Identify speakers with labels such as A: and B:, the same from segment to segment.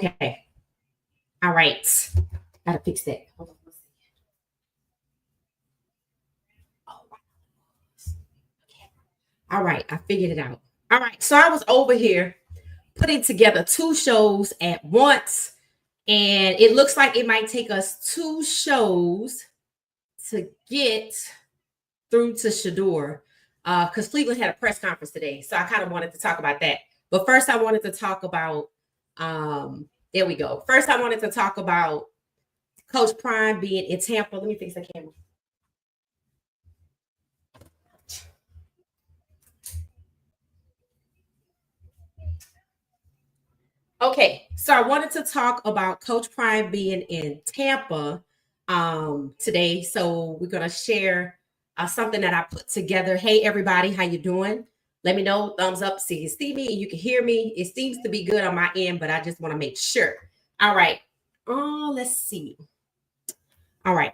A: Okay. All right. Gotta fix that. Hold on one second. Oh, wow. Okay. All right. I figured it out. All right. So I was over here putting together two shows at once, and it looks like it might take us two shows to get through to Shedeur, because Cleveland had a press conference today. So I kind of wanted to talk about that. But first, I wanted to talk about, there we go. First, I wanted to talk about Coach Prime being in Tampa. Let me fix the camera. Okay, so I wanted to talk about Coach Prime being in Tampa today. So we're gonna share something that I put together. Hey, everybody, how you doing? Let me know. Thumbs up so you can see me and you can hear me. It seems to be good on my end, but I just want to make sure. All right. Oh, let's see. All right.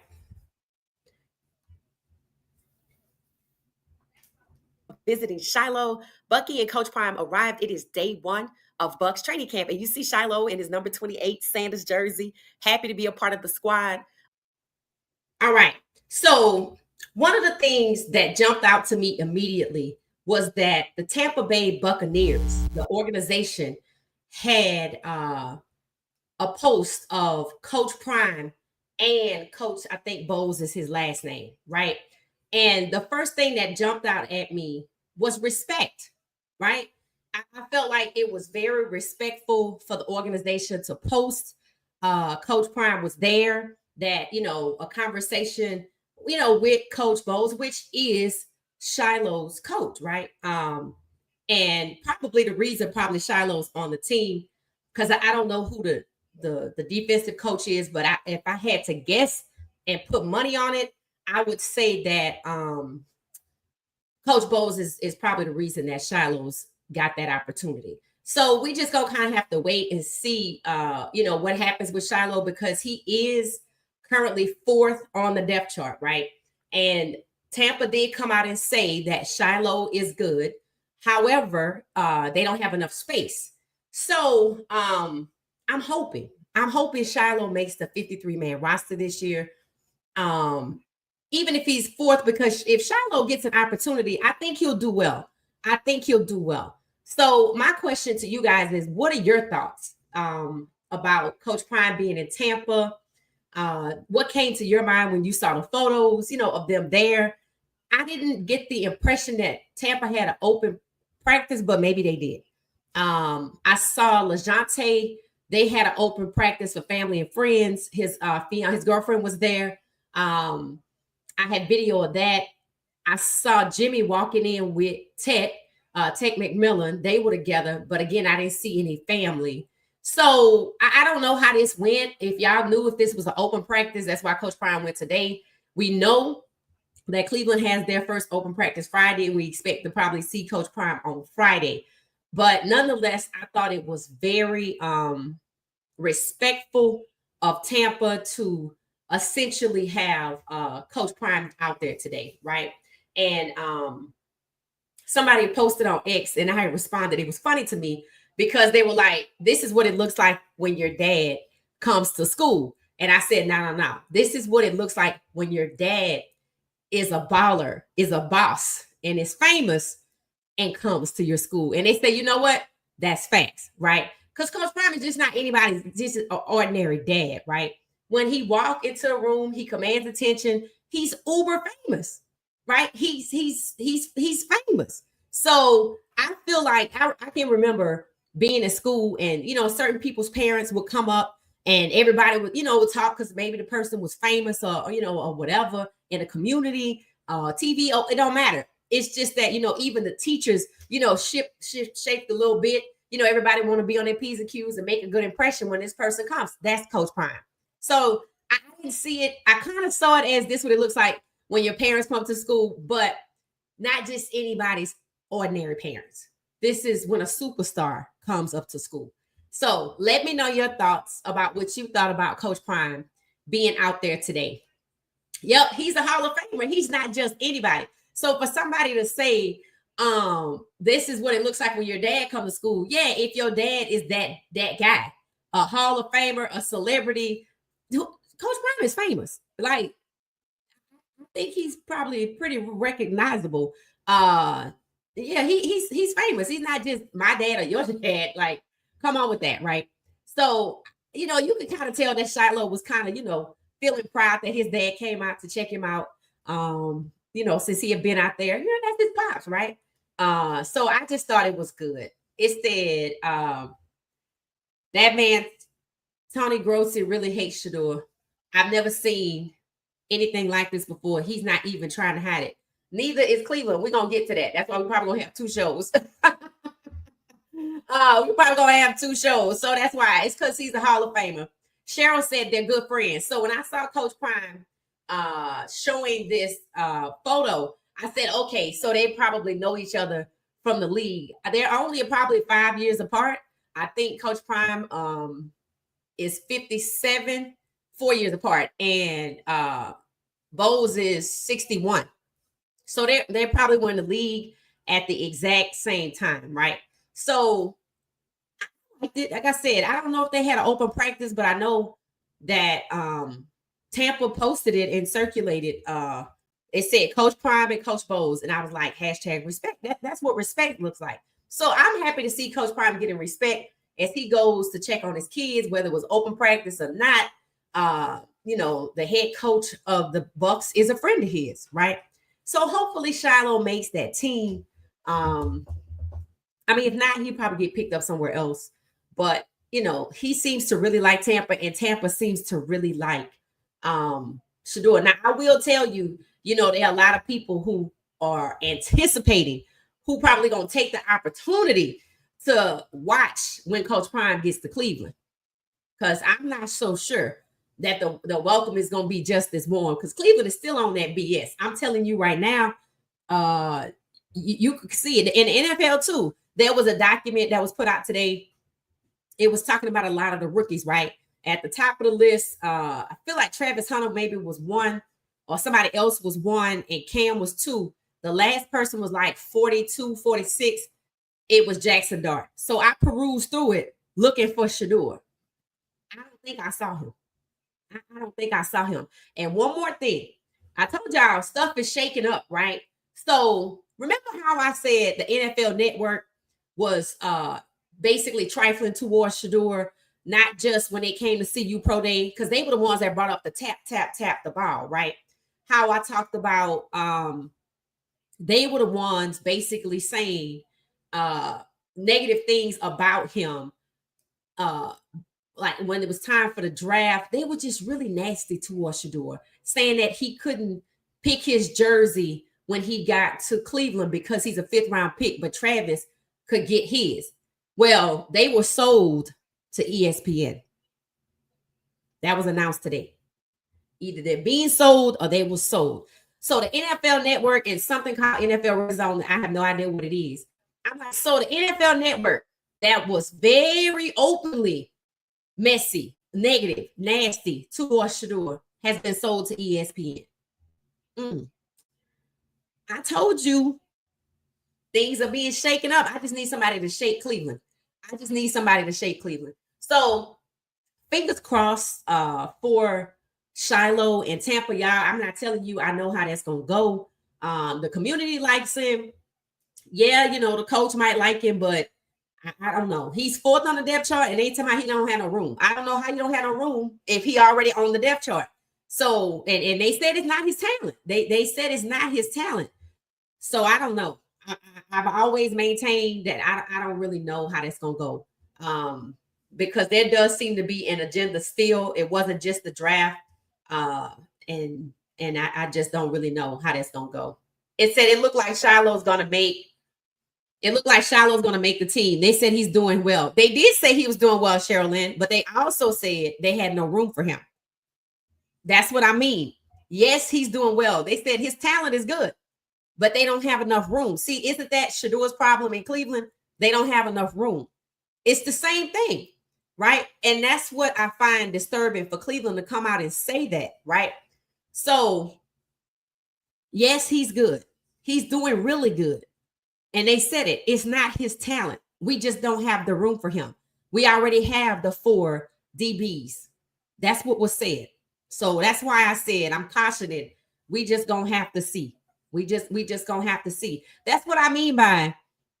A: Visiting Shiloh, Bucky and Coach Prime arrived. It is day one of Buck's training camp. And you see Shiloh in his number 28 Sanders jersey. Happy to be a part of the squad. All right. So, one of the things that jumped out to me immediately was that the Tampa Bay Buccaneers, the organization, had a post of Coach Prime and Coach, I think Bowles is his last name, right? And the first thing that jumped out at me was respect, right? I felt like it was very respectful for the organization to post. Coach Prime was there, that, a conversation, with Coach Bowles, which is Shiloh's coach, right? And probably the reason probably Shiloh's on the team, because I don't know who the defensive coach is, but if I had to guess and put money on it, I would say that Coach Bowles is probably the reason that Shiloh's got that opportunity. So we just gonna kind of have to wait and see, what happens with Shiloh, because he is currently fourth on the depth chart, right? And Tampa did come out and say that Shiloh is good. However, they don't have enough space. So I'm hoping Shiloh makes the 53-man roster this year. Even if he's fourth, because if Shiloh gets an opportunity, I think he'll do well. I think he'll do well. So my question to you guys is, what are your thoughts about Coach Prime being in Tampa? What came to your mind when you saw the photos, of them there? I didn't get the impression that Tampa had an open practice, but maybe they did. I saw LaJonte. They had an open practice for family and friends. His girlfriend was there. I had video of that. I saw Jimmy walking in with Tech McMillan. They were together, but again, I didn't see any family. So I don't know how this went. If y'all knew if this was an open practice, that's why Coach Prime went today. We know that Cleveland has their first open practice Friday. We expect to probably see Coach Prime on Friday. But nonetheless, I thought it was very respectful of Tampa to essentially have Coach Prime out there today, right? And somebody posted on X, and I responded. It was funny to me because they were like, "This is what it looks like when your dad comes to school." And I said, "No. This is what it looks like when your dad is a baller, is a boss, and is famous, and comes to your school." And they say, "You know what? That's facts, right?" Because Coach Prime is just not anybody's, just an ordinary dad, right? When he walk into a room, he commands attention. He's uber famous, right? He's famous. So I feel like I can remember being in school, and certain people's parents would come up, and everybody would would talk because maybe the person was famous, or or whatever in the community, TV. Oh, it don't matter. It's just that even the teachers shaped a little bit. Everybody want to be on their P's and Q's and make a good impression when this person comes. That's Coach Prime. So I didn't see it. I kind of saw it as this what it looks like when your parents come to school, but not just anybody's ordinary parents. This is when a superstar comes up to school. So let me know your thoughts about what you thought about Coach Prime being out there today. Yep, he's a Hall of Famer. He's not just anybody. So for somebody to say, this is what it looks like when your dad comes to school. Yeah, if your dad is that guy, a Hall of Famer, a celebrity. Coach Prime is famous. Like, I think he's probably pretty recognizable. Yeah, he's famous. He's not just my dad or your dad. Like, come on with that, right? So, you can kind of tell that Shiloh was kind of, feeling proud that his dad came out to check him out. Since he had been out there, that's his pops, right? So I just thought it was good. It said, that man, Tony Grossi, really hates Shedeur. I've never seen anything like this before. He's not even trying to hide it. Neither is Cleveland. We're gonna get to that. That's why we're probably gonna have two shows. We're probably gonna have two shows. So that's why. It's because he's a Hall of Famer. Cheryl said they're good friends. So when I saw Coach Prime showing this photo, I said, okay, so they probably know each other from the league. They're only probably 5 years apart. I think Coach Prime is 57, 4 years apart, and Bowles is 61. So they're probably won the league at the exact same time, right? So, like I said, I don't know if they had an open practice, but I know that Tampa posted it and circulated. It said Coach Prime and Coach Bowles, and I was like, #respect. That's what respect looks like. So I'm happy to see Coach Prime getting respect as he goes to check on his kids, whether it was open practice or not. The head coach of the Bucks is a friend of his, right? So hopefully Shiloh makes that team. If not, he'll probably get picked up somewhere else. But he seems to really like Tampa, and Tampa seems to really like Shedeur. Now, I will tell you, there are a lot of people who are anticipating, who probably gonna take the opportunity to watch when Coach Prime gets to Cleveland, because I'm not so sure that the welcome is gonna be just as warm, because Cleveland is still on that BS. I'm telling you right now, you could see it in the NFL too. There was a document that was put out today. It was talking about a lot of the rookies, right? At the top of the list, I feel like Travis Hunter maybe was one, or somebody else was one, and Cam was two. The last person was like 42, 46. It was Jackson Dart. So I perused through it looking for Shedeur. I don't think I saw him. I don't think I saw him. And one more thing. I told y'all stuff is shaking up, right? So remember how I said the NFL Network was basically trifling towards Shedeur, not just when they came to CU Pro Day, because they were the ones that brought up the tap the ball, right? How I talked about they were the ones basically saying negative things about him. Like when it was time for the draft, they were just really nasty towards Shedeur, saying that he couldn't pick his jersey when he got to Cleveland because he's a 5th round pick, but Travis could get his. Well, they were sold to ESPN. That was announced today. Either they're being sold or they were sold. So the NFL Network and something called NFL Red Zone, I have no idea what it is. I'm like, so the NFL Network that was very openly messy, negative, nasty towards Shedeur has been sold to ESPN. I told you things are being shaken up. I just need somebody to shake Cleveland. So fingers crossed for Shiloh and Tampa, y'all. I'm not telling you, I know how that's gonna go. The community likes him. Yeah, the coach might like him, but I don't know. He's 4th on the depth chart, and they tell me he don't have no room. I don't know how you don't have no room if he already on the depth chart. So, and they said it's not his talent. They said it's not his talent. So I don't know. I've always maintained that I don't really know how that's gonna go. Because there does seem to be an agenda still. It wasn't just the draft. And I just don't really know how that's gonna go. It said it looked like Shiloh's gonna make the team. They said he's doing well. They did say he was doing well, Sherilyn, but they also said they had no room for him. That's what I mean. Yes, he's doing well. They said his talent is good, but they don't have enough room. See, isn't that Shedeur's problem in Cleveland? They don't have enough room. It's the same thing, right? And that's what I find disturbing for Cleveland to come out and say that, right? So, yes, he's good. He's doing really good. And they said it. It's not his talent. We just don't have the room for him. We already have the 4 DBs. That's what was said. So that's why I said I'm cautioning. We just gonna have to see. We just gonna have to see. That's what I mean by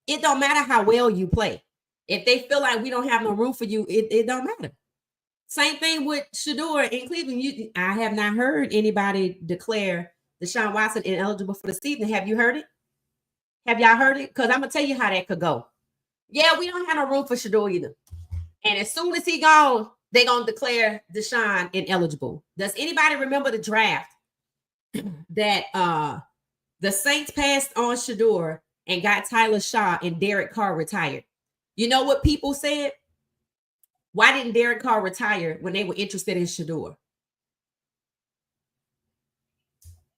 A: it don't matter how well you play. If they feel like we don't have no room for you, it don't matter. Same thing with Shedeur in Cleveland. I have not heard anybody declare Deshaun Watson ineligible for the season. Have you heard it? Have y'all heard it? Because I'm gonna tell you how that could go. Yeah, we don't have no room for Shedeur either. And as soon as he gone, they're gonna declare Deshaun ineligible. Does anybody remember the draft that the Saints passed on Shedeur and got Tyler Shaw and Derek Carr retired? You know what people said? Why didn't Derek Carr retire when they were interested in Shedeur?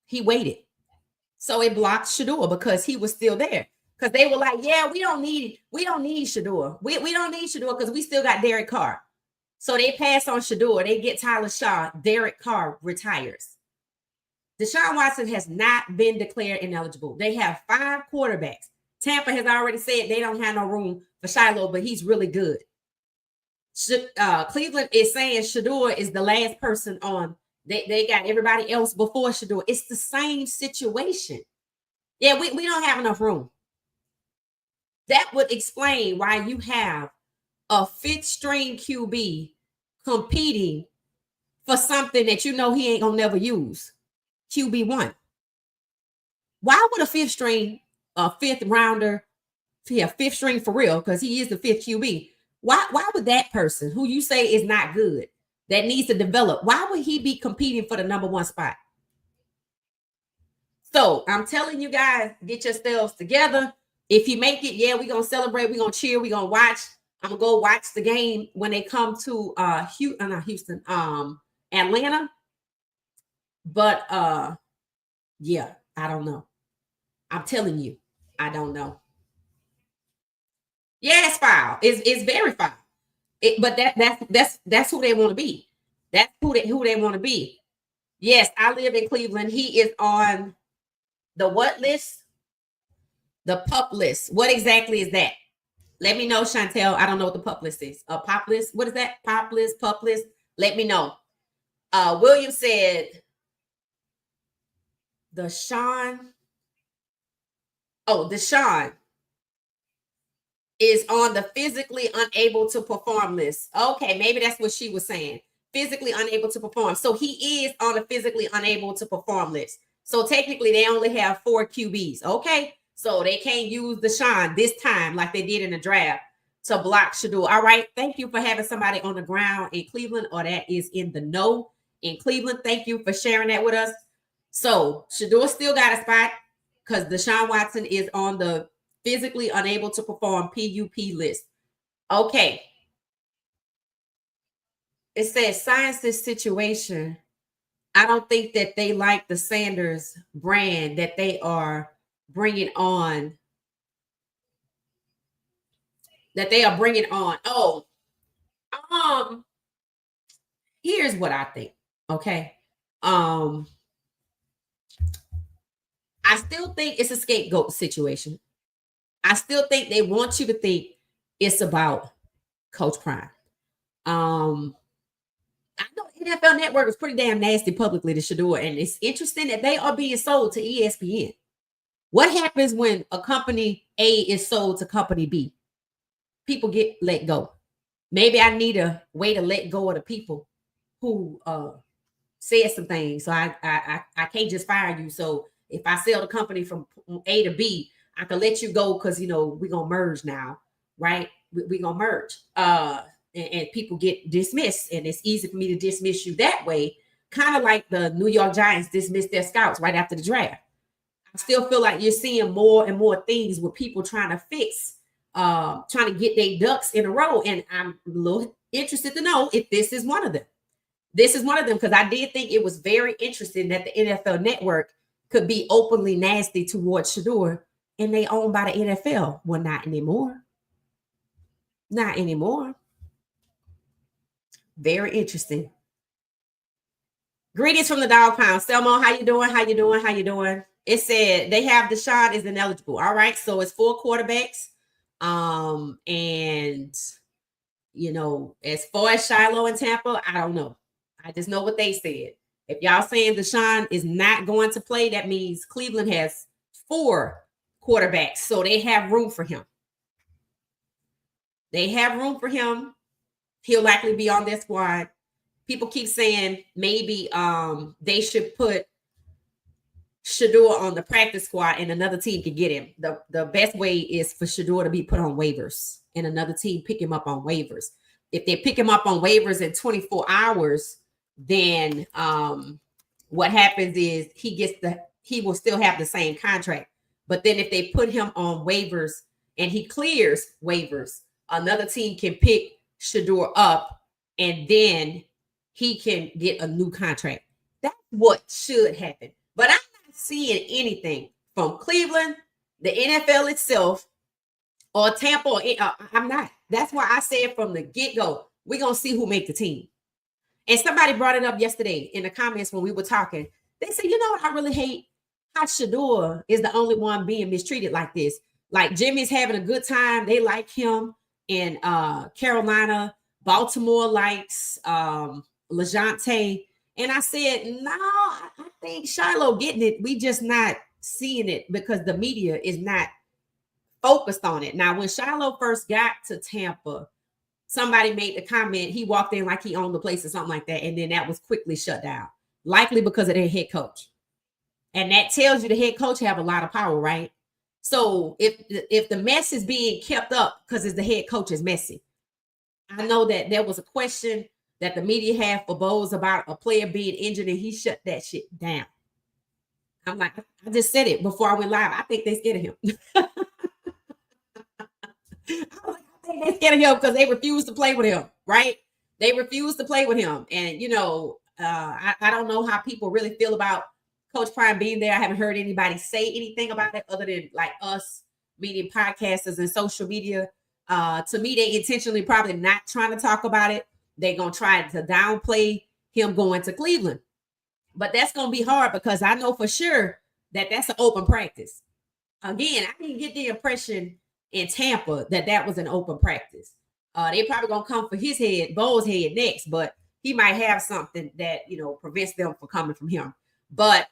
A: He waited. So it blocked Shedeur because he was still there. Because they were like, yeah, we don't need Shedeur. We don't need Shedeur because we still got Derek Carr. So they pass on Shedeur. They get Tyler Shaw. Derek Carr retires. Deshaun Watson has not been declared ineligible. They have 5 quarterbacks. Tampa has already said they don't have no room for Shiloh, but he's really good. Cleveland is saying Shedeur is the last person on. They got everybody else before Shedeur. It's the same situation. Yeah, we don't have enough room. That would explain why you have a 5th string QB competing for something that you know he ain't gonna never use. QB1. Why would a 5th string, a 5th rounder, 5th string for real, because he is the 5th QB? Why would that person who you say is not good, that needs to develop, why would he be competing for the number 1 spot? So I'm telling you guys, get yourselves together. If you make it, yeah, we're gonna celebrate, we're gonna cheer, we're gonna watch. I'm gonna go watch the game when they come to Houston, Atlanta. But yeah, I don't know. I'm telling you, I don't know. Yeah, it's foul. It's very foul. But that's who they want to be. That's who they want to be. Yes, I live in Cleveland. He is on the what list? The pup list. What exactly is that? Let me know, Chantel. I don't know what the pup list is. A pop list? What is that? Pop list, pup list? Let me know. William said Deshaun is on the physically unable to perform list. Okay, maybe that's what she was saying. Physically unable to perform. So he is on the physically unable to perform list. So technically they only have 4 QBs. Okay. So they can't use Deshaun this time like they did in the draft to block Shedeur. All right. Thank you for having somebody on the ground in Cleveland, or that is in the know in Cleveland. Thank you for sharing that with us. So Shedeur still got a spot because Deshaun Watson is on the physically unable to perform PUP list. Okay. It says science this situation. I don't think that they like the Sanders brand that they are bringing on. Oh, here's what I think. Okay. I still think it's a scapegoat situation. I still think they want you to think it's about Coach Prime. I know NFL Network is pretty damn nasty publicly to Shedeur, and it's interesting that they are being sold to ESPN. What happens when a company A is sold to company B? People get let go. Maybe I need a way to let go of the people who said some things. So I can't just fire you. So if I sell the company from A to B, I can let you go because we're gonna merge now, right? We're gonna merge. And people get dismissed, and it's easy for me to dismiss you that way, kind of like the New York Giants dismissed their scouts right after the draft. I still feel like you're seeing more and more things with people trying to fix, trying to get their ducks in a row, and I'm a little interested to know if this is one of them. This is one of them because I did think it was very interesting that the NFL Network could be openly nasty towards Shedeur, and they owned by the NFL. Well, not anymore. Not anymore. Very interesting. Greetings from the dog pound. Selma, how you doing? How you doing? How you doing? It said they have Deshaun is ineligible. All right, so it's 4 quarterbacks. And As far as Shiloh and Tampa, I don't know. I just know what they said. If y'all saying Deshaun is not going to play, that means Cleveland has 4 quarterbacks, so they have room for him. They have room for him. He'll likely be on their squad. People keep saying maybe they should put Shedeur on the practice squad and another team can get him. The best way is for Shedeur to be put on waivers and another team pick him up on waivers. If they pick him up on waivers in 24 hours, then what happens is he will still have the same contract. But then if they put him on waivers and he clears waivers, another team can pick Shedeur up and then he can get a new contract. That's what should happen. But I'm not seeing anything from Cleveland, the NFL itself, or Tampa. I'm not. That's why I said from the get-go, we're going to see who make the team. And somebody brought it up yesterday in the comments when we were talking. They said, you know what I really hate? How Shedeur is the only one being mistreated like this. Like Jimmy's having a good time. They like him in Carolina. Baltimore likes LeJontay. And I said, no, I think Shiloh getting it. We just not seeing it because the media is not focused on it. Now, when Shiloh first got to Tampa, somebody made the comment, he walked in like he owned the place or something like that. And then that was quickly shut down, likely because of their head coach. And that tells you the head coach have a lot of power, right? So if the mess is being kept up because it's the head coach is messy. I know that there was a question that the media had for Bowles about a player being injured and he shut that shit down. I'm like, I just said it before I went live. I think they scared of him. I think they scared of him because they refuse to play with him, right? They refuse to play with him. And, I don't know how people really feel about Coach Prime being there. I haven't heard anybody say anything about it other than like us, meaning podcasters and social media. To me, they intentionally probably not trying to talk about it. They're going to try to downplay him going to Cleveland. But that's going to be hard because I know for sure that that's an open practice. Again, I didn't get the impression in Tampa that was an open practice. They probably going to come for his head, Bowles' head next, but he might have something that, prevents them from coming from him. But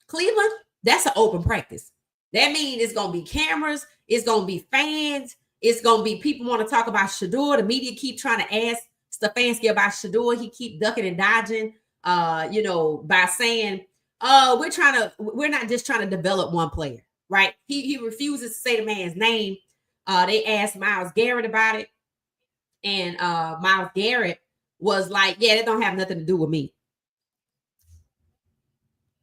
A: Cleveland, that's an open practice. That means it's going to be cameras. It's going to be fans. It's going to be people want to talk about Shedeur. The media keep trying to ask Stefanski about Shedeur. He keep ducking and dodging, by saying, we're not just trying to develop one player, right? He refuses to say the man's name. They asked Myles Garrett about it. And Myles Garrett was like, yeah, that don't have nothing to do with me.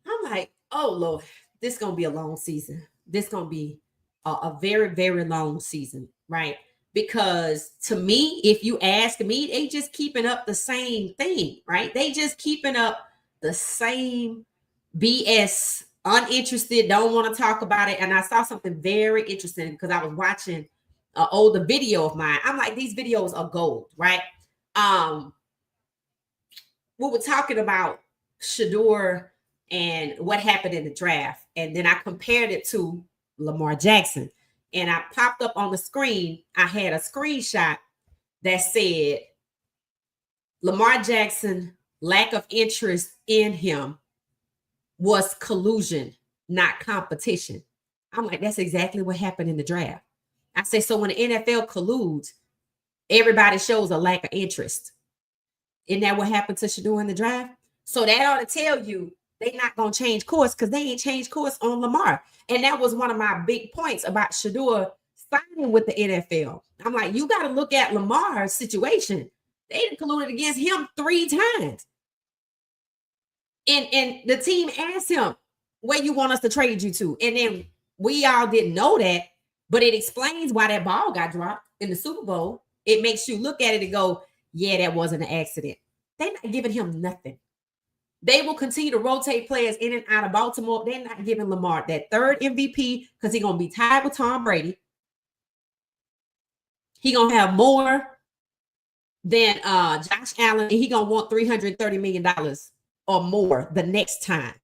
A: I'm like, oh, Lord, this is going to be a long season. This is going to be a very, very long season, right? Because to me, if you ask me, they just keeping up the same thing, right? They just keeping up the same BS, uninterested, don't want to talk about it. And I saw something very interesting because I was watching an older video of mine. I'm like, these videos are gold, right? We were talking about Shedeur and what happened in the draft. And then I compared it to Lamar Jackson. And I popped up on the screen. I had a screenshot that said Lamar Jackson, lack of interest in him was collusion, not competition. I'm like, that's exactly what happened in the draft. I say, so when the NFL colludes, everybody shows a lack of interest. Isn't that what happened to Shedeur in the draft? So that ought to tell you they're not going to change course because they ain't changed course on Lamar. And that was one of my big points about Shedeur signing with the NFL. I'm like, you got to look at Lamar's situation. They colluded against him 3 times. And the team asked him, where you want us to trade you to? And then we all didn't know that, but it explains why that ball got dropped in the Super Bowl. It makes you look at it and go, yeah, that wasn't an accident. They're not giving him nothing. They will continue to rotate players in and out of Baltimore. They're not giving Lamar that 3rd MVP because he's going to be tied with Tom Brady. He's going to have more than Josh Allen, and he's going to want $330 million or more the next time.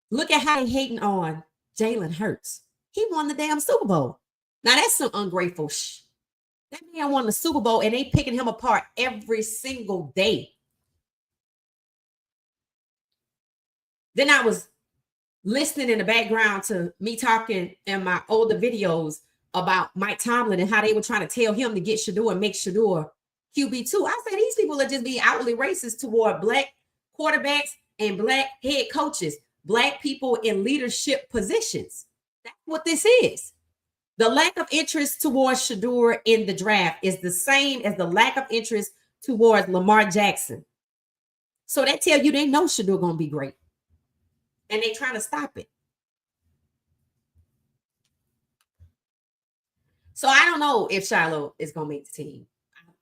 A: Look at how they hating on Jalen Hurts. He won the damn Super Bowl. Now, that's some ungrateful That man won the Super Bowl and they picking him apart every single day. Then I was listening in the background to me talking in my older videos about Mike Tomlin and how they were trying to tell him to get Shedeur and make Shedeur QB2. I said these people are just being outwardly racist toward black quarterbacks and black head coaches, black people in leadership positions. That's what this is. The lack of interest towards Shedeur in the draft is the same as the lack of interest towards Lamar Jackson. So that tell you they know Shedeur gonna be great. And they trying to stop it. So I don't know if Shiloh is going to make the team.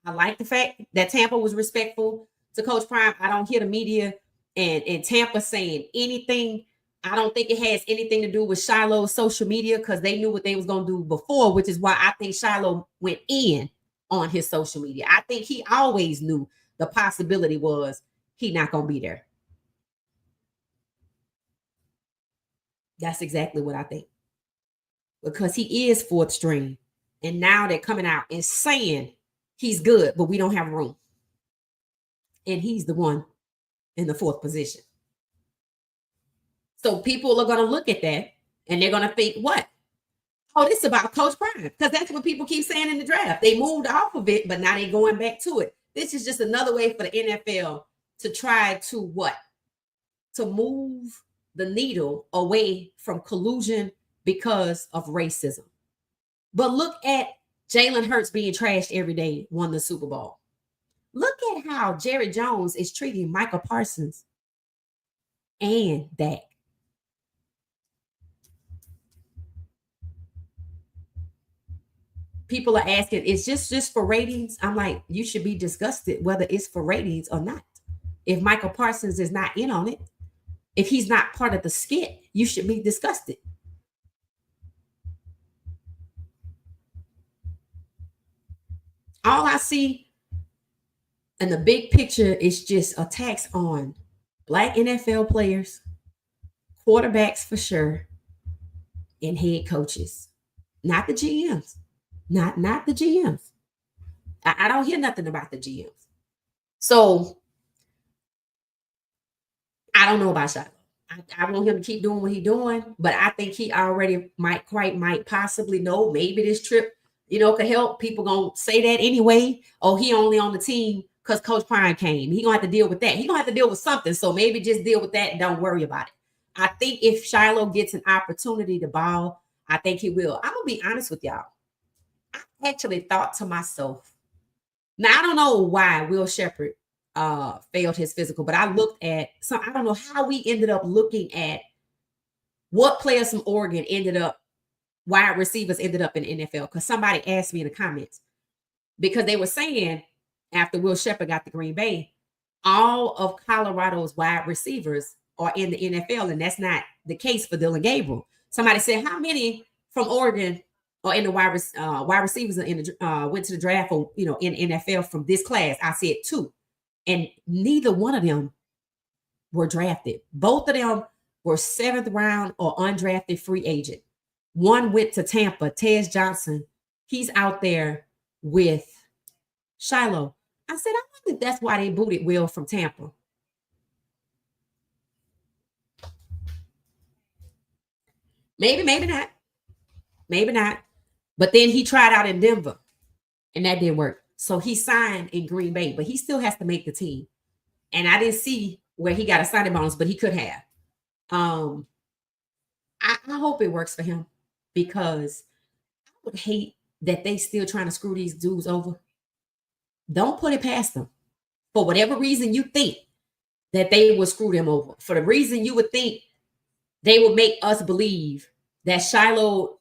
A: I like the fact that Tampa was respectful to Coach Prime. I don't hear the media and Tampa saying anything. I don't think it has anything to do with Shiloh's social media because they knew what they was going to do before, which is why I think Shiloh went in on his social media. I think he always knew the possibility was he not going to be there. That's exactly what I think. Because he is fourth string. And now they're coming out and saying he's good, but we don't have room. And he's the one in the fourth position. So people are going to look at that and they're going to think, what? Oh, this is about Coach Prime. Because that's what people keep saying in the draft. They moved off of it, but now they're going back to it. This is just another way for the NFL to try to what? To move the needle away from collusion because of racism. But look at Jalen Hurts being trashed every day, won the Super Bowl. Look at how Jerry Jones is treating Michael Parsons and Dak. People are asking, is just for ratings? I'm like, you should be disgusted whether it's for ratings or not. If Michael Parsons is not in on it, if he's not part of the skit, you should be disgusted. All I see in the big picture is just attacks on black NFL players, quarterbacks for sure, and head coaches, not the GMs, not the GMs. I don't hear nothing about the GMs. So I don't know about Shiloh. I want him to keep doing what he's doing, but I think he already might possibly know maybe this trip, could help. People gonna say that anyway. Oh, he only on the team because Coach Prime came. He gonna have to deal with that. He gonna have to deal with something. So maybe just deal with that and don't worry about it. I think if Shiloh gets an opportunity to ball, I think he will. I'm gonna be honest with y'all. I actually thought to myself, now I don't know why Will Shepherd failed his physical, but I looked at some. I don't know how we ended up looking at what players from Oregon wide receivers ended up in the NFL. Because somebody asked me in the comments because they were saying after Will Shepherd got the Green Bay, all of Colorado's wide receivers are in the NFL, and that's not the case for Dylan Gabriel. Somebody said, how many from Oregon are in the wide receivers in the went to the draft or in NFL from this class? I said 2. And neither one of them were drafted. Both of them were 7th round or undrafted free agent. One went to Tampa, Tej Johnson. He's out there with Shiloh. I said, I wonder if that's why they booted Will from Tampa. Maybe not. Maybe not. But then he tried out in Denver, and that didn't work. So he signed in Green Bay, but he still has to make the team. And I didn't see where he got a signing bonus, but he could have. I hope it works for him because I would hate that they still trying to screw these dudes over. Don't put it past them. For whatever reason you think that they would screw them over. For the reason you would think they would make us believe that Shiloh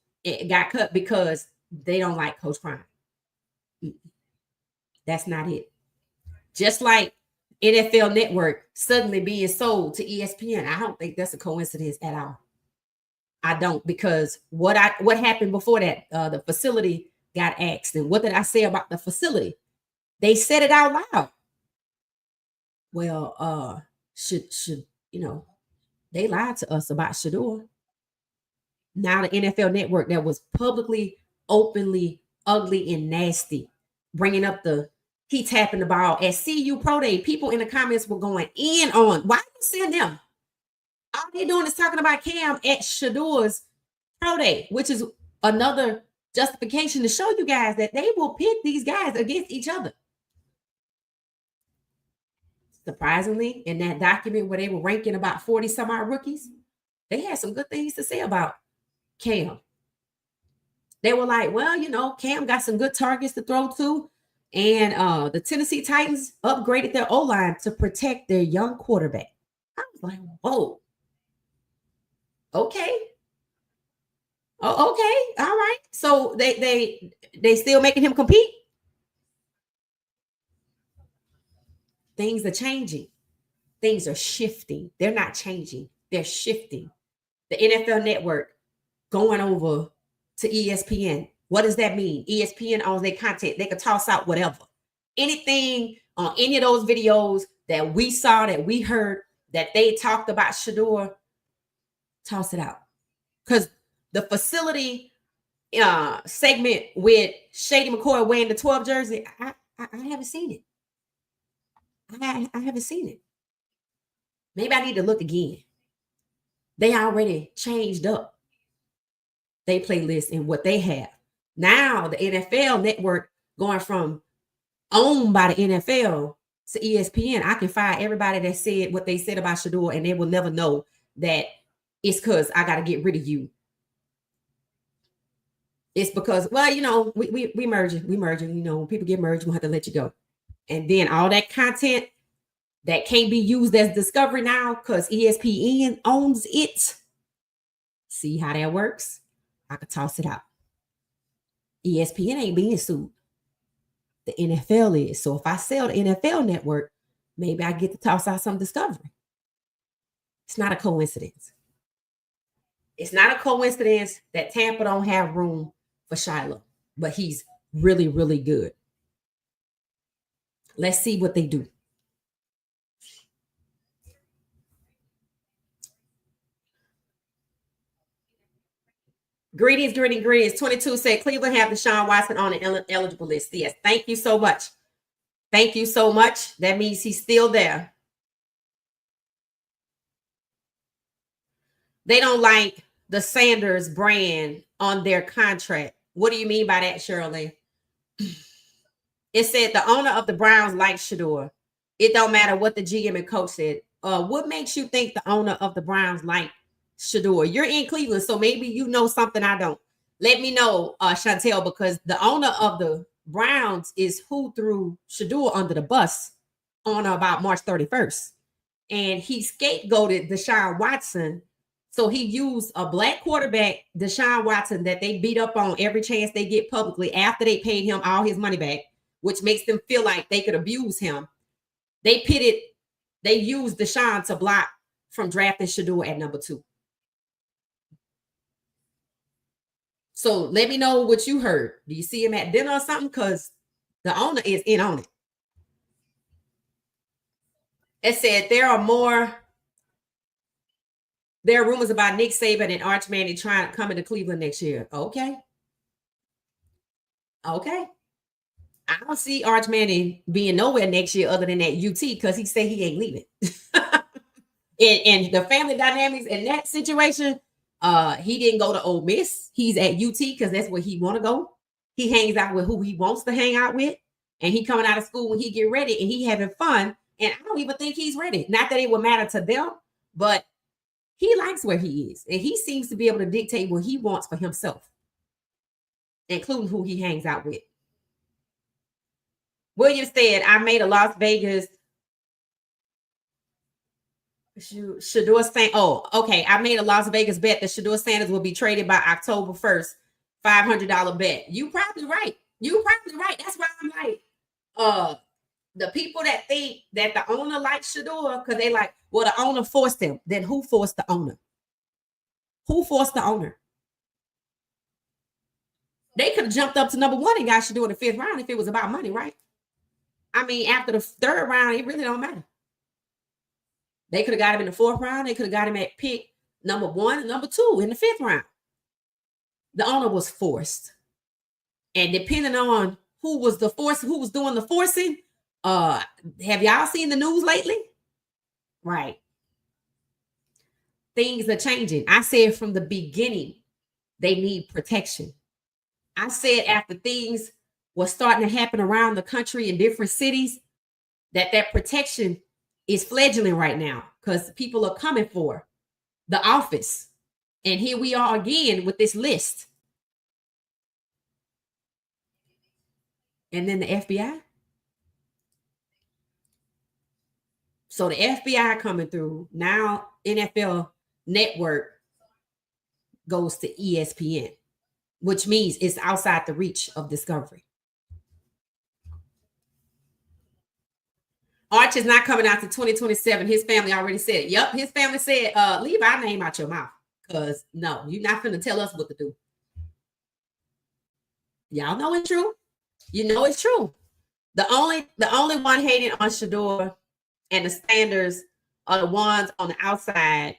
A: got cut because they don't like Coach Prime. That's not it. Just like NFL Network suddenly being sold to ESPN, I don't think that's a coincidence at all. I don't, because what happened before that? The facility got asked, and what did I say about the facility? They said it out loud. Well, should they lied to us about Shedeur. Now the NFL Network that was publicly, openly, ugly, and nasty bringing up he tapping the ball at CU Pro Day. People in the comments were going in on, why you send them? All they doing is talking about Cam at Shedeur's Pro Day, which is another justification to show you guys that they will pit these guys against each other. Surprisingly, in that document where they were ranking about 40 some odd rookies, they had some good things to say about Cam. They were like, well, you know, Cam got some good targets to throw to. And the Tennessee Titans upgraded their O-line to protect their young quarterback. I was like, whoa. Okay. Oh, okay. All right. So they still making him compete? Things are changing. Things are shifting. They're not changing. They're shifting. The NFL Network going over to ESPN. What does that mean? ESPN owns their content. They could toss out whatever. Anything on any of those videos that we saw, that we heard, that they talked about Shedeur, toss it out. Because the facility segment with Shady McCoy wearing the 12 jersey, I haven't seen it. I haven't seen it. Maybe I need to look again. They already changed up their playlist and what they have. Now the NFL Network going from owned by the NFL to ESPN. I can find everybody that said what they said about Shedeur, and they will never know that it's because I got to get rid of you. It's because, well, you know, we merging. You know, when people get merged, we'll have to let you go. And then all that content that can't be used as discovery now because ESPN owns it. See how that works? I could toss it out. ESPN ain't being sued. The NFL is. So if I sell the NFL Network, maybe I get to toss out some discovery. It's not a coincidence. It's not a coincidence that Tampa don't have room for Shiloh, but he's really, really good. Let's see what they do. Greetings. 22 said Cleveland have Deshaun Watson on an eligible list. Yes, thank you so much. Thank you so much. That means he's still there. They don't like the Sanders brand on their contract. What do you mean by that, Shirley? It said the owner of the Browns likes Shedeur. It don't matter what the GM and coach said. What makes you think the owner of the Browns like Shedeur? You're in Cleveland, so maybe you know something I don't. Let me know, Chantel, because the owner of the Browns is who threw Shedeur under the bus on about March 31st. And he scapegoated Deshaun Watson. So he used a black quarterback, Deshaun Watson, that they beat up on every chance they get publicly after they paid him all his money back, which makes them feel like they could abuse him. They used Deshaun to block from drafting Shedeur at number 2. So let me know what you heard. Do you see him at dinner or something? Because the owner is in on it. It said there are rumors about Nick Saban and Arch Manning trying to come into Cleveland next year. Okay. I don't see Arch Manning being nowhere next year other than at UT because he said he ain't leaving. and the family dynamics in that situation, he didn't go to Ole Miss. He's at UT because that's where he want to go. He hangs out with who he wants to hang out with, and he coming out of school when he get ready, and he having fun. And I don't even think he's ready. Not that it would matter to them, but he likes where he is, and he seems to be able to dictate what he wants for himself, including who he hangs out with. William said, I made a Las Vegas Shedeur saying, oh, okay. I made a Las Vegas bet that Shedeur Sanders will be traded by October 1st. $500 bet. You probably right. That's why I'm like, the people that think that the owner likes Shedeur, because they like, well, the owner forced him. Then who forced the owner? Who forced the owner? They could have jumped up to number 1 and got Shedeur in the 5th round if it was about money, right? I mean, after the 3rd round, it really don't matter. They could have got him in the 4th round. They could have got him at pick number 1 and number 2 in the 5th round. The owner was forced. And depending on who was doing the forcing. Have y'all seen the news lately? Right. Things are changing. I said from the beginning, they need protection. I said after things were starting to happen around the country in different cities, that protection is fledgling right now because people are coming for the office. And here we are again with this list. And then the FBI. So the FBI coming through. Now NFL Network goes to ESPN, which means it's outside the reach of discovery. Arch is not coming out to 2027. His family already said it. Yep, his family said, leave our name out your mouth. Because no, you're not going to tell us what to do. Y'all know it's true. You know it's true. The only one hating on Shedeur and the Standers are the ones on the outside,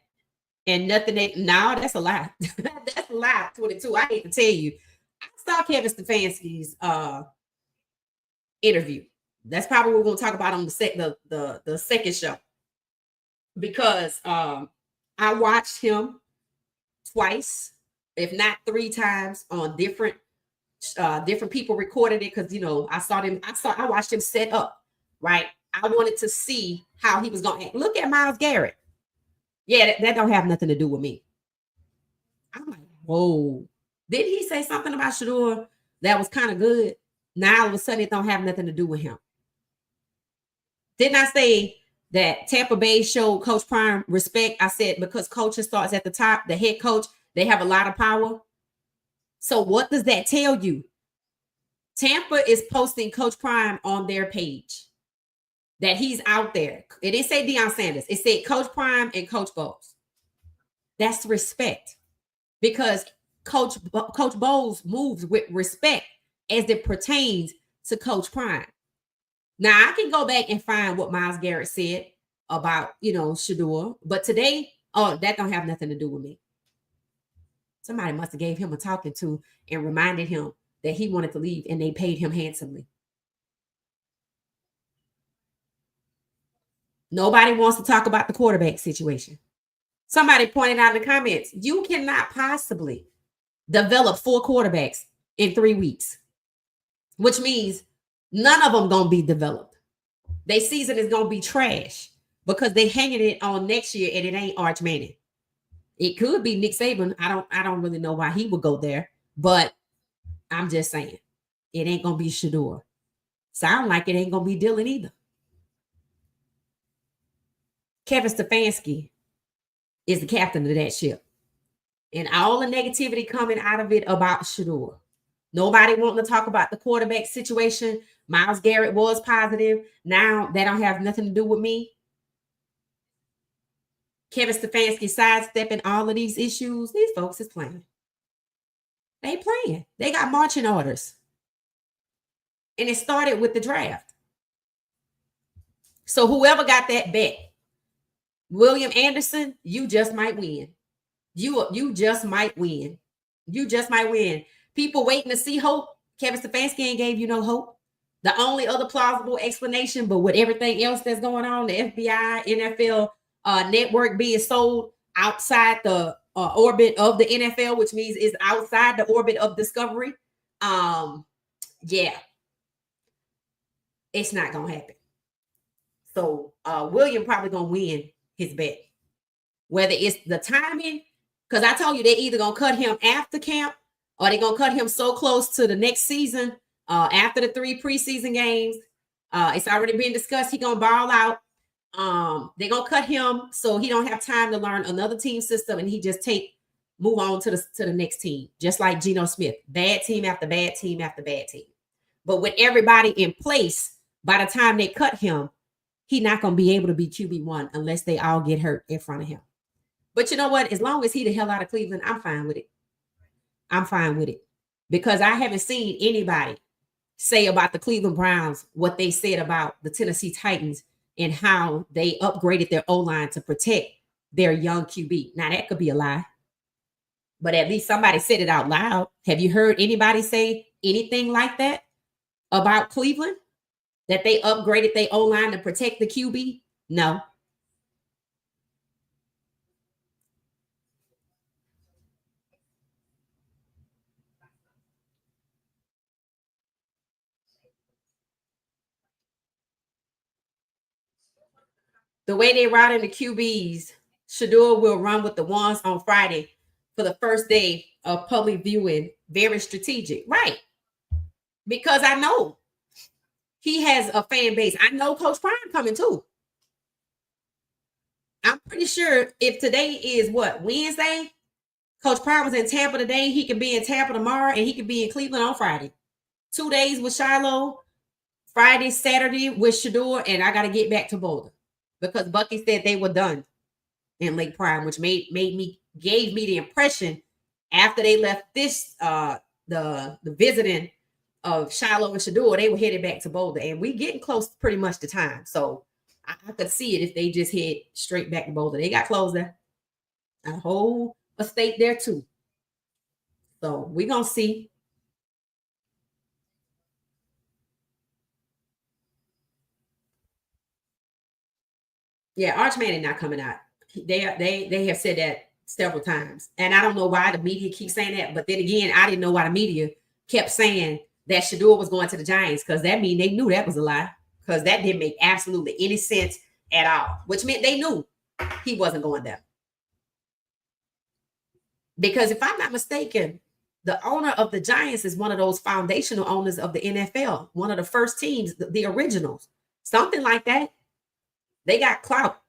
A: and nothing. That's a lie. That's a lie. 22. I hate to tell you. I saw Kevin Stefanski's interview. That's probably what we're going to talk about on the second show, because I watched him twice, if not 3 times, on different people recorded it, because I watched him set up, right? I wanted to see how he was going to act. Look at Myles Garrett. Yeah, that don't have nothing to do with me. I'm like, whoa. Did he say something about Shedeur that was kind of good? Now all of a sudden it don't have nothing to do with him. Didn't I say that Tampa Bay showed Coach Prime respect? I said because coaching starts at the top, the head coach, they have a lot of power. So what does that tell you? Tampa is posting Coach Prime on their page, that he's out there. It didn't say Deion Sanders. It said Coach Prime and Coach Bowles. That's respect, because Coach Bowles moves with respect as it pertains to Coach Prime. Now I can go back and find what Myles Garrett said about, Shedeur, but today, that don't have nothing to do with me. Somebody must have gave him a talking to and reminded him that he wanted to leave, and they paid him handsomely. Nobody wants to talk about the quarterback situation. Somebody pointed out in the comments, you cannot possibly develop 4 quarterbacks in 3 weeks, which means none of them gonna be developed. Their season is gonna be trash because they hanging it on next year, and it ain't Arch Manning. It could be Nick Saban. I don't really know why he would go there, but I'm just saying it ain't gonna be Shedeur. Sound like it ain't gonna be Dillon either. Kevin Stefanski is the captain of that ship, and all the negativity coming out of it about Shedeur. Nobody wanting to talk about the quarterback situation. Myles Garrett was positive. Now that don't have nothing to do with me. Kevin Stefanski sidestepping all of these issues. These folks is playing. They playing. They got marching orders. And it started with the draft. So whoever got that bet, William Anderson, you just might win. You just might win. You just might win. People waiting to see hope. Kevin Stefanski ain't gave you no hope. The only other plausible explanation, but with everything else that's going on, the FBI, NFL network being sold outside the orbit of the NFL, which means it's outside the orbit of discovery. Yeah, it's not gonna happen. So William probably gonna win his bet. Whether it's the timing, because I told you they're either gonna cut him after camp, or they're gonna cut him so close to the next season, after the 3 preseason games. It's already been discussed. He gonna ball out. They're gonna cut him so he don't have time to learn another team system, and he just move on to the next team, just like Geno Smith. Bad team after bad team after bad team. But with everybody in place, by the time they cut him, he's not gonna be able to be QB1 unless they all get hurt in front of him. But you know what? As long as he the hell out of Cleveland, I'm fine with it. I'm fine with it, because I haven't seen anybody say about the Cleveland Browns what they said about the Tennessee Titans and how they upgraded their O-line to protect their young QB. Now, that could be a lie, but at least somebody said it out loud. Have you heard anybody say anything like that? about Cleveland that they upgraded their O line to protect the QB? No. The way they routing the QBs, Shedeur will run with the ones on Friday for the first day of public viewing. Very strategic, right? Because I know he has a fan base. I know Coach Prime coming too. I'm pretty sure if today is what, Wednesday, Coach Prime was in Tampa today, he could be in Tampa tomorrow, and he could be in Cleveland on Friday. 2 days with Shiloh, Friday, Saturday with Shedeur, and I got to get back to Boulder because Bucky said they were done in Lake Prime, which gave me the impression after they left this the visiting of Shiloh and Shedeur, they were headed back to Boulder, and we getting close pretty much to time. So I could see it if they just head straight back to Boulder. They got closed there, a whole estate there too. So we're gonna see. Yeah, Arch Manning not coming out. They have said that several times, and I don't know why the media keeps saying that. But then again, I didn't know why the media kept saying that Shedeur was going to the Giants because that mean they knew that was a lie because that didn't make absolutely any sense at all. Which meant they knew he wasn't going there. Because if I'm not mistaken, the owner of the Giants is one of those foundational owners of the NFL, one of the first teams, the originals, something like that. They got clout.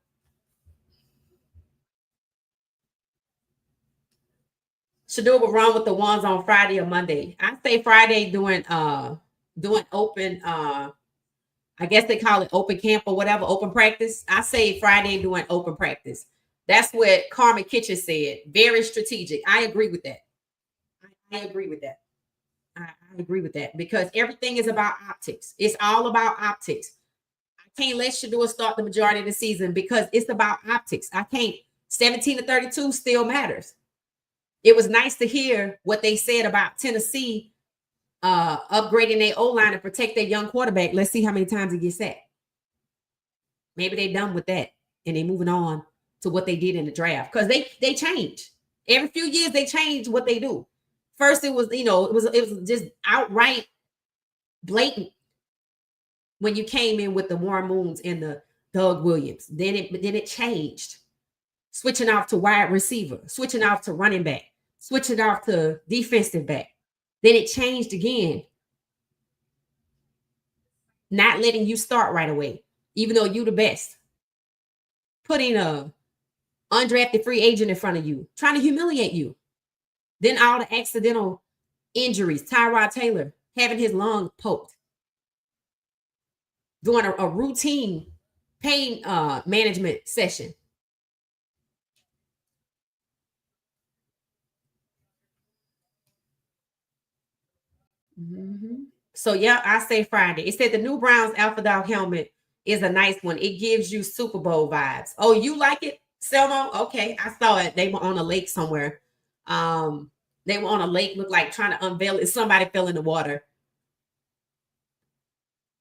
A: Shedeur will run with the ones on Friday or Monday. I say Friday doing open I guess they call it open camp or whatever, open practice. I say Friday doing open practice. That's what Carmen Kitchen said. Very strategic. I agree with that. I agree with that. I agree with that because everything is about optics. It's all about optics. I can't let Shedeur start the majority of the season because it's about optics. I can't. 17-32 still matters. It was nice to hear what they said about Tennessee upgrading their O line to protect their young quarterback. Let's see how many times he gets sacked. Maybe they're done with that and they're moving on to what they did in the draft because they change every few years. They change what they do. First, it was it was just outright blatant when you came in with the Warren Moons and the Doug Williams. Then it changed, switching off to wide receiver, switching off to running back, switching off to defensive back. Then it changed again, not letting you start right away, even though you the best. Putting a undrafted free agent in front of you, trying to humiliate you. Then all the accidental injuries. Tyrod Taylor having his lung poked. Doing a routine pain management session. Mhm. So yeah, I say Friday. It said the new Browns Alpha Dog helmet is a nice one. It gives you Super Bowl vibes. Oh, you like it, Selma? Okay, I saw it. They were on a lake somewhere. Um, they were on a lake, looked like trying to unveil it. Somebody fell in the water.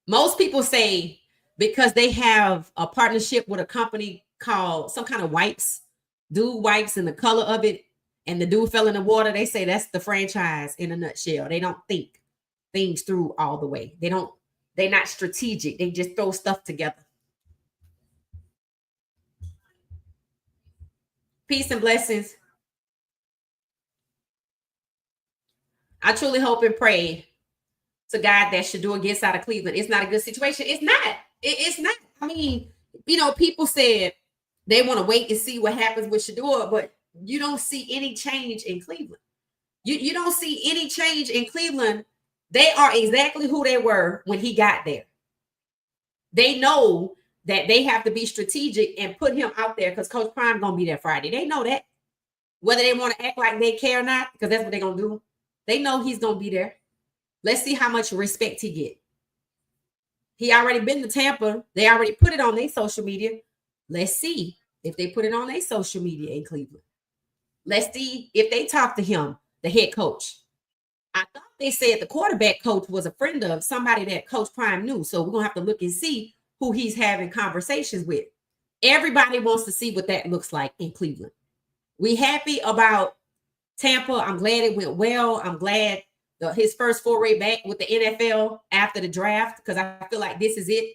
A: Most people say because they have a partnership with a company called some kind of wipes, dude wipes, and the color of it, and the dude fell in the water. They say that's the franchise in a nutshell. They don't think things through all the way. They're not strategic. They just throw stuff together. Peace and blessings. I truly hope and pray to God that Shedeur gets out of Cleveland. It's not a good situation. It's not. It's not. I mean, people said they want to wait and see what happens with Shedeur, but you don't see any change in Cleveland. You don't see any change in Cleveland. They are exactly who they were when he got there. They know that they have to be strategic and put him out there because Coach Prime gonna be there Friday. They know that. Whether they want to act like they care or not, because that's what they're gonna do. They know he's gonna be there. Let's see how much respect he get. He already been to Tampa. They already put it on their social media. Let's see if they put it on their social media in Cleveland. Let's see if they talk to him, the head coach. I thought they said the quarterback coach was a friend of somebody that Coach Prime knew. So we're gonna have to look and see who he's having conversations with. Everybody wants to see what that looks like in Cleveland. We happy about Tampa. I'm glad it went well. I'm glad his first foray back with the NFL after the draft, because I feel like this is it.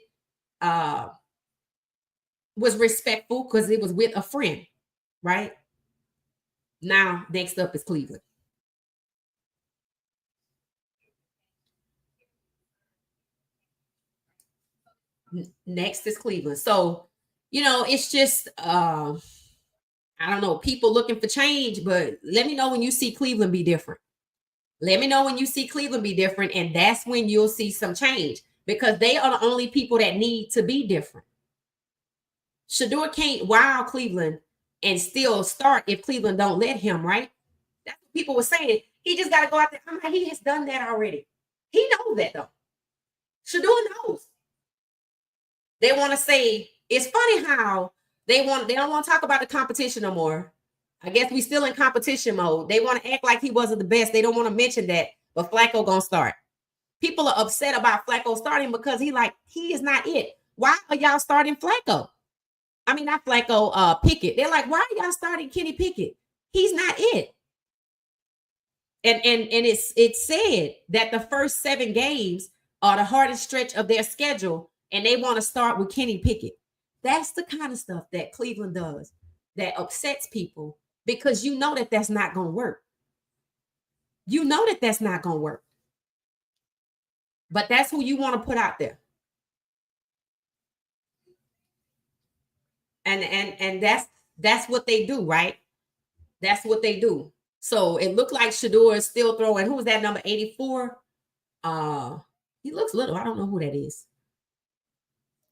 A: Was respectful because it was with a friend, right? Now, next up is Cleveland. Next is Cleveland. So, it's just I don't know, people looking for change, but let me know when you see Cleveland be different. Let me know when you see Cleveland be different, and that's when you'll see some change, because they are the only people that need to be different. Shedeur can't wow Cleveland and still start if Cleveland don't let him, right? That's what people were saying. He just got to go out there. I'm like, he has done that already. He knows that, though. Shedeur knows. They want to say, it's funny how they don't want to talk about the competition no more. I guess we still in competition mode. They want to act like he wasn't the best. They don't want to mention that, but Flacco gonna start. People are upset about Flacco starting because he is not it. Why are y'all starting Flacco? I mean, not Flacco, Pickett. They're like, why are y'all starting Kenny Pickett? He's not it. And it's said that the first 7 games are the hardest stretch of their schedule, and they want to start with Kenny Pickett. That's the kind of stuff that Cleveland does that upsets people, because you know that that's not going to work. You know that that's not going to work. But that's who you want to put out there. And that's what they do, right? That's what they do. So it looked like Shedeur is still throwing. Who was that, number 84? He looks little. I don't know who that is.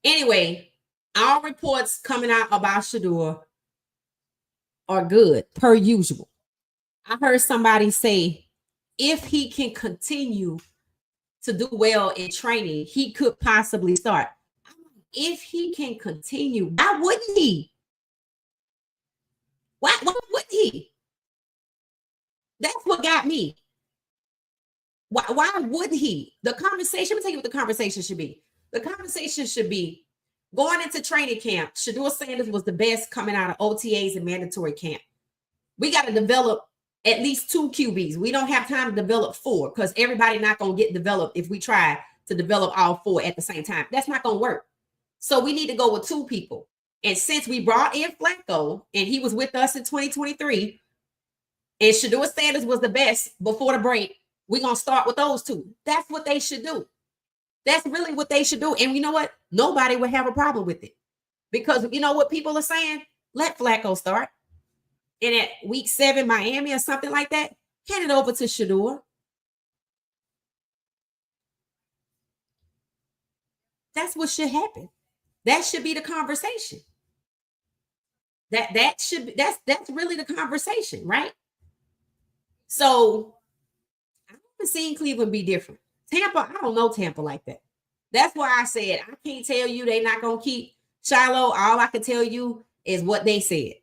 A: Anyway, our reports coming out about Shedeur are good, per usual. I heard somebody say, if he can continue to do well in training, he could possibly start. If he can continue, why wouldn't he? Why wouldn't he? That's what got me. Why wouldn't he? The conversation, let me tell you what the conversation should be. The conversation should be, going into training camp, Shedeur Sanders was the best coming out of OTAs and mandatory camp. We got to develop at least 2 QBs. We don't have time to develop 4, because everybody not going to get developed if we try to develop all 4 at the same time. That's not going to work. So we need to go with 2 people. And since we brought in Flacco, and he was with us in 2023, and Shedeur Sanders was the best before the break, we're going to start with those 2. That's what they should do. That's really what they should do. And you know what? Nobody would have a problem with it. Because you know what people are saying? Let Flacco start. And at week 7, Miami or something like that, hand it over to Shedeur. That's what should happen. That should be the conversation. That's really the conversation, right? So I haven't seen Cleveland be different. Tampa, I don't know Tampa like that. That's why I said I can't tell you they're not gonna keep Shiloh. All I can tell you is what they said.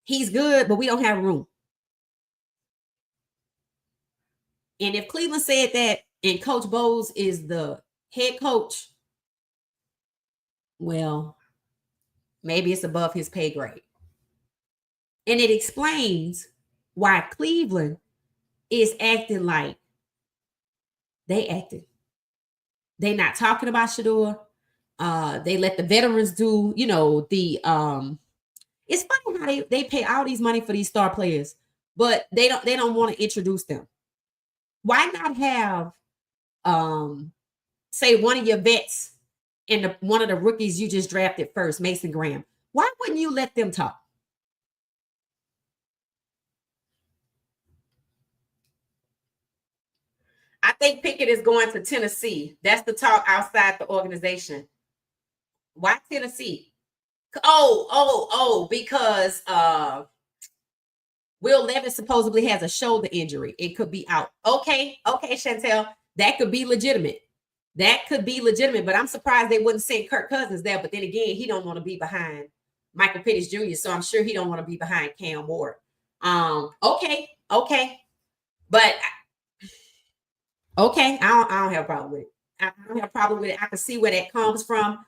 A: He's good, but we don't have room. And if Cleveland said that and Coach Bowles is the head coach, well, maybe it's above his pay grade. And it explains why Cleveland is acting like they acted. They're not talking about Shedeur. They let the veterans do, it's funny how they pay all these money for these star players, but they don't want to introduce them. Why not have say one of your vets and one of the rookies you just drafted first, Mason Graham? Why wouldn't you let them talk? I think Pickett is going to Tennessee. That's the talk outside the organization. Why Tennessee? Because Will Levis supposedly has a shoulder injury. It could be out. Okay, Chantel, that could be legitimate. But I'm surprised they wouldn't send Kirk Cousins there. But then again, he don't want to be behind Michael Penix Jr., so I'm sure he don't want to be behind Cam Ward. Okay. But Okay, I don't have a problem with it. I don't have a problem with it. I can see where that comes from,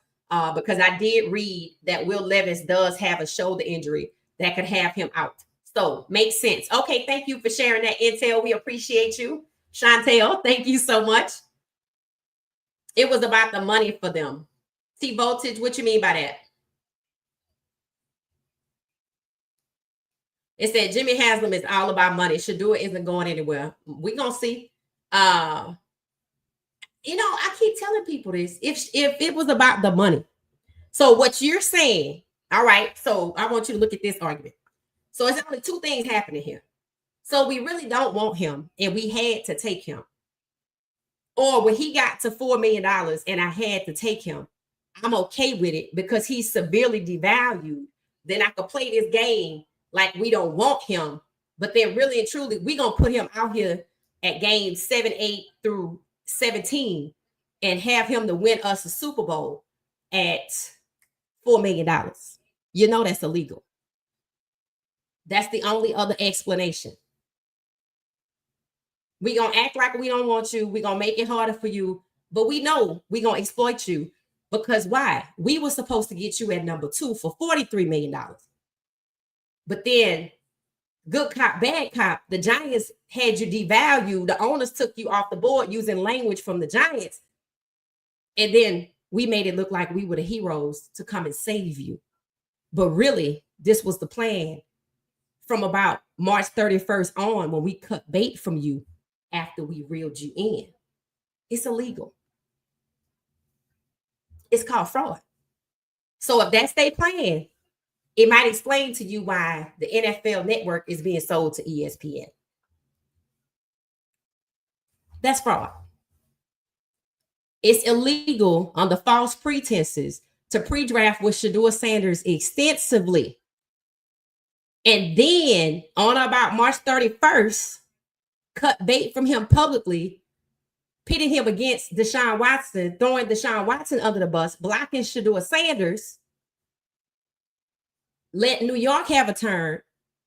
A: because I did read that Will Levis does have a shoulder injury that could have him out. So makes sense. Okay, thank you for sharing that intel. We appreciate you, Chantel. Thank you so much. It was about the money for them. See voltage. What you mean by that? It said Jimmy Haslam is all about money. Shedeur isn't going anywhere. We're gonna see. Uh, I keep telling people this. If it was about the money, so what you're saying, all right. So I want you to look at this argument. So it's only two things happening here. So we really don't want him, and we had to take him. Or when he got to $4 million and I had to take him, I'm okay with it because he's severely devalued. Then I could play this game like we don't want him, but then really and truly, we're gonna put him out here at games 7, 8 through 17 and have him to win us a Super Bowl at $4 million. That's illegal. That's the only other explanation. We're going to act like we don't want you. We're going to make it harder for you. But we know we're going to exploit you because why? We were supposed to get you at number 2 for $43 million. But then, good cop, bad cop, the Giants had you devalued. The owners took you off the board using language from the Giants. And then we made it look like we were the heroes to come and save you. But really, this was the plan from about March 31st on when we cut bait from you after we reeled you in. It's illegal. It's called fraud. So if that's their plan, it might explain to you why the NFL Network is being sold to ESPN. That's fraud. It's illegal on the false pretenses to pre-draft with Shedeur Sanders extensively. And then on about March 31st, cut bait from him publicly, pitting him against Deshaun Watson, throwing Deshaun Watson under the bus, blocking Shedeur Sanders, let New York have a turn,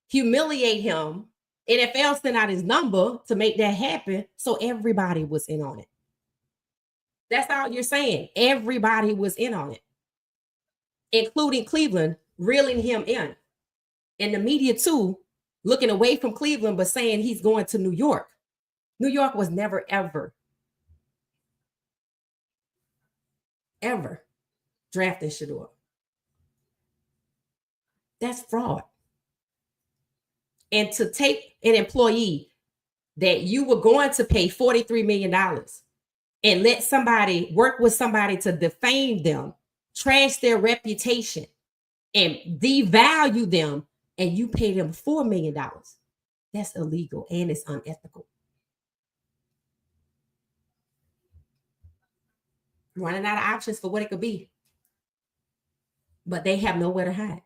A: humiliate him. NFL sent out his number to make that happen. So everybody was in on it. That's all you're saying. Everybody was in on it, including Cleveland, reeling him in. And the media, too, looking away from Cleveland, but saying he's going to New York. New York was never, ever drafting Shedeur. That's fraud. And to take an employee that you were going to pay $43 million and let somebody work with somebody to defame them, trash their reputation, and devalue them, and you pay them $4 million. That's illegal and it's unethical. Running out of options for what it could be. But they have nowhere to hide.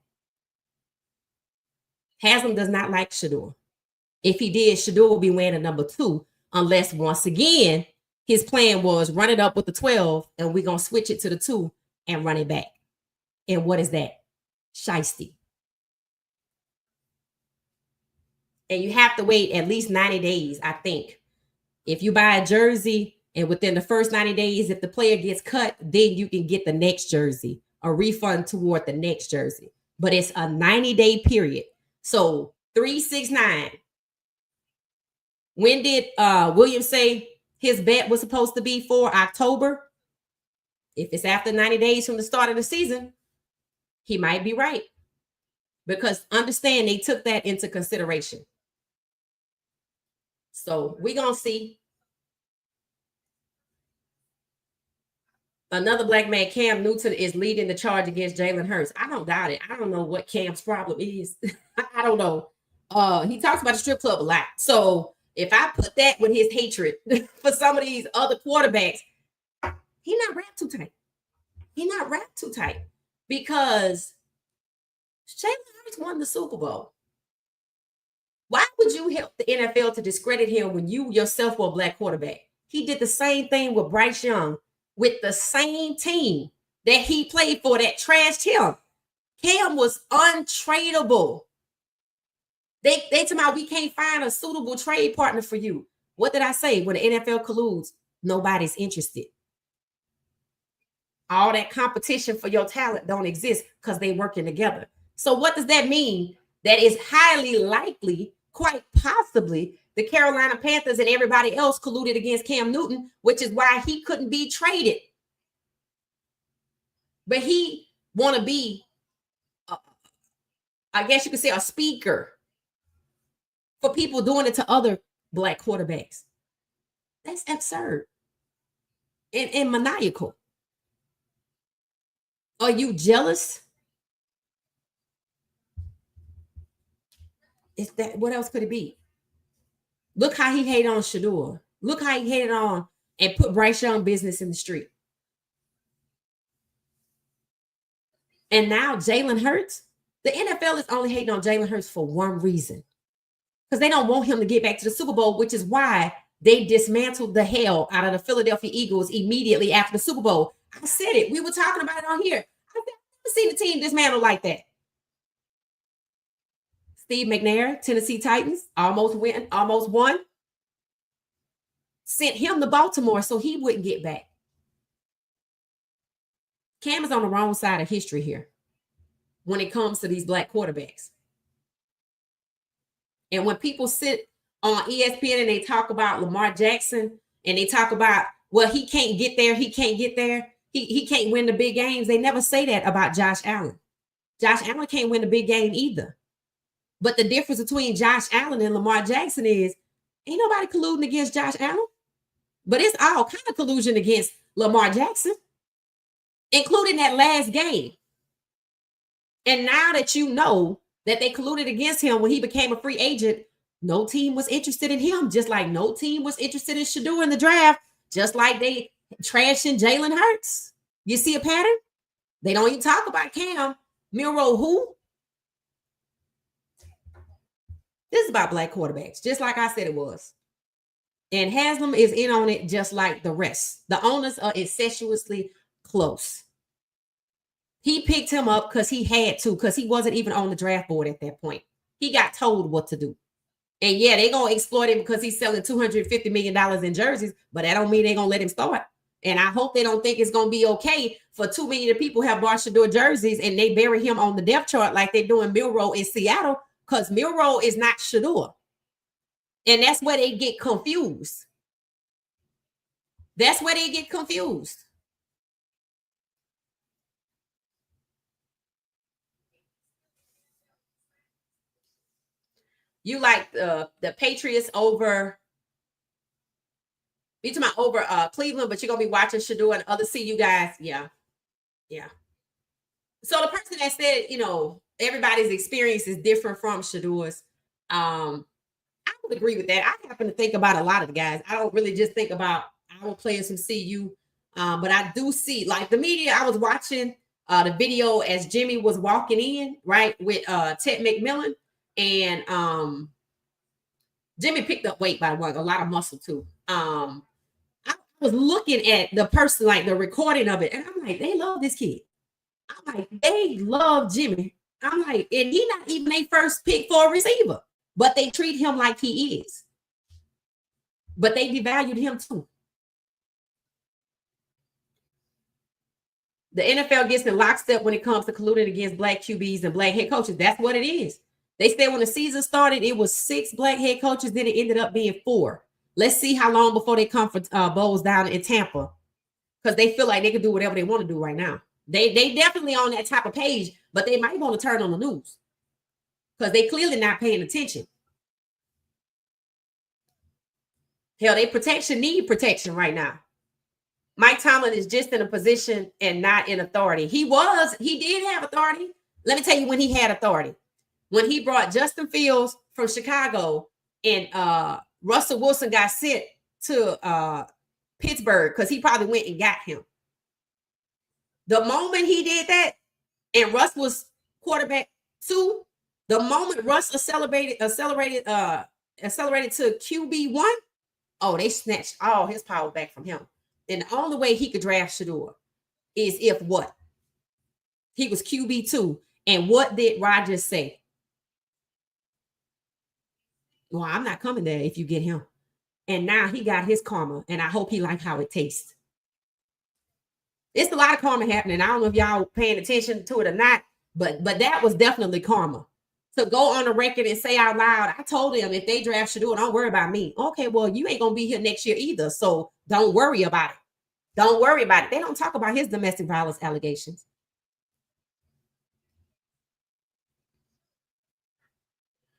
A: Haslam does not like Shedeur. If he did, Shedeur will be wearing a number 2, unless once again, his plan was run it up with the 12 and we're going to switch it to the 2 and run it back. And what is that? Shiesty. And you have to wait at least 90 days, I think. If you buy a jersey and within the first 90 days, if the player gets cut, then you can get the next jersey, a refund toward the next jersey. But it's a 90-day period. So 369. When did William say his bet was supposed to be for? October? If it's after 90 days from the start of the season, he might be right. Because understand, they took that into consideration. So we're going to see. Another black man, Cam Newton, is leading the charge against Jalen Hurts. I don't doubt it. I don't know what Cam's problem is. I don't know. He talks about the strip club a lot. So if I put that with his hatred for some of these other quarterbacks, he's not wrapped too tight. He's not wrapped too tight because Jalen Hurts won the Super Bowl. Why would you help the NFL to discredit him when you yourself were a black quarterback? He did the same thing with Bryce Young with the same team that he played for that trashed him. Cam was untradeable. They told me we can't find a suitable trade partner for you. What did I say? When the NFL colludes, nobody's interested. All that competition for your talent don't exist because they working together. So what does that mean? That is highly likely, quite possibly, the Carolina Panthers and everybody else colluded against Cam Newton, which is why he couldn't be traded. But he want to be, I guess you could say, a speaker for people doing it to other black quarterbacks. That's absurd and maniacal. Are you jealous? Is that what else could it be? Look how he hated on Shedeur. Look how he hated on and put Bryce Young business in the street. And now Jalen Hurts, the NFL is only hating on Jalen Hurts for one reason. Because they don't want him to get back to the Super Bowl, which is why they dismantled the hell out of the Philadelphia Eagles immediately after the Super Bowl. I said it. We were talking about it on here. I've never seen the team dismantled like that. Steve McNair, Tennessee Titans, almost won. Sent him to Baltimore so he wouldn't get back. Cam is on the wrong side of history here when it comes to these black quarterbacks. And when people sit on ESPN and they talk about Lamar Jackson and they talk about, well, he can't get there, he can't win the big games. They never say that about Josh Allen. Josh Allen can't win the big game either. But the difference between Josh Allen and Lamar Jackson is ain't nobody colluding against Josh Allen, but it's all kind of collusion against Lamar Jackson, including that last game. And now that you know that they colluded against him when he became a free agent, no team was interested in him, just like no team was interested in Shedeur in the draft, just like they trashing Jalen Hurts. You see a pattern? They don't even talk about Cam. Milroe who? This is about black quarterbacks, just like I said it was. And Haslam is in on it just like the rest. The owners are incestuously close. He picked him up because he had to, because he wasn't even on the draft board at that point. He got told what to do. And yeah, they're going to exploit him because he's selling $250 million in jerseys, but that don't mean they're going to let him start. And I hope they don't think it's going to be okay for too many of the people have bought Shedeur jerseys and they bury him on the depth chart like they're doing Milroe in Seattle, because Milroe is not Shedeur. And that's where they get confused. That's where they get confused. You like the Patriots over, you talking about over Cleveland, but you're gonna be watching Shedeur and other CU guys. Yeah. So the person that said, everybody's experience is different from Shedeur's. I would agree with that. I happen to think about a lot of the guys. I don't really just think about our players from CU, but I do see, like the media. I was watching the video as Jimmy was walking in, right, with Ted McMillan. And Jimmy picked up weight, by the way, a lot of muscle too. I was looking at the person, like the recording of it, and I'm like, they love this kid. I'm like, they love Jimmy. I'm like, and he not even a first pick for a receiver, but they treat him like he is. But they devalued him too. The NFL gets in lockstep when it comes to colluding against black QBs and black head coaches. That's what it is. They said when the season started, it was 6 black head coaches. Then it ended up being 4. Let's see how long before they come for bowls down in Tampa, because they feel like they can do whatever they want to do right now. They definitely on that type of page, but they might want to turn on the news because they clearly not paying attention. Hell, they need protection right now. Mike Tomlin is just in a position and not in authority. He did have authority. Let me tell you when he had authority. When he brought Justin Fields from Chicago and Russell Wilson got sent to Pittsburgh because he probably went and got him. The moment he did that and Russ was quarterback 2, the moment Russ accelerated to QB1, oh, they snatched all his power back from him. And the only way he could draft Shedeur is if what? He was QB2. And what did Rodgers say? Well, I'm not coming there if you get him. And now he got his karma, and I hope he like how it tastes. It's a lot of karma happening. I don't know if y'all paying attention to it or not, but that was definitely karma. To go on the record and say out loud, I told him if they draft Shedeur, don't worry about me. Okay, well, you ain't gonna be here next year either, so don't worry about it. Don't worry about it. They don't talk about his domestic violence allegations.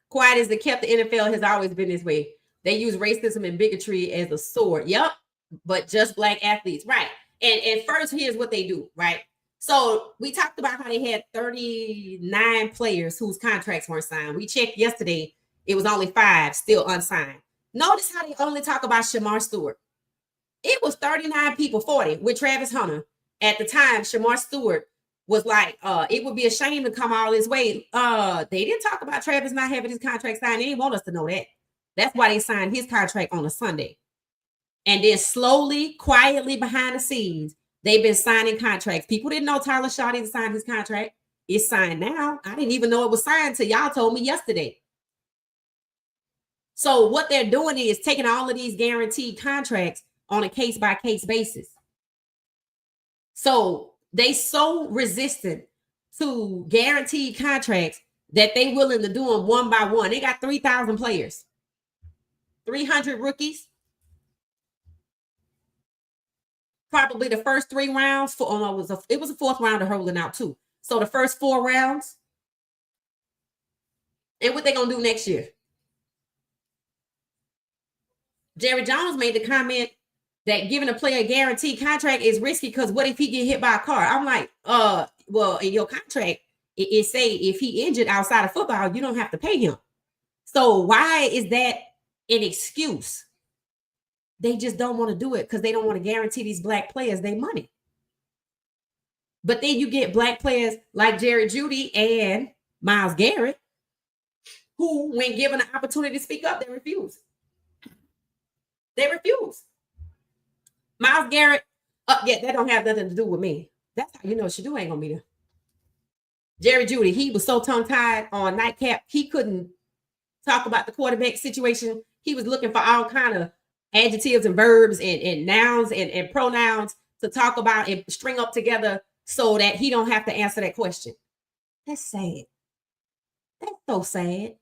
A: Quiet as the kept, the NFL has always been this way. They use racism and bigotry as a sword. Yep, but just black athletes, right? And first, here's what they do, right? So we talked about how they had 39 players whose contracts weren't signed. We checked yesterday; it was only 5 still unsigned. Notice how they only talk about Shamar Stewart. It was 39 people, 40 with Travis Hunter. At the time, Shamar Stewart was like, it would be a shame to come all this way. They didn't talk about Travis not having his contract signed. They didn't want us to know that. That's why they signed his contract on a Sunday. And then slowly, quietly behind the scenes, they've been signing contracts. People didn't know Tyler Shaw didn't sign his contract. It's signed now. I didn't even know it was signed until y'all told me yesterday. So what they're doing is taking all of these guaranteed contracts on a case-by-case basis. So they so resistant to guaranteed contracts that they willing to do them one by one. They got 3,000 players, 300 rookies. Probably the first 3 rounds for it was a 4th round of hurling out too. So the first 4 rounds. And what they gonna do next year? Jerry Jones made the comment that giving a player a guaranteed contract is risky because what if he get hit by a car? I'm like, well, in your contract, it say if he injured outside of football, you don't have to pay him. So why is that an excuse? They just don't want to do it because they don't want to guarantee these black players their money. But then you get black players like Jerry Jeudy and Myles Garrett, who, when given an opportunity to speak up, they refuse. They refuse. Myles Garrett, yeah, that don't have nothing to do with me. That's how you know Shedeur ain't gonna be there. Jerry Jeudy, he was so tongue-tied on nightcap, he couldn't talk about the quarterback situation. He was looking for all kind of adjectives and verbs and nouns and pronouns to talk about and string up together so that he don't have to answer that question. That's sad. That's so sad.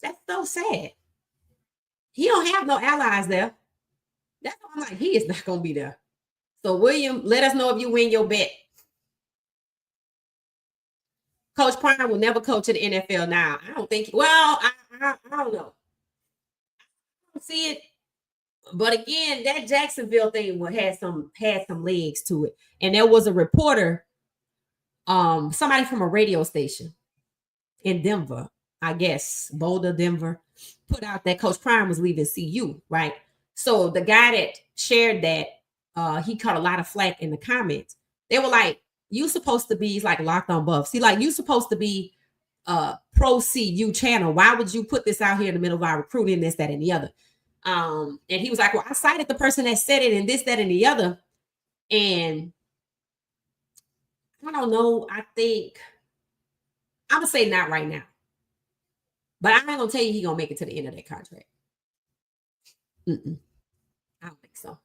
A: That's so sad. He don't have no allies there. That's why I'm like, he is not going to be there. So, William, let us know if you win your bet. Coach Prime will never coach in the NFL now. I don't think, well, I don't know. I don't see it. But again, that Jacksonville thing had some legs to it. And there was a reporter, somebody from a radio station in Denver, I guess, Boulder, Denver, put out that Coach Prime was leaving CU, right? So the guy that shared that, he caught a lot of flack in the comments. They were like, you supposed to be, he's like Locked on Buffs. See, like, you supposed to be pro CU channel. Why would you put this out here in the middle of our recruiting, this, that, and the other? And he was like, well, I cited the person that said it and this, that, and the other. And I don't know. I think I'm going to say not right now. But I'm not going to tell you he's going to make it to the end of that contract. I don't think so.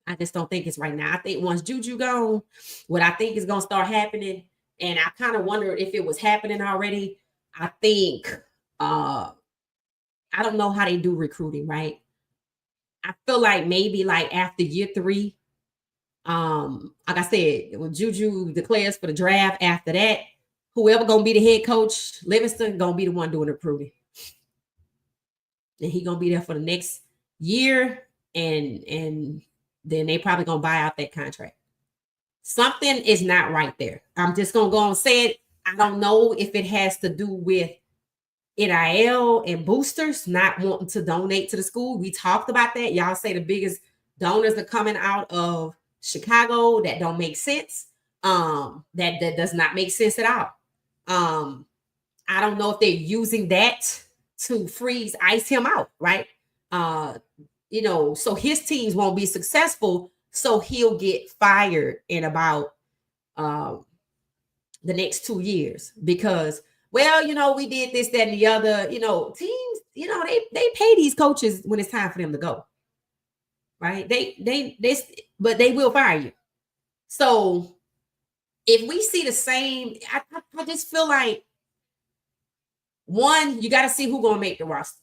A: I just don't think it's right now. I think once Juju gone, what I think is going to start happening, and I kind of wondered if it was happening already. I think, I don't know how they do recruiting, right? I feel like maybe like after year 3, like I said, when Juju declares for the draft, after that, whoever going to be the head coach, Livingston, going to be the one doing the recruiting. And he going to be there for the next year, and then they probably going to buy out that contract. Something is not right there. I'm just going to go on and say it. I don't know if it has to do with NIL and boosters not wanting to donate to the school. We talked about that. Y'all say the biggest donors are coming out of Chicago. That don't make sense. That does not make sense at all. I don't know if they're using that to freeze, ice him out, right? So his teams won't be successful, so he'll get fired in about the next 2 years, because well, we did this, that, and the other. Teams, they pay these coaches when it's time for them to go. Right? But they will fire you. So if we see the same, I just feel like, one, you got to see who's gonna make the roster.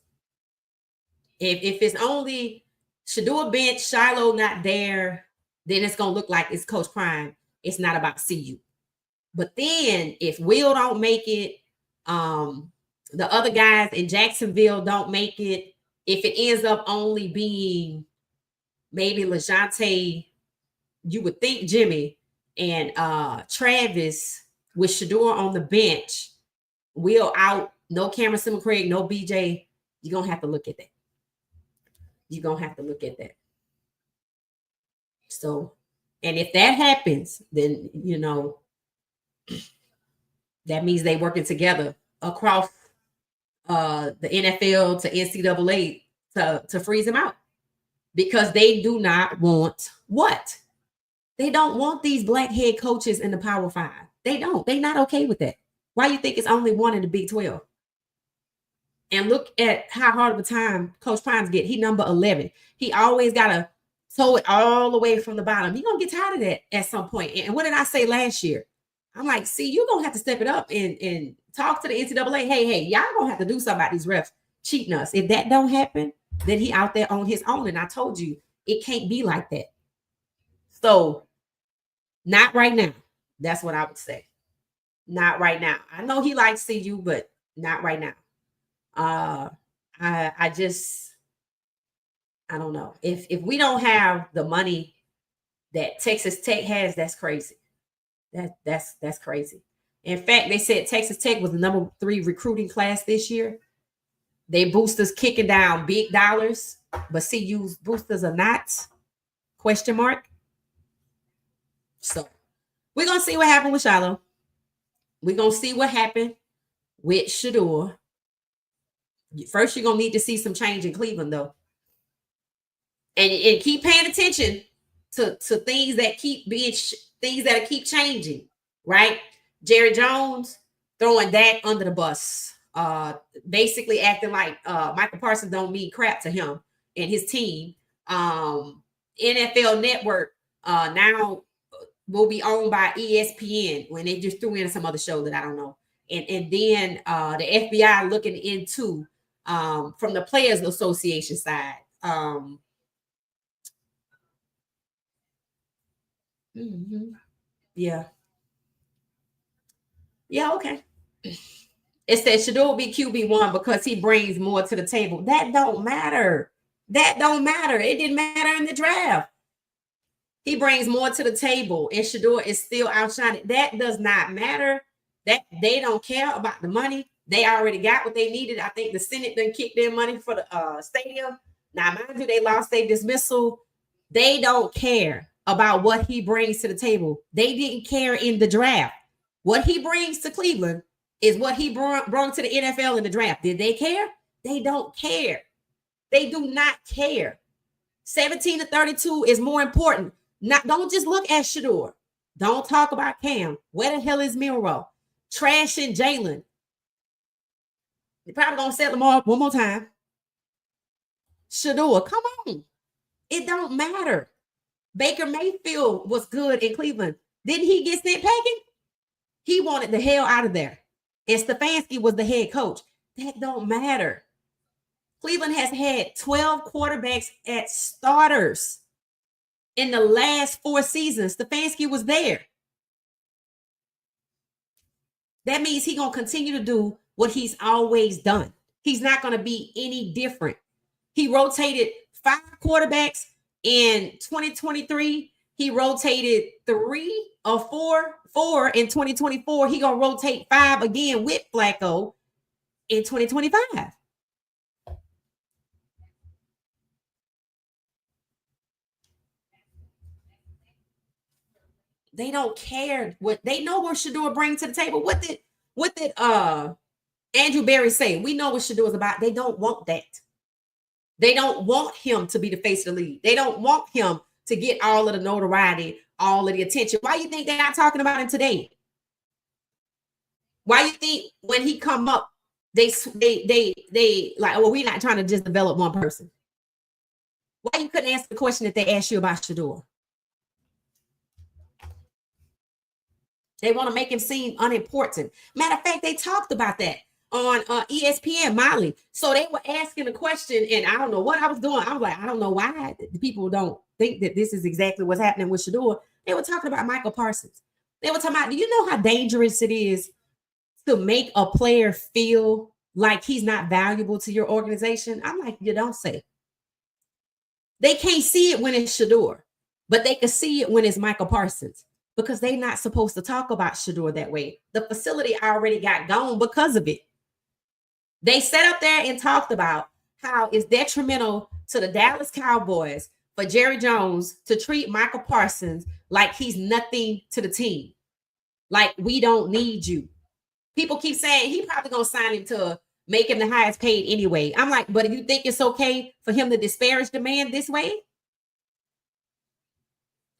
A: If it's only Shedeur bench, Shiloh not there, then it's gonna look like it's Coach Prime. It's not about CU. But then if Will don't make it, the other guys in Jacksonville don't make it, if it ends up only being maybe LaJohntay, you would think Jimmy and Travis with Shedeur on the bench, Will out, no Cameron Simon Craig, no BJ, you're gonna have to look at that. You're gonna have to look at that. So, and if that happens, then that means they working together across the NFL to NCAA to freeze him out, because they do not want what? They don't want these black head coaches in the Power 5. They don't. They're not okay with that. Why you think it's only one in the Big 12? And look at how hard of a time Coach Prime's get. He number 11. He always got to tow it all the way from the bottom. You're going to get tired of that at some point. And what did I say last year? I'm like, see, you're going to have to step it up and talk to the NCAA. Hey, y'all going to have to do something about these refs cheating us. If that don't happen, then he out there on his own. And I told you, it can't be like that. So, not right now. That's what I would say. Not right now. I know he likes CU, but not right now. I don't know. If we don't have the money that Texas Tech has, that's crazy. That's crazy. In fact, they said Texas Tech was the number 3 recruiting class this year. They boosters kicking down big dollars, but CU's boosters are not. Question mark. So we're gonna see what happened with Shiloh. We're gonna see what happened with Shedeur. First, you're gonna need to see some change in Cleveland, though, and keep paying attention to things that keep being things that keep changing. Right, Jerry Jones throwing Dak under the bus, basically acting like Michael Parsons don't mean crap to him and his team. NFL Network now will be owned by ESPN when they just threw in some other show that I don't know, and then the FBI looking into. From the Players Association side. Yeah. Yeah, okay. It says Shedeur will be QB1 because he brings more to the table. That don't matter. That don't matter. It didn't matter in the draft. He brings more to the table, and Shedeur is still outshining. That does not matter. That they don't care about the money. They already got what they needed. I think the Senate done kicked their money for the stadium. Now, mind you, they lost their dismissal. They don't care about what he brings to the table. They didn't care in the draft. What he brings to Cleveland is what he brought to the NFL in the draft. Did they care? They don't care. They do not care. 17 to 32 is more important. Don't just look at Shedeur. Don't talk about Cam. Where the hell is Milroe? Trash and Jalen. They're probably going to set them off one more time. Shedeur, come on. It don't matter. Baker Mayfield was good in Cleveland. Didn't he get sent packing? He wanted the hell out of there. And Stefanski was the head coach. That don't matter. Cleveland has had 12 quarterbacks at starters in the last 4 seasons. Stefanski was there. That means he's going to continue to do what he's always done. He's not going to be any different. He rotated 5 quarterbacks in 2023. He rotated 3 or 4 in 2024. He going to rotate 5 again with Flacco in 2025. They don't care what they know what Shedeur bring to the table. What did Andrew Berry say? We know what Shedeur is about. They don't want that. They don't want him to be the face of the league. They don't want him to get all of the notoriety, all of the attention. Why do you think they're not talking about him today? Why you think when he come up, they like, well, we're not trying to just develop one person. Why you couldn't answer the question that they asked you about Shedeur? They want to make him seem unimportant. Matter of fact, they talked about that on ESPN, Molly. So they were asking a question, and I don't know what I was doing. I was like, I don't know why the people don't think that this is exactly what's happening with Shedeur. They were talking about Michael Parsons. They were talking about, do you know how dangerous it is to make a player feel like he's not valuable to your organization? I'm like, you don't say. They can't see it when it's Shedeur, but they can see it when it's Michael Parsons, because they're not supposed to talk about Shedeur that way. The facility already got gone because of it. They sat up there and talked about how it's detrimental to the Dallas Cowboys for Jerry Jones to treat Michael Parsons like he's nothing to the team. Like, we don't need you. People keep saying he probably gonna sign him to make him the highest paid anyway. I'm like, but if you think it's okay for him to disparage the man this way,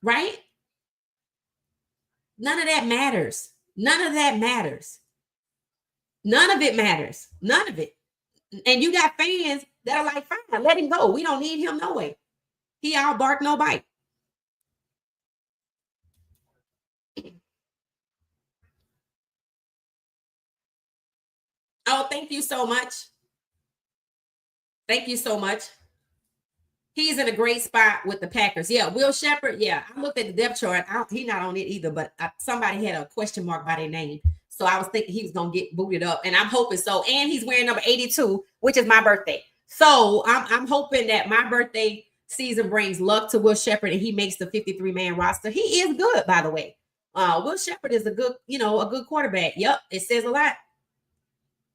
A: right? None of that matters. None of that matters. None of it matters. None of it. And you got fans that are like, fine, let him go. We don't need him no way. He all bark, no bite. Oh, thank you so much. Thank you so much. He's in a great spot with the Packers. Yeah, Will Shepherd. Yeah, I looked at the depth chart. He's not on it either, but somebody had a question mark by their name. So I was thinking he was going to get booted up, and I'm hoping so. And he's wearing number 82, which is my birthday. So I'm hoping that my birthday season brings luck to Will Shepherd and he makes the 53-man roster. He is good, by the way. Will Shepherd is a good quarterback. Yep, it says a lot.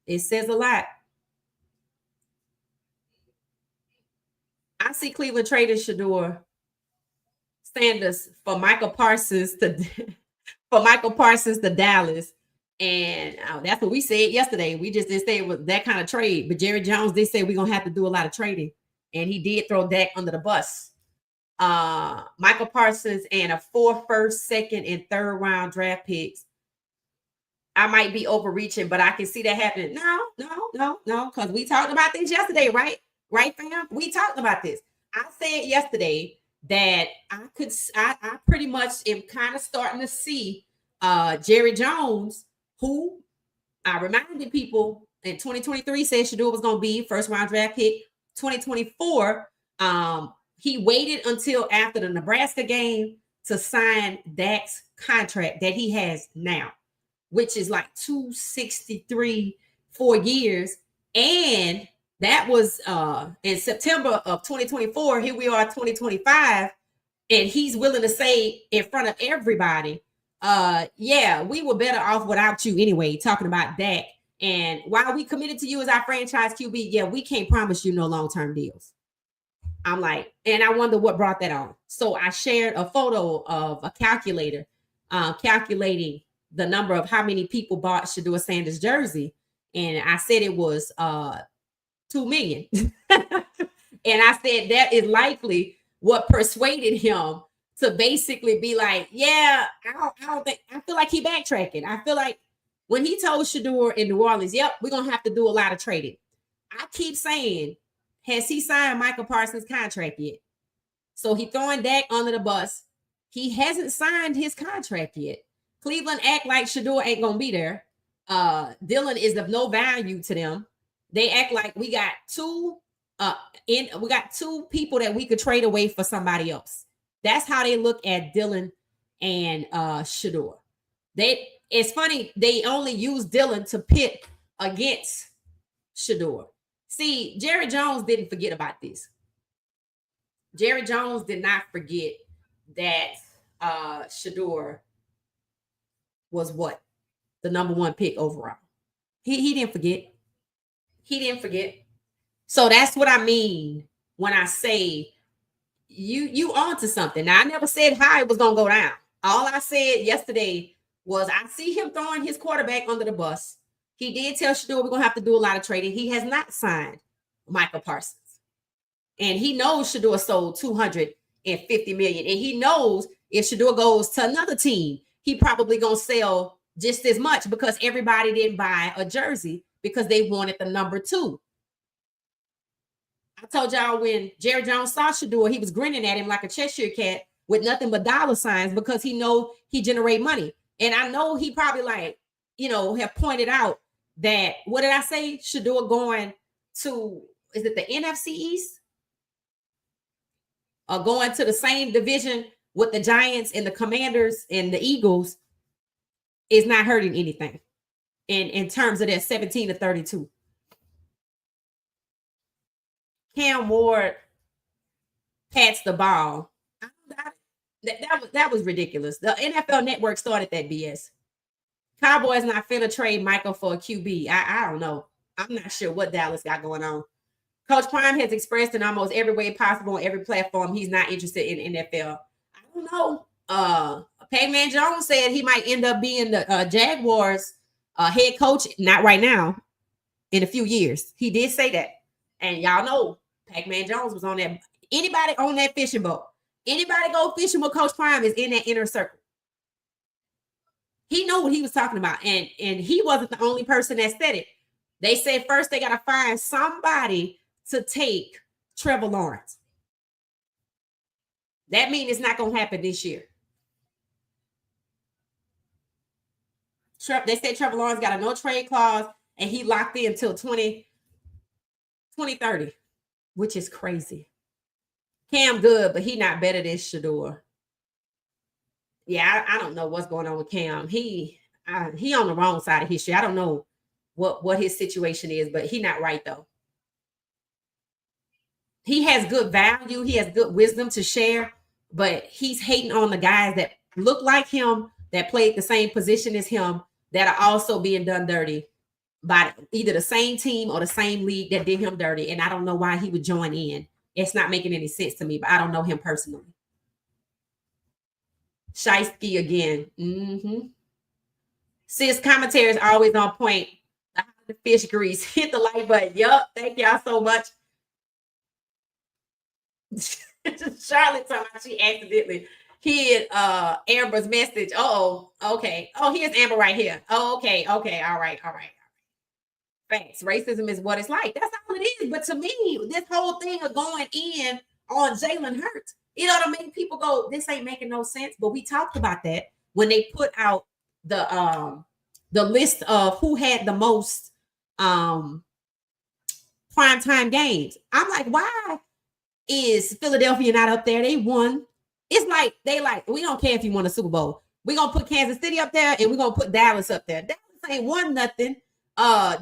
A: It says a lot. I see Cleveland trading Shedeur Sanders for Michael Parsons to Dallas. And that's what we said yesterday. We just didn't say it was that kind of trade. But Jerry Jones did say we're going to have to do a lot of trading. And he did throw Dak under the bus. Michael Parsons and a 4 first, second, and third round draft picks. I might be overreaching, but I can see that happening. No. Because we talked about this yesterday, right? Right, fam? We talked about this. I said yesterday that I pretty much am kind of starting to see Jerry Jones, who I reminded people in 2023 said Shedeur was going to be first round draft pick. 2024, he waited until after the Nebraska game to sign Dak's contract that he has now, which is like 263 4 years. And that was in September of 2024. Here we are, 2025, and he's willing to say in front of everybody, yeah, we were better off without you anyway, talking about Dak. And while we committed to you as our franchise QB, yeah, we can't promise you no long-term deals. I'm like, and I wonder what brought that on. So I shared a photo of a calculator calculating the number of how many people bought Shedeur Sanders jersey. And I said it was 2 million. And I said that is likely what persuaded him to basically be like, yeah, I feel like he backtracking. I feel like when he told Shedeur in New Orleans, yep, we're going to have to do a lot of trading. I keep saying, has he signed Michael Parsons' contract yet? So he throwing Dak under the bus. He hasn't signed his contract yet. Cleveland act like Shedeur ain't going to be there. Dylan is of no value to them. They act like we got two people that we could trade away for somebody else. That's how they look at Dylan and Shedeur. It's funny, they only use Dylan to pit against Shedeur. See, Jerry Jones didn't forget about this. Jerry Jones did not forget that Shedeur was what? The number 1 pick overall. He didn't forget. He didn't forget. So that's what I mean when I say you on to something. Now, I never said how it was going to go down. All I said yesterday was I see him throwing his quarterback under the bus. He did tell Shedeur we're going to have to do a lot of trading. He has not signed Michael Parsons. And he knows Shedeur sold $250 million. And he knows if Shedeur goes to another team, he probably going to sell just as much because everybody didn't buy a jersey because they wanted the number 2. I told y'all when Jerry Jones saw Shedeur, he was grinning at him like a Cheshire cat with nothing but dollar signs because he know he generate money. And I know he probably like, have pointed out that, what did I say? Shedeur going to, is it the NFC East? Or going to the same division with the Giants and the Commanders and the Eagles is not hurting anything in terms of their 17-32. Cam Ward pats the ball. That was ridiculous. The NFL Network started that BS. Cowboys not finna trade Michael for a QB. I don't know. I'm not sure what Dallas got going on. Coach Prime has expressed in almost every way possible on every platform he's not interested in NFL. I don't know. Payman Jones said he might end up being the Jaguars head coach, not right now, in a few years. He did say that. And y'all know Pac-Man Jones was on that. Anybody on that fishing boat, anybody go fishing with Coach Prime is in that inner circle. He knew what he was talking about. And he wasn't the only person that said it. They said first they got to find somebody to take Trevor Lawrence. That means it's not going to happen this year. They said Trevor Lawrence got a no trade clause and he locked in until 2030, which is crazy. Cam good, but he not better than Shedeur. Yeah, I don't know what's going on with Cam. He on the wrong side of history. I don't know what his situation is, but he not right though. He has good value. He has good wisdom to share, but he's hating on the guys that look like him, that played the same position as him, that are also being done dirty by either the same team or the same league that did him dirty. And I don't know why he would join in. It's not making any sense to me, but I don't know him personally. Shiesty again. Sis commentary is always on point. The fish grease. Hit the like button. Yup. Thank y'all so much. Charlotte talking about she accidentally hid Amber's message. Okay. Oh, here's Amber right here. Okay. All right. Facts. Racism is what it's like. That's all it is. But to me, this whole thing of going in on Jalen Hurts, it ought to make people go, this ain't making no sense. But we talked about that when they put out the list of who had the most primetime games. I'm like, why is Philadelphia not up there? They won. It's like we don't care if you won a Super Bowl. We're gonna put Kansas City up there and we're gonna put Dallas up there. Dallas ain't won nothing.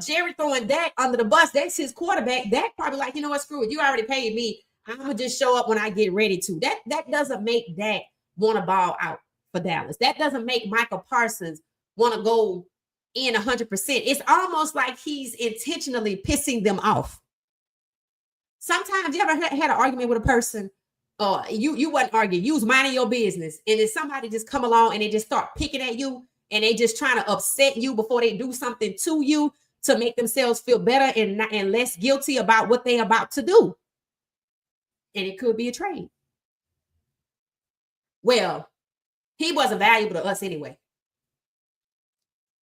A: Jerry throwing Dak under the bus. That's his quarterback. Dak probably like, you know what, screw it. You already paid me. I'm gonna just show up when I get ready to. That doesn't make Dak want to ball out for Dallas. That doesn't make Michael Parsons want to go in 100%. It's almost like he's intentionally pissing them off. Sometimes you ever had an argument with a person, you wasn't arguing, you was minding your business, and then somebody just come along and they just start picking at you, and they just trying to upset you before they do something to you to make themselves feel better and less guilty about what they're about to do. And it could be a trade. Well, he wasn't valuable to us anyway.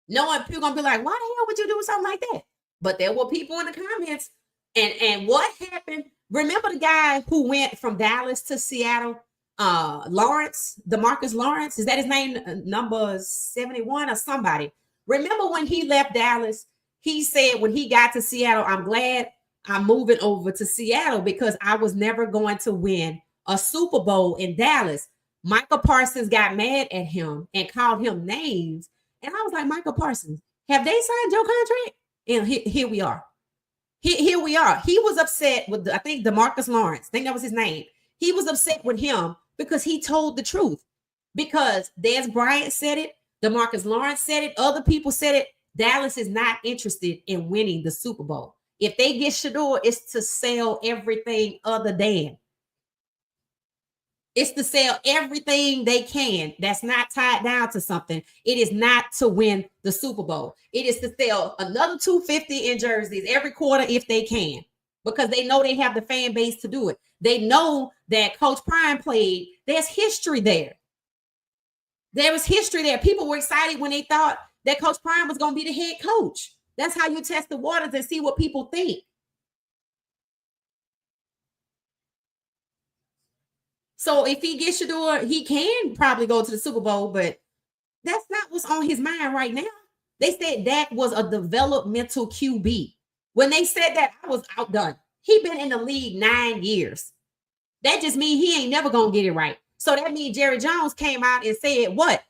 A: No one people gonna be like, why the hell would you do something like that? But there were people in the comments. And what happened? Remember the guy who went from Dallas to Seattle? Lawrence, DeMarcus Lawrence, is that his name? Number 71 or somebody. Remember when he left Dallas? He said when he got to Seattle, I'm glad I'm moving over to Seattle because I was never going to win a Super Bowl in Dallas. Michael Parsons got mad at him and called him names. And I was like, Michael Parsons, have they signed your contract? And here we are. Here we are. He was upset with, I think, DeMarcus Lawrence. I think that was his name. He was upset with him because he told the truth. Because Dez Bryant said it. DeMarcus Lawrence said it. Other people said it. Dallas is not interested in winning the Super Bowl. If they get Shedeur, it's to sell everything other than. It's to sell everything they can that's not tied down to something. It is not to win the Super Bowl. It is to sell another 250 in jerseys every quarter if they can, because they know they have the fan base to do it. They know that Coach Prime played. There's history there. There was history there. People were excited when they thought that Coach Prime was going to be the head coach. That's how you test the waters and see what people think. So if he gets Shedeur, he can probably go to the Super Bowl, but that's not what's on his mind right now. They said that was a developmental QB. When they said that, I was outdone. He been in the league 9 years. That just means he ain't never gonna get it right. So that means Jerry Jones came out and said, what?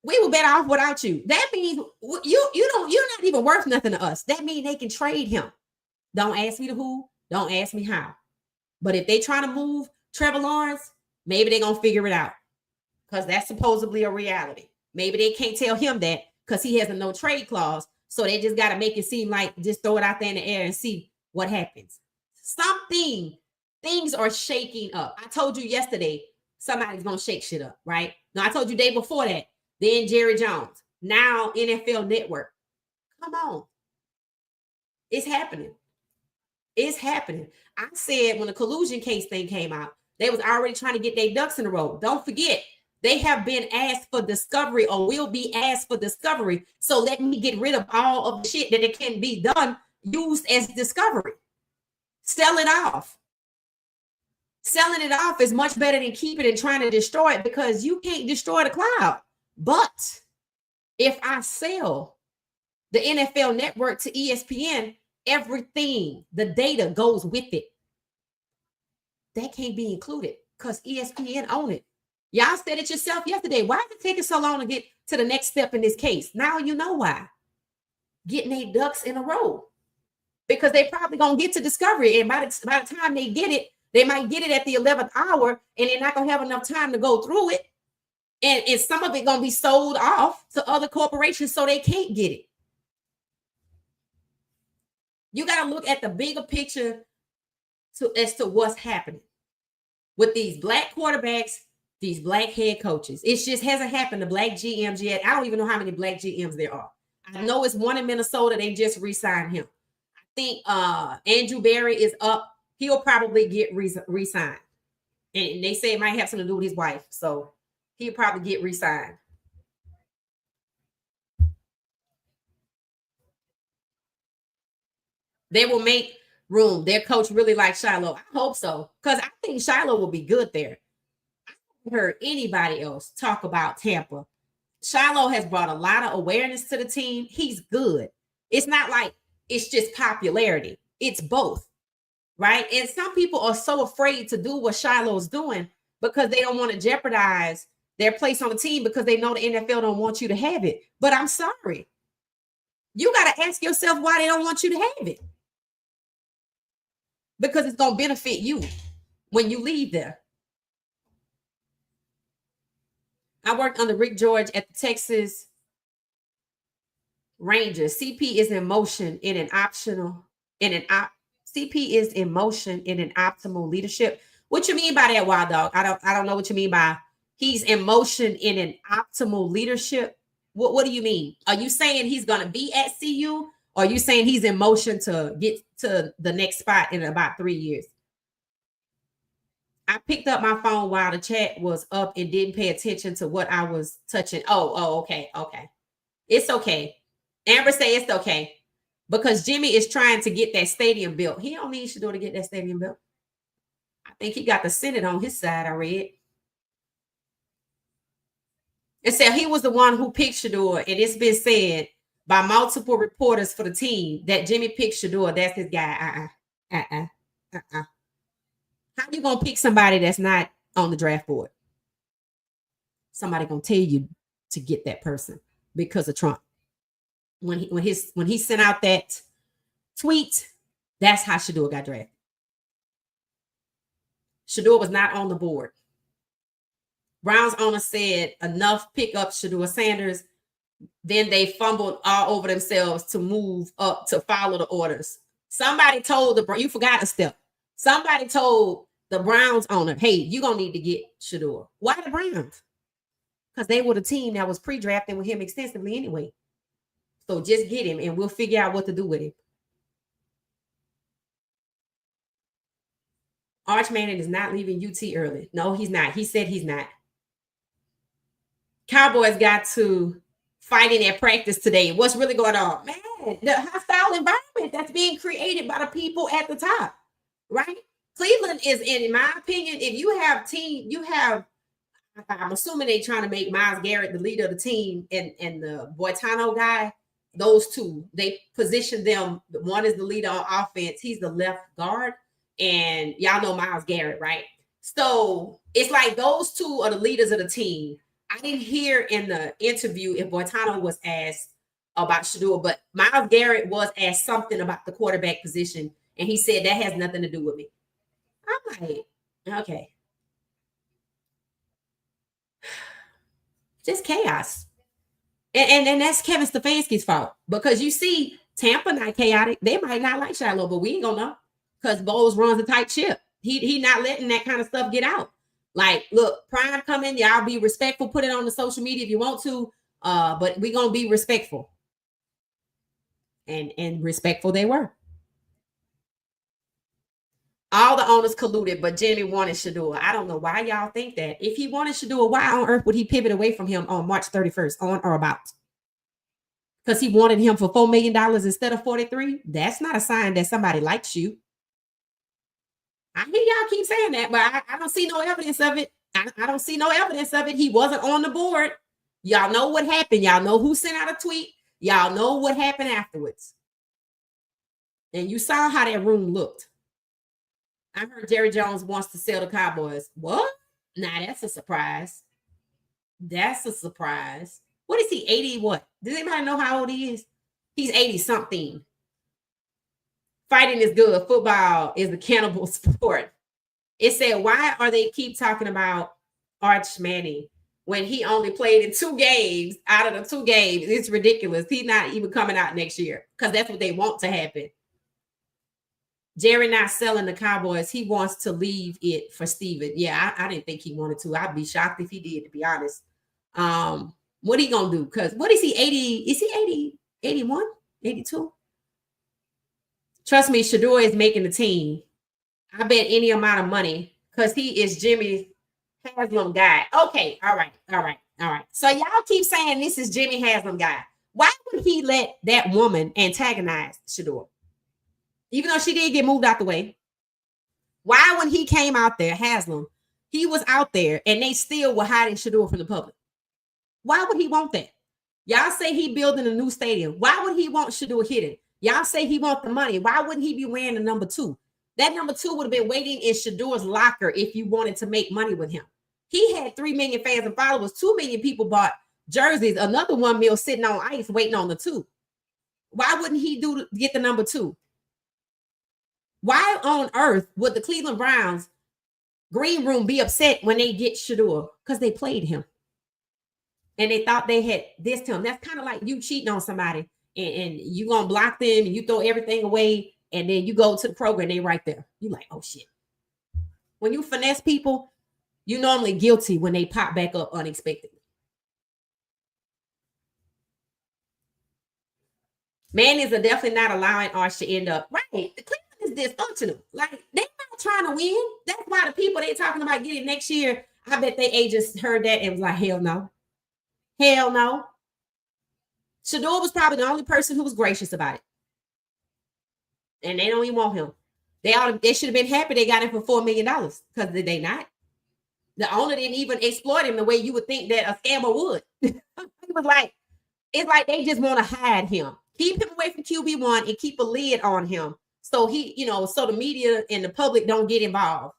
A: We were better off without you. That means you're not even worth nothing to us. That means they can trade him. Don't ask me the who, don't ask me how. But if they try to move Trevor Lawrence, maybe they're gonna figure it out. Because that's supposedly a reality. Maybe they can't tell him that because he has a no trade clause. So they just got to make it seem like just throw it out there in the air and see what happens. Things are shaking up. I told you yesterday, somebody's going to shake shit up, right? No, I told you day before that. Then Jerry Jones. Now NFL Network. Come on. It's happening. It's happening. I said when the collusion case thing came out, they was already trying to get their ducks in a row. Don't forget, they have been asked for discovery or will be asked for discovery. So let me get rid of all of the shit that it can be done, used as discovery. Sell it off. Selling it off is much better than keeping it and trying to destroy it because you can't destroy the cloud. But if I sell the NFL Network to ESPN, everything, the data goes with it. That can't be included because ESPN own it. Y'all said it yourself yesterday. Why is it taking so long to get to the next step in this case? Now you know why. Getting their ducks in a row. Because they probably going to get to discovery. And by the time they get it, they might get it at the 11th hour and they're not going to have enough time to go through it. And some of it going to be sold off to other corporations so they can't get it. You got to look at the bigger picture as to what's happening with these black quarterbacks, these black head coaches. It just hasn't happened to black GMs yet. I don't even know how many black GMs there are. I know it's one in Minnesota. They just re-signed him. I think Andrew Berry is up. He'll probably get re-signed. And they say it might have something to do with his wife. So he'll probably get re-signed. They will make room. Their coach really likes Shiloh. I hope so. Because I think Shiloh will be good there. I haven't heard anybody else talk about Tampa. Shiloh has brought a lot of awareness to the team. He's good. It's not like it's just popularity. It's both, right? And some people are so afraid to do what Shiloh's doing because they don't want to jeopardize their place on the team because they know the NFL don't want you to have it. But I'm sorry. You got to ask yourself why they don't want you to have it. Because it's going to benefit you when you leave there. I worked under Rick George at the Texas Rangers. CP is in motion in an CP is in motion in an optimal leadership. What you mean by that, Wild Dog? I don't know what you mean by he's in motion in an optimal leadership. What do you mean? Are you saying he's going to be at CU? Or are you saying he's in motion to get to the next spot in about 3 years? I picked up my phone while the chat was up and didn't pay attention to what I was touching. Okay. It's okay. Amber say it's okay. Because Jimmy is trying to get that stadium built. He don't need Shedeur to get that stadium built. I think he got the Senate on his side, I read. It said he was the one who picked Shedeur, and it's been said by multiple reporters for the team that Jimmy picked Shedeur. That's his guy. How you gonna pick somebody that's not on the draft board? Somebody gonna tell you to get that person because of Trump. When he sent out that tweet, that's how Shedeur got drafted. Shedeur was not on the board. Browns owner said enough pick up Shedeur Sanders. Then they fumbled all over themselves to move up to follow the orders. Somebody told you forgot a step. Somebody told the Browns owner, hey, you're going to need to get Shedeur. Why the Browns? Because they were the team that was pre-drafting with him extensively anyway. So just get him and we'll figure out what to do with him. Arch Manning is not leaving UT early. No, he's not. He said he's not. Cowboys got to fighting at practice today. What's really going on? Man, the hostile environment that's being created by the people at the top, right? Cleveland is, in my opinion, if you have team, you have, I'm assuming they trying to make Myles Garrett the leader of the team and the Boitano guy, those two, they position them. One is the leader on offense. He's the left guard. And y'all know Myles Garrett, right? So it's like those two are the leaders of the team. I didn't hear in the interview if Boitano was asked about Shedeur, but Myles Garrett was asked something about the quarterback position. And he said that has nothing to do with me. I'm like, okay. Just chaos. And that's Kevin Stefanski's fault because you see Tampa not chaotic. They might not like Shiloh, but we ain't gonna know because Bowles runs a tight ship. He not letting that kind of stuff get out. Like, look, Prime coming, y'all be respectful. Put it on the social media if you want to, but we gonna be respectful. And respectful they were. All the owners colluded, but Jimmy wanted Shedeur. I don't know why y'all think that. If he wanted Shedeur, why on earth would he pivot away from him on March 31st, on or about? Because he wanted him for $4 million instead of 43? That's not a sign that somebody likes you. I hear y'all keep saying that, but I don't see no evidence of it. I don't see no evidence of it. He wasn't on the board. Y'all know what happened. Y'all know who sent out a tweet. Y'all know what happened afterwards. And you saw how that room looked. I heard Jerry Jones wants to sell the Cowboys. What? Nah, that's a surprise. That's a surprise. What is he? 80 what? Does anybody know how old he is? He's 80 something. Fighting is good. Football is a cannibal sport. It said, why are they keep talking about Arch Manning when he only played in 2 games out of the 2 games? It's ridiculous. He's not even coming out next year because that's what they want to happen. Jerry not selling the Cowboys. He wants to leave it for Steven. Yeah, I didn't think he wanted to. I'd be shocked if he did, to be honest. What he gonna do? Because what is he, 80? Is he 80, 81, 82? Trust me, Shedeur is making the team. I bet any amount of money because he is Jimmy Haslam guy. Okay, all right. So y'all keep saying this is Jimmy Haslam guy. Why would he let that woman antagonize Shedeur? Even though she did get moved out the way. Why, when he came out there, Haslam, he was out there and they still were hiding Shedeur from the public? Why would he want that? Y'all say he building a new stadium. Why would he want Shedeur hidden? Y'all say he want the money. Why wouldn't he be wearing the number 2? That number 2 would have been waiting in Shedeur's locker if you wanted to make money with him. He had 3 million fans and followers. 2 million people bought jerseys. Another 1 million sitting on ice waiting on the 2. Why wouldn't he get the number 2? Why on earth would the Cleveland Browns green room be upset when they get Shedeur? Because they played him. And they thought they had this to him. That's kind of like you cheating on somebody and you going to block them and you throw everything away and then you go to the program, they right there. You like, oh shit. When you finesse people, you normally guilty when they pop back up unexpectedly. Mannings are definitely not allowing Arch to end up. Right. The Cleveland is dysfunctional. Like, they're not trying to win. That's why the people they talking about getting next year, I bet they agents heard that and was like, hell no. Hell no. Shedeur was probably the only person who was gracious about it. And they don't even want him. They should have been happy they got him for $4 million because did they not? The owner didn't even exploit him the way you would think that a scammer would. It was like, it's like they just want to hide him. Keep him away from QB1 and keep a lid on him. So so the media and the public don't get involved.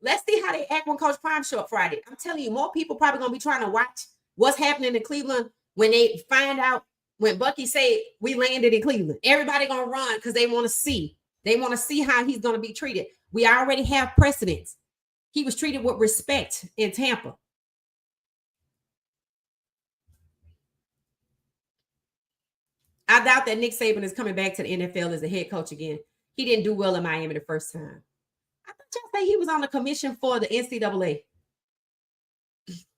A: Let's see how they act when Coach Prime show up Friday. I'm telling you, more people probably going to be trying to watch what's happening in Cleveland when they find out when Bucky say we landed in Cleveland. Everybody going to run because they want to see. They want to see how he's going to be treated. We already have precedents. He was treated with respect in Tampa. I doubt that Nick Saban is coming back to the NFL as a head coach again. He didn't do well in Miami the first time. I thought y'all say he was on the commission for the NCAA.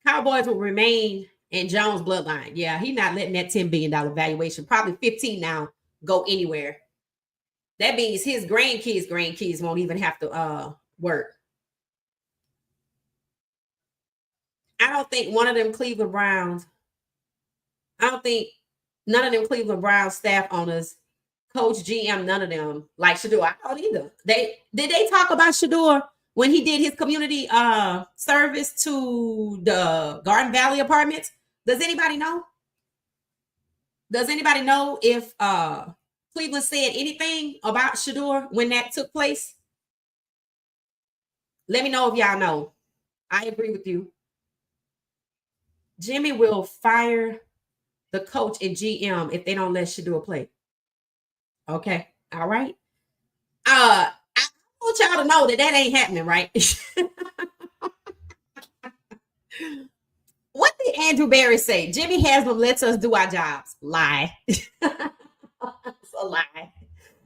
A: Cowboys will remain in Jones' bloodline. Yeah, he's not letting that $10 billion valuation, probably 15 now, go anywhere. That means his grandkids won't even have to work. I don't think one of them Cleveland Browns, I don't think none of them Cleveland Browns staff owners, coach, GM, none of them like Shedeur. I don't either. They talk about Shedeur when he did his community service to the Garden Valley apartments? Does anybody know? Does anybody know if Cleveland said anything about Shedeur when that took place? Let me know if y'all know. I agree with you. Jimmy will fire the coach and GM if they don't let Shedeur play. Okay. All right. I want y'all to know that that ain't happening, right? What did Andrew Barry say? Jimmy Haslam lets us do our jobs. Lie. It's a lie.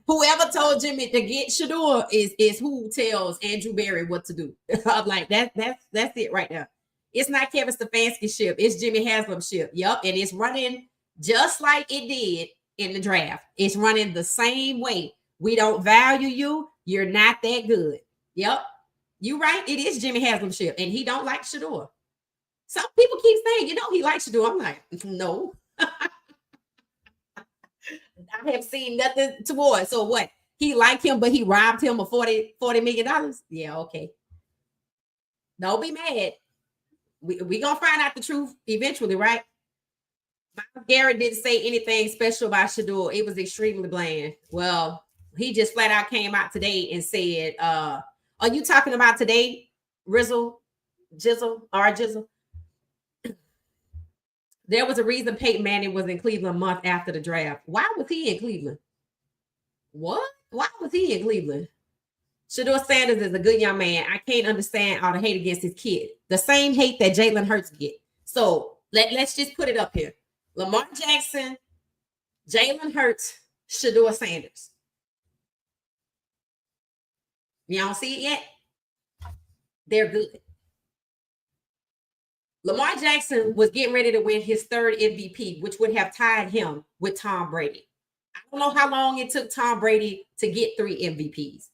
A: Whoever told Jimmy to get Shedeur is who tells Andrew Barry what to do. I'm like, that's it right there. It's not Kevin Stefanski's ship. It's Jimmy Haslam's ship. Yep. And it's running just like it did in the draft. It's running the same way. We don't value you. You're not that good. Yep. You're right. It is Jimmy Haslam's ship. And he don't like Shedeur. Some people keep saying, he likes Shedeur. I'm like, no. I have seen nothing toward. So what? He liked him, but he robbed him of $40 million. Yeah, okay. Don't be mad. We gonna find out the truth eventually, right? Garrett didn't say anything special about Shedeur. It was extremely bland. Well, he just flat out came out today and said, are you talking about today, Jizzle? There was a reason Peyton Manning was in Cleveland a month after the draft. Why was he in Cleveland? What? Why was he in Cleveland? Shedeur Sanders is a good young man. I can't understand all the hate against his kid. The same hate that Jalen Hurts get. So let's just put it up here. Lamar Jackson, Jalen Hurts, Shedeur Sanders. You don't see it yet? They're good. Lamar Jackson was getting ready to win his third MVP, which would have tied him with Tom Brady. I don't know how long it took Tom Brady to get 3 MVPs.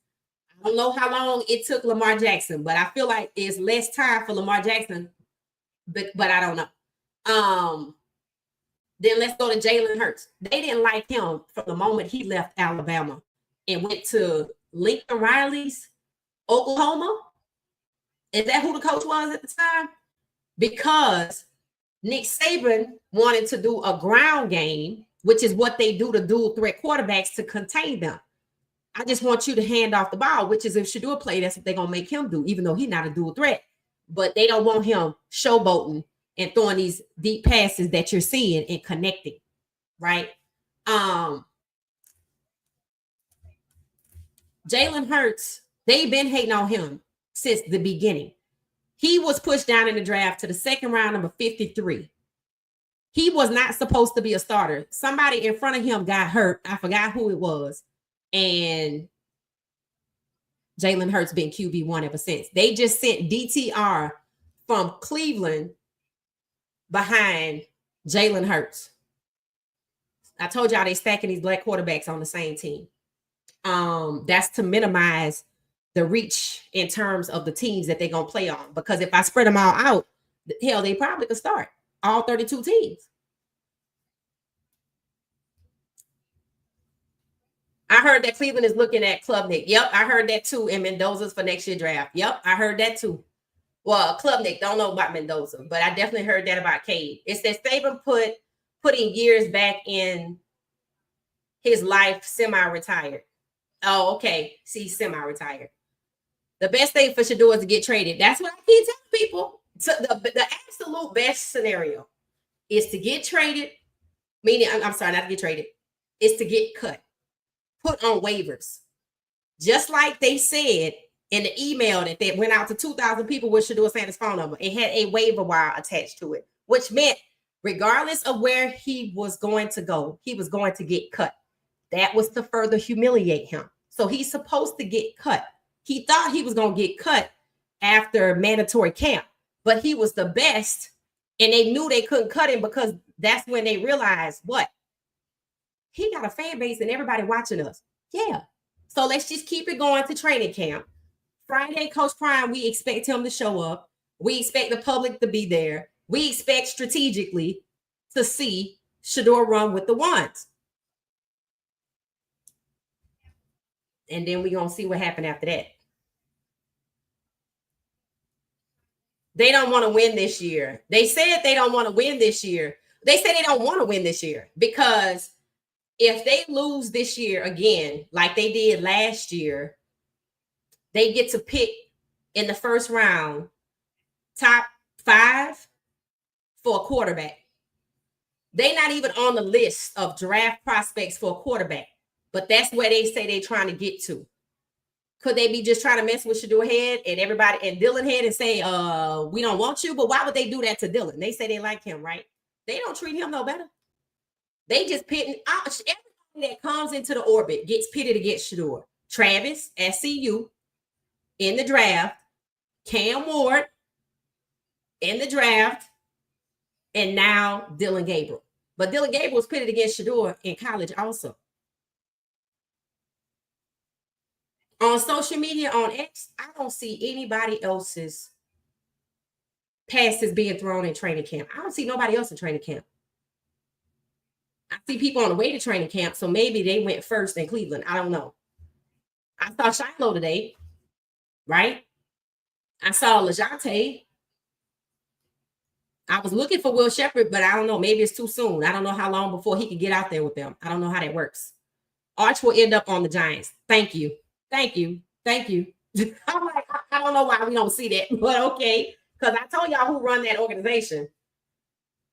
A: I don't know how long it took Lamar Jackson, but I feel like it's less time for Lamar Jackson, but I don't know. Then let's go to Jalen Hurts. They didn't like him from the moment he left Alabama and went to Lincoln Riley's Oklahoma. Is that who the coach was at the time? Because Nick Saban wanted to do a ground game, which is what they do to dual threat quarterbacks to contain them. I just want you to hand off the ball, which is if Shedeur play, that's what they're going to make him do, even though he's not a dual threat. But they don't want him showboating and throwing these deep passes that you're seeing and connecting, right? Jalen Hurts, they've been hating on him since the beginning. He was pushed down in the draft to the second round, number 53. He was not supposed to be a starter. Somebody in front of him got hurt. I forgot who it was. And Jalen Hurts been QB1 ever since. They just sent DTR from Cleveland behind Jalen Hurts. I told y'all they stacking these black quarterbacks on the same team. That's to minimize the reach in terms of the teams that they're going to play on. Because if I spread them all out, hell, they probably could start all 32 teams. I heard that Cleveland is looking at Klubnik. Yep, I heard that too. And Mendoza's for next year draft. Yep, I heard that too. Well, Klubnik, don't know about Mendoza, but I definitely heard that about Cade. It says Saban putting years back in his life, semi-retired. Oh, okay. See, semi-retired. The best thing for Shedeur is to get traded. That's what I keep telling people. So the absolute best scenario is to get traded, meaning, I'm sorry, not to get traded, is to get cut, put on waivers. Just like they said in the email that they went out to 2,000 people with Shedeur Sanders' phone number. It had a waiver wire attached to it, which meant regardless of where he was going to go, he was going to get cut. That was to further humiliate him. So he's supposed to get cut. He thought he was going to get cut after mandatory camp, but he was the best, and they knew they couldn't cut him because that's when they realized what? He got a fan base and everybody watching us. Yeah. So let's just keep it going to training camp. Friday, Coach Prime, we expect him to show up. We expect the public to be there. We expect strategically to see Shedeur run with the ones. And then we're going to see what happened after that. They don't want to win this year. They said they don't want to win this year. They said they don't want to win this year because if they lose this year again, like they did last year, they get to pick in the first round top 5 for a quarterback. They're not even on the list of draft prospects for a quarterback, but that's where they say they're trying to get to. Could they be just trying to mess with Shedeur head and everybody and Dylan head and say, we don't want you? But why would they do that to Dylan? They say they like him, right? They don't treat him no better. They just pitting everybody that comes into the orbit gets pitted against Shedeur. Travis at CU in the draft, Cam Ward in the draft, and now Dylan Gabriel. But Dylan Gabriel was pitted against Shedeur in college also. On social media, on X, I don't see anybody else's passes being thrown in training camp. I don't see nobody else in training camp. I see people on the way to training camp, so maybe they went first in Cleveland. I don't know. I saw Shiloh today, right? I saw LeJontay. I was looking for Will Shepherd, but I don't know. Maybe it's too soon. I don't know how long before he could get out there with them. I don't know how that works. Arch will end up on the Giants. Thank you. Thank you. Thank you. I'm like, I don't know why we don't see that, but okay. Because I told y'all who run that organization.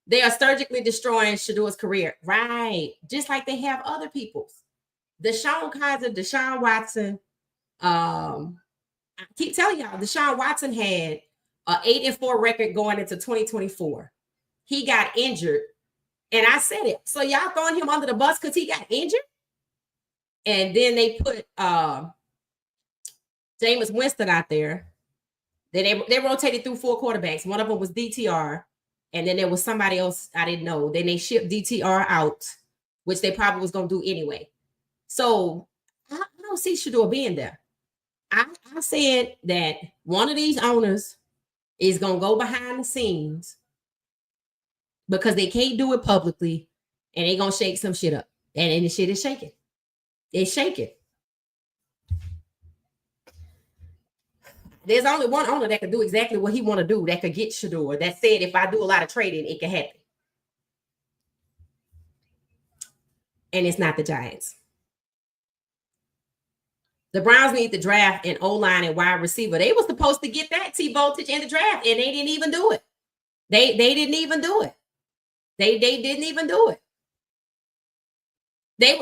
A: They are surgically destroying Shedeur's career. Right. Just like they have other people's. Deshaun Kaiser, Deshaun Watson. I keep telling y'all, Deshaun Watson had an 8-4 record going into 2024. He got injured. And I said it. So y'all throwing him under the bus because he got injured? And then they put Jameis Winston out there. Then they rotated through 4 quarterbacks. One of them was DTR. And then there was somebody else I didn't know. Then they shipped DTR out, which they probably was going to do anyway. So I don't see Shedeur being there. I said that one of these owners is going to go behind the scenes because they can't do it publicly and they're going to shake some shit up. And then the shit is shaking. It's shaking. There's only one owner that can do exactly what he want to do that could get Shedeur. That said, if I do a lot of trading, it can happen. And it's not the Giants. The Browns need to draft an O-line and wide receiver. They were supposed to get that T-Voltage in the draft, and they didn't even do it. They didn't even do it. They didn't even do it.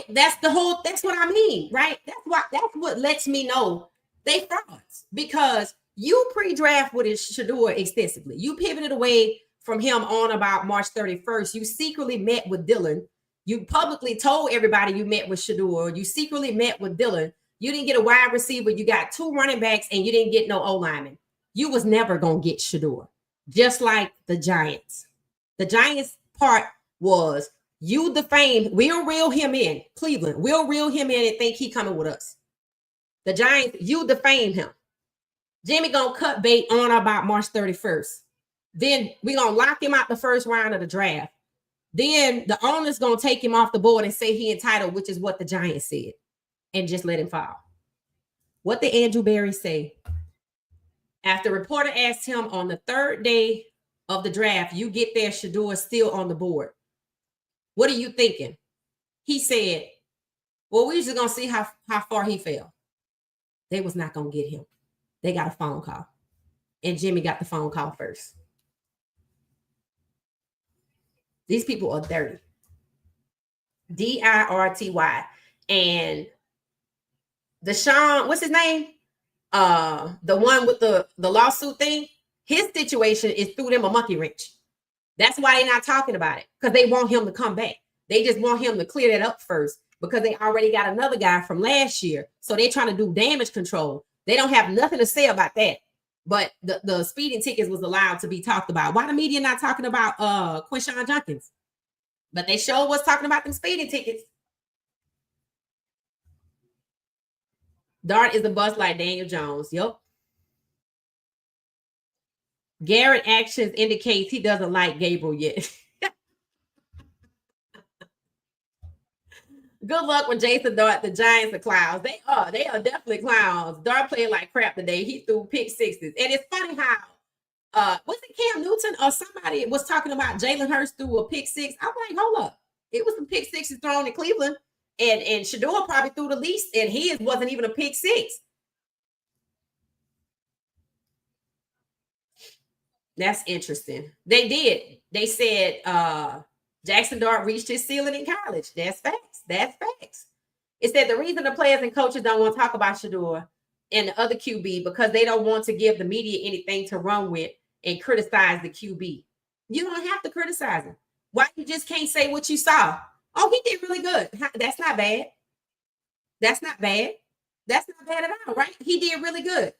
A: That's what I mean, right? That's what lets me know they frauds because you pre-draft with Shedeur extensively. You pivoted away from him on about March 31st. You secretly met with Dylan. You publicly told everybody you met with Shedeur. You secretly met with Dylan. You didn't get a wide receiver. You got 2 running backs and you didn't get no O-lineman. You was never going to get Shedeur, just like the Giants. The Giants part was you defamed. We'll reel him in, Cleveland. We'll reel him in and think he coming with us. The Giants, you defamed him. Jimmy going to cut bait on about March 31st. Then we're going to lock him out the first round of the draft. Then the owner's going to take him off the board and say he entitled, which is what the Giants said, and just let him fall. What did Andrew Berry say? After a reporter asked him on the 3rd day of the draft, you get there, Shedeur still on the board. What are you thinking? He said, well, we're just going to see how far he fell. They was not going to get him. They got a phone call. And Jimmy got the phone call first. These people are dirty. DIRTY. And Deshaun, what's his name? The one with the lawsuit thing. His situation is threw them a monkey wrench. That's why they're not talking about it, because they want him to come back. They just want him to clear that up first because they already got another guy from last year. So they're trying to do damage control. They don't have nothing to say about that. But the speeding tickets was allowed to be talked about. Why the media not talking about Quinshon Judkins? But they sure was talking about them speeding tickets. Dart is a bust like Daniel Jones. Yep. Garrett actions indicates he doesn't like Gabriel yet. Good luck with Jason Dart. The Giants are clowns. They are. They are definitely clowns. Dart played like crap today. He threw pick sixes. And it's funny how was it Cam Newton or somebody was talking about Jalen Hurts threw a pick six? I'm like, hold up. It was some pick sixes thrown in Cleveland. And Shedeur probably threw the least, and his wasn't even a pick six. That's interesting. They did. They said Jackson Dart reached his ceiling in college. That's facts. That's facts. It said the reason the players and coaches don't want to talk about Shedeur and the other QB because they don't want to give the media anything to run with and criticize the QB. You don't have to criticize him. Why you just can't say what you saw? Oh, he did really good. That's not bad. That's not bad. That's not bad at all, right? He did really good.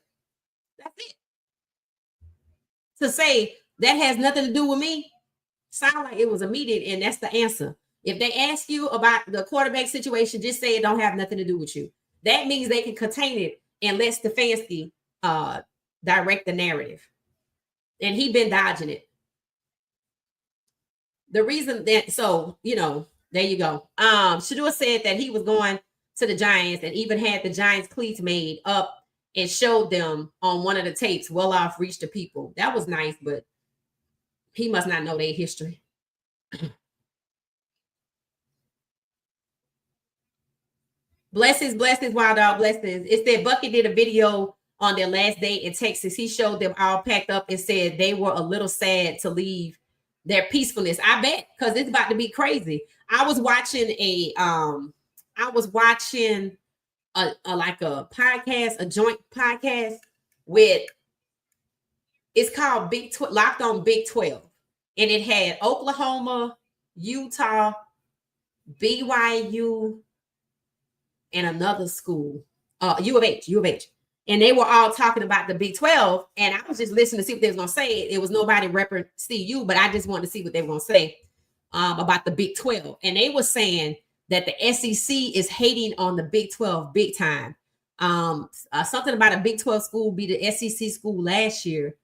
A: That's it. To say that has nothing to do with me, sound like it was immediate, and that's the answer. If they ask you about the quarterback situation, just say it don't have nothing to do with you. That means they can contain it and let Stefanski direct the narrative. And he been dodging it. The reason that, so, you know, there you go. Shedeur said that he was going to the Giants and even had the Giants cleats made up and showed them on one of the tapes, well off reach to people. That was nice, but he must not know their history. Blessings, wild dog, blessings. It said Bucky did a video on their last day in Texas. He showed them all packed up and said they were a little sad to leave their peacefulness. I bet, because it's about to be crazy. I was watching a like a podcast, a joint podcast with, it's called Locked on Big 12. And it had Oklahoma, Utah, BYU, and another school, U of H. And they were all talking about the Big 12. And I was just listening to see what they was going to say. It was nobody repping CU, but I just wanted to see what they were going to say about the Big 12. And they were saying that the SEC is hating on the Big 12 big time. Something about a Big 12 school be the SEC school last year.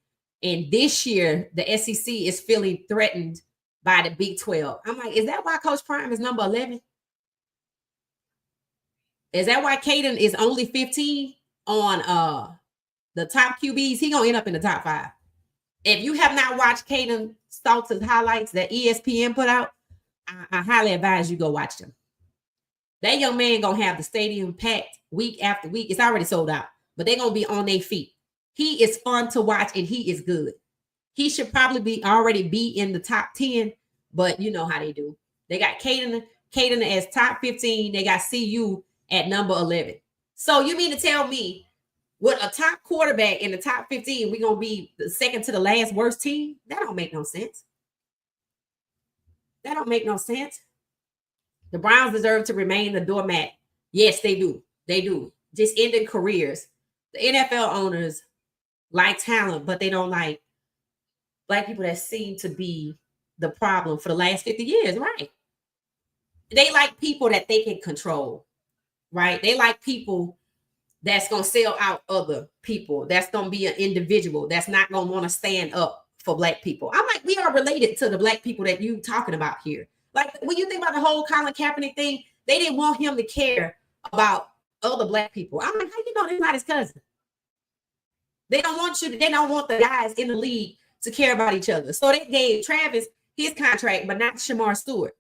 A: And this year, the SEC is feeling threatened by the Big 12. I'm like, is that why Coach Prime is number 11? Is that why Caden is only 15 on the top QBs? He gonna end up in the top 5. If you have not watched Caden Stoltz's highlights that ESPN put out, I highly advise you go watch them. That young man gonna have the stadium packed week after week. It's already sold out, but they're gonna be on their feet. He is fun to watch and he is good. He should probably already be in the top 10, but you know how they do. They got Caden as top 15. They got CU at number 11. So you mean to tell me with a top quarterback in the top 15, we're going to be the second to the last worst team? That don't make no sense. That don't make no sense. The Browns deserve to remain the doormat. Yes, they do. They do. Just ending careers. The NFL owners like talent, but they don't like black people that seem to be the problem for the last 50 years, right? They like people that they can control, right? They like people that's going to sell out other people. That's going to be an individual that's not going to want to stand up for black people. I'm like, we are related to the black people that you talking about here. Like, when you think about the whole Colin Kaepernick thing, they didn't want him to care about other black people. I'm like, how you know they're not his cousin? They don't want the guys in the league to care about each other. So they gave Travis his contract, but not Shamar Stewart.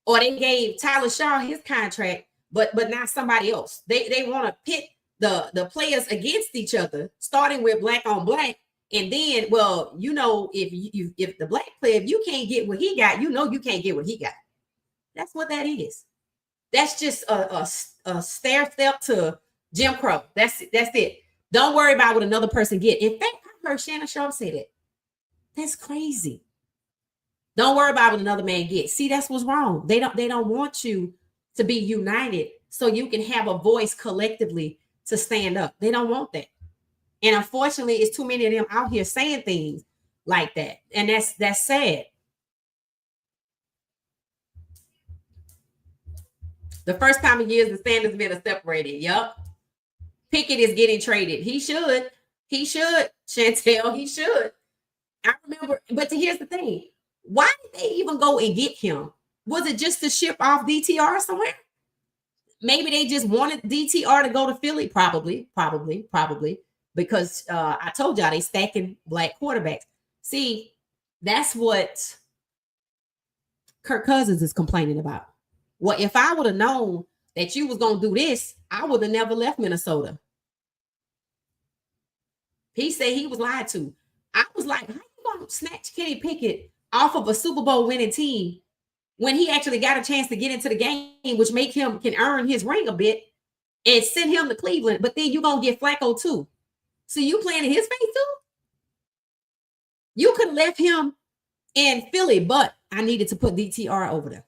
A: Or they gave Tyler Shaw his contract, but not somebody else. They want to pit the players against each other, starting with black on black. And then, well, you know, if the black player, if you can't get what he got, you know you can't get what he got. That's what that is. That's just a stair step to Jim Crow. That's it. Don't worry about what another person get. In fact, I heard Shannon Sharp say that. That's crazy. Don't worry about what another man gets. See, that's what's wrong. They don't want you to be united so you can have a voice collectively to stand up. They don't want that. And unfortunately, it's too many of them out here saying things like that. And that's sad. The first time in years the Sanders men are separated. Yep. Pickett is getting traded. He should. Chantel, he should. I remember, but here's the thing. Why did they even go and get him? Was it just to ship off DTR somewhere? Maybe they just wanted DTR to go to Philly. Probably. Because I told y'all they stacking black quarterbacks. See, that's what Kirk Cousins is complaining about. Well, if I would have known that you was gonna do this, I would have never left Minnesota. He said he was lied to. I was like, how you gonna snatch Kenny Pickett off of a Super Bowl winning team when he actually got a chance to get into the game, which make him can earn his ring a bit and send him to Cleveland, but then you gonna get Flacco too. So you playing in his face too? You could have left him in Philly, but I needed to put DTR over there.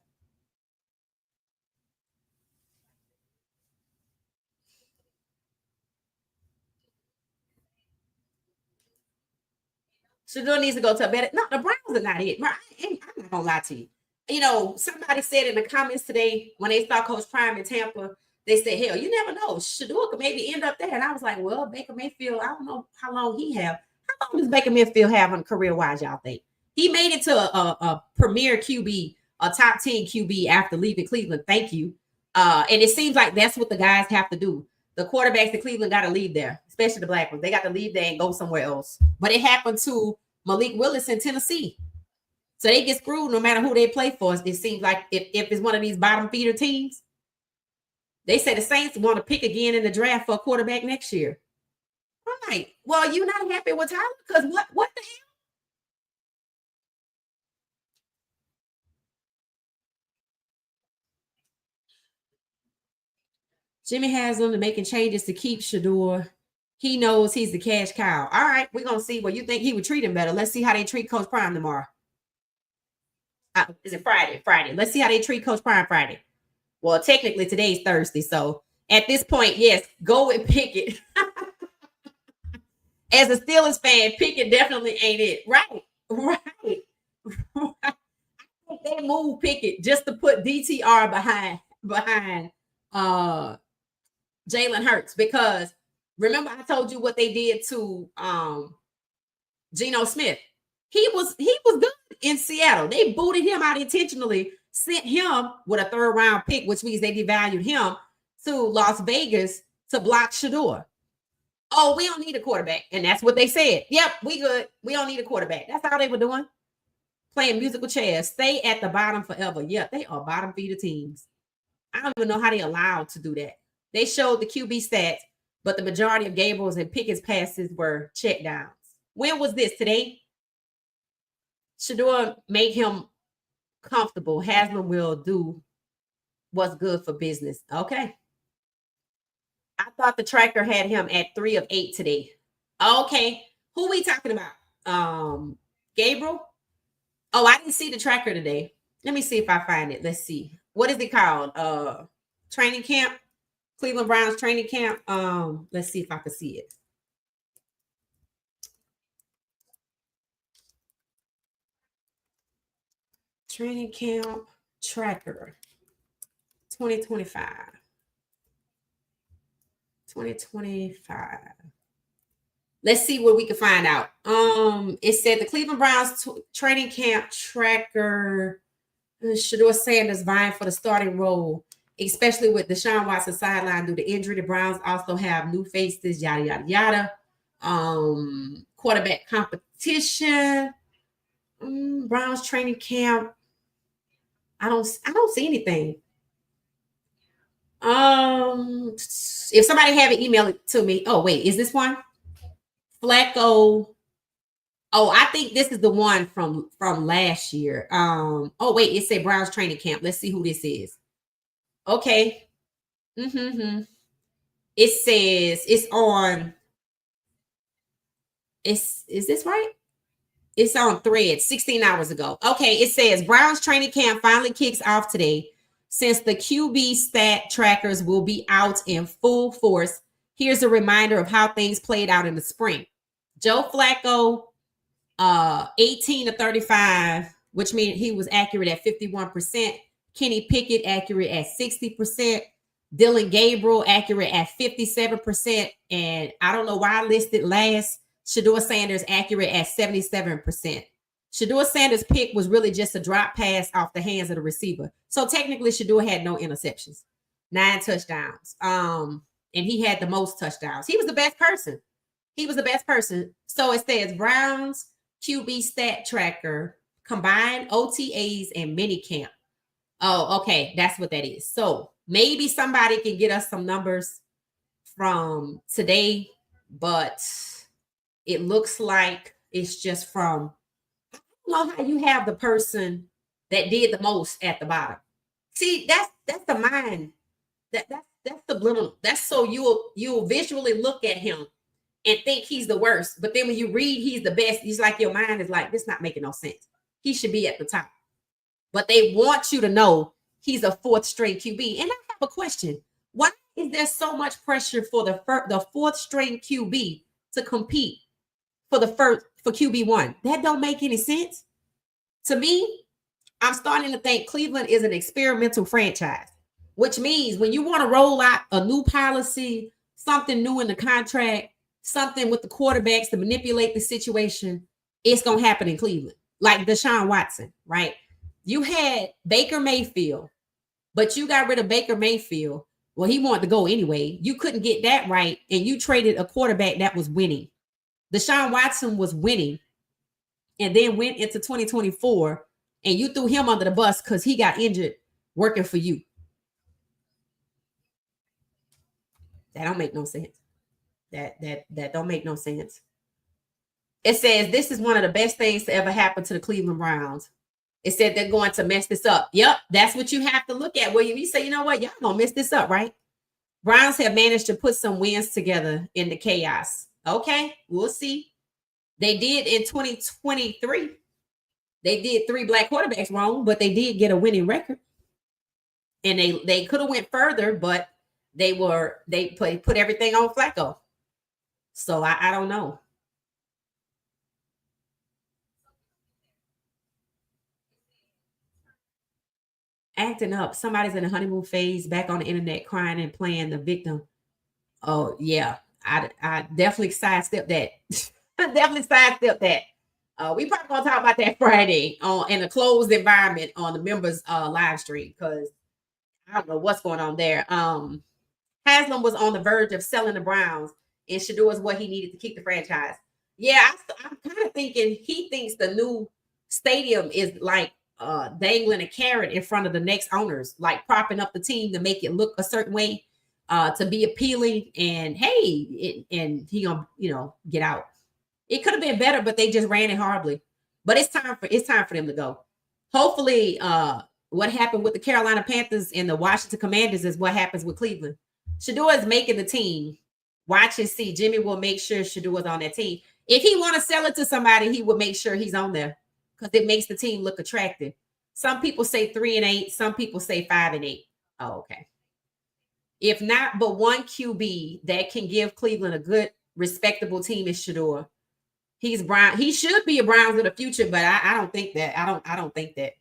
A: Shedeur needs to go to a better. No, the Browns are not it. I'm not gonna lie to you. You know, somebody said in the comments today when they saw Coach Prime in Tampa, they said, "Hell, you never know. Shedeur could maybe end up there." And I was like, "Well, Baker Mayfield, I don't know how long he have. How long does Baker Mayfield have on career wise? Y'all think he made it to a premier QB, a top 10 QB after leaving Cleveland? Thank you. And it seems like that's what the guys have to do. The quarterbacks in Cleveland got to leave there, especially the black ones. They got to leave there and go somewhere else. But it happened to Malik Willis in Tennessee. So they get screwed no matter who they play for. It seems like if it's one of these bottom feeder teams, they say the Saints want to pick again in the draft for a quarterback next year. I'm like, well, you're not happy with Tyler? Because what the hell? Jimmy has them to making changes to keep Shedeur. He knows he's the cash cow. All right, we're gonna see. Well, you think he would treat him better? Let's see how they treat Coach Prime tomorrow. Is it Friday? Friday. Let's see how they treat Coach Prime Friday. Well, technically today's Thursday, so at this point, yes, go and Pickett. As a Steelers fan, Pickett definitely ain't it. Right. They move Pickett just to put DTR behind Jalen Hurts, because remember I told you what they did to Geno Smith. He was good in Seattle. They booted him out intentionally, sent him with a third round pick, which means they devalued him, to Las Vegas to block Shedeur. Oh, we don't need a quarterback. And that's what they said. Yep, we good. We don't need a quarterback. That's all they were doing. Playing musical chairs. Stay at the bottom forever. Yep, they are bottom feeder teams. I don't even know how they allowed to do that. They showed the QB stats, but the majority of Gabriel's and Pickett's passes were check downs. When was this? Today? Shedeur make him comfortable. Haslam will do what's good for business. Okay. I thought the tracker had him at 3 of 8 today. Okay. Who we talking about? Gabriel? Oh, I didn't see the tracker today. Let me see if I find it. Let's see. What is it called? Training camp? Cleveland Browns training camp. Let's see if I can see it. Training camp tracker 2025. 2025. Let's see what we can find out. It said the Cleveland Browns training camp tracker. Shedeur Sanders vying for the starting role, especially with Deshaun Watson sideline due to injury. The Browns also have new faces, yada yada yada. Quarterback competition. Browns training camp. I don't see anything. If somebody have it, email it to me. Oh, wait, is this one? Flacco. Oh, I think this is the one from last year. Oh, wait, it said Browns training camp. Let's see who this is. Okay. It says it's on. Is this right? It's on Thread 16 hours ago. Okay, it says Browns training camp finally kicks off today. Since the QB stat trackers will be out in full force, here's a reminder of how things played out in the spring. Joe Flacco, 18 to 35, which means he was accurate at 51%. Kenny Pickett accurate at 60%. Dylan Gabriel accurate at 57%. And I don't know why I listed last. Shedeur Sanders accurate at 77%. Shedeur Sanders' pick was really just a drop pass off the hands of the receiver. So technically, Shedeur had no interceptions, 9 touchdowns. And he had the most touchdowns. He was the best person. He was the best person. So it says Browns QB stat tracker, combined OTAs and minicamp. Oh, okay. That's what that is. So maybe somebody can get us some numbers from today, but it looks like it's just from, I don't know how you have the person that did the most at the bottom. See, that's the mind. That's subliminal. That's so you'll visually look at him and think he's the worst. But then when you read he's the best, he's like, your mind is like, this not making no sense. He should be at the top. But they want you to know he's a 4th string QB. And I have a question. Why is there so much pressure for the 4th string QB to compete for QB1? That don't make any sense. To me, I'm starting to think Cleveland is an experimental franchise, which means when you want to roll out a new policy, something new in the contract, something with the quarterbacks to manipulate the situation, it's going to happen in Cleveland. Like Deshaun Watson, right? You had Baker Mayfield, but you got rid of Baker Mayfield. Well, he wanted to go anyway. You couldn't get that right, and you traded a quarterback that was winning. Deshaun Watson was winning, and then went into 2024, and you threw him under the bus because he got injured working for you. That don't make no sense. That don't make no sense. It says this is one of the best things to ever happen to the Cleveland Browns. It said they're going to mess this up. Yep, that's what you have to look at. Well, you say, you know what, y'all gonna mess this up, right? Browns have managed to put some wins together in the chaos. Okay, we'll see. They did in 2023. They did 3 black quarterbacks wrong, but they did get a winning record. And they could have went further, but they put everything on Flacco. So I don't know. Acting up. Somebody's in a honeymoon phase, back on the internet crying and playing the victim. Oh yeah, I definitely sidestepped that. Definitely sidestepped that. We probably gonna talk about that Friday in a closed environment on the members live stream, because I don't know what's going on there. Haslam was on the verge of selling the Browns, and Shedeur is what he needed to keep the franchise. Yeah, I'm kind of thinking he thinks the new stadium is like dangling a carrot in front of the next owners, like propping up the team to make it look a certain way, to be appealing. And hey, and he gonna get out. It could have been better, but they just ran it horribly. But it's time for them to go. Hopefully, what happened with the Carolina Panthers and the Washington Commanders is what happens with Cleveland. Shedeur is making the team. Watch and see. Jimmy will make sure Shedeur is on that team. If he want to sell it to somebody, he will make sure he's on there, because it makes the team look attractive. Some people say 3-8. Some people say 5-8. Oh, okay. If not, but one QB that can give Cleveland a good, respectable team is Shedeur. He's Brown. He should be a Browns of the future, but I don't think that. I don't think that.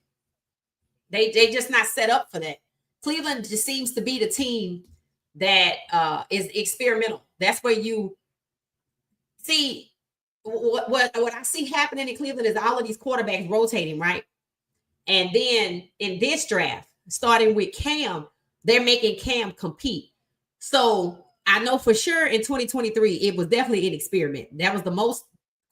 A: They just not set up for that. Cleveland just seems to be the team that is experimental. That's where you see what I see happening in Cleveland is all of these quarterbacks rotating, right? And then in this draft, starting with Cam, they're making Cam compete. So I know for sure in 2023, it was definitely an experiment. That was the most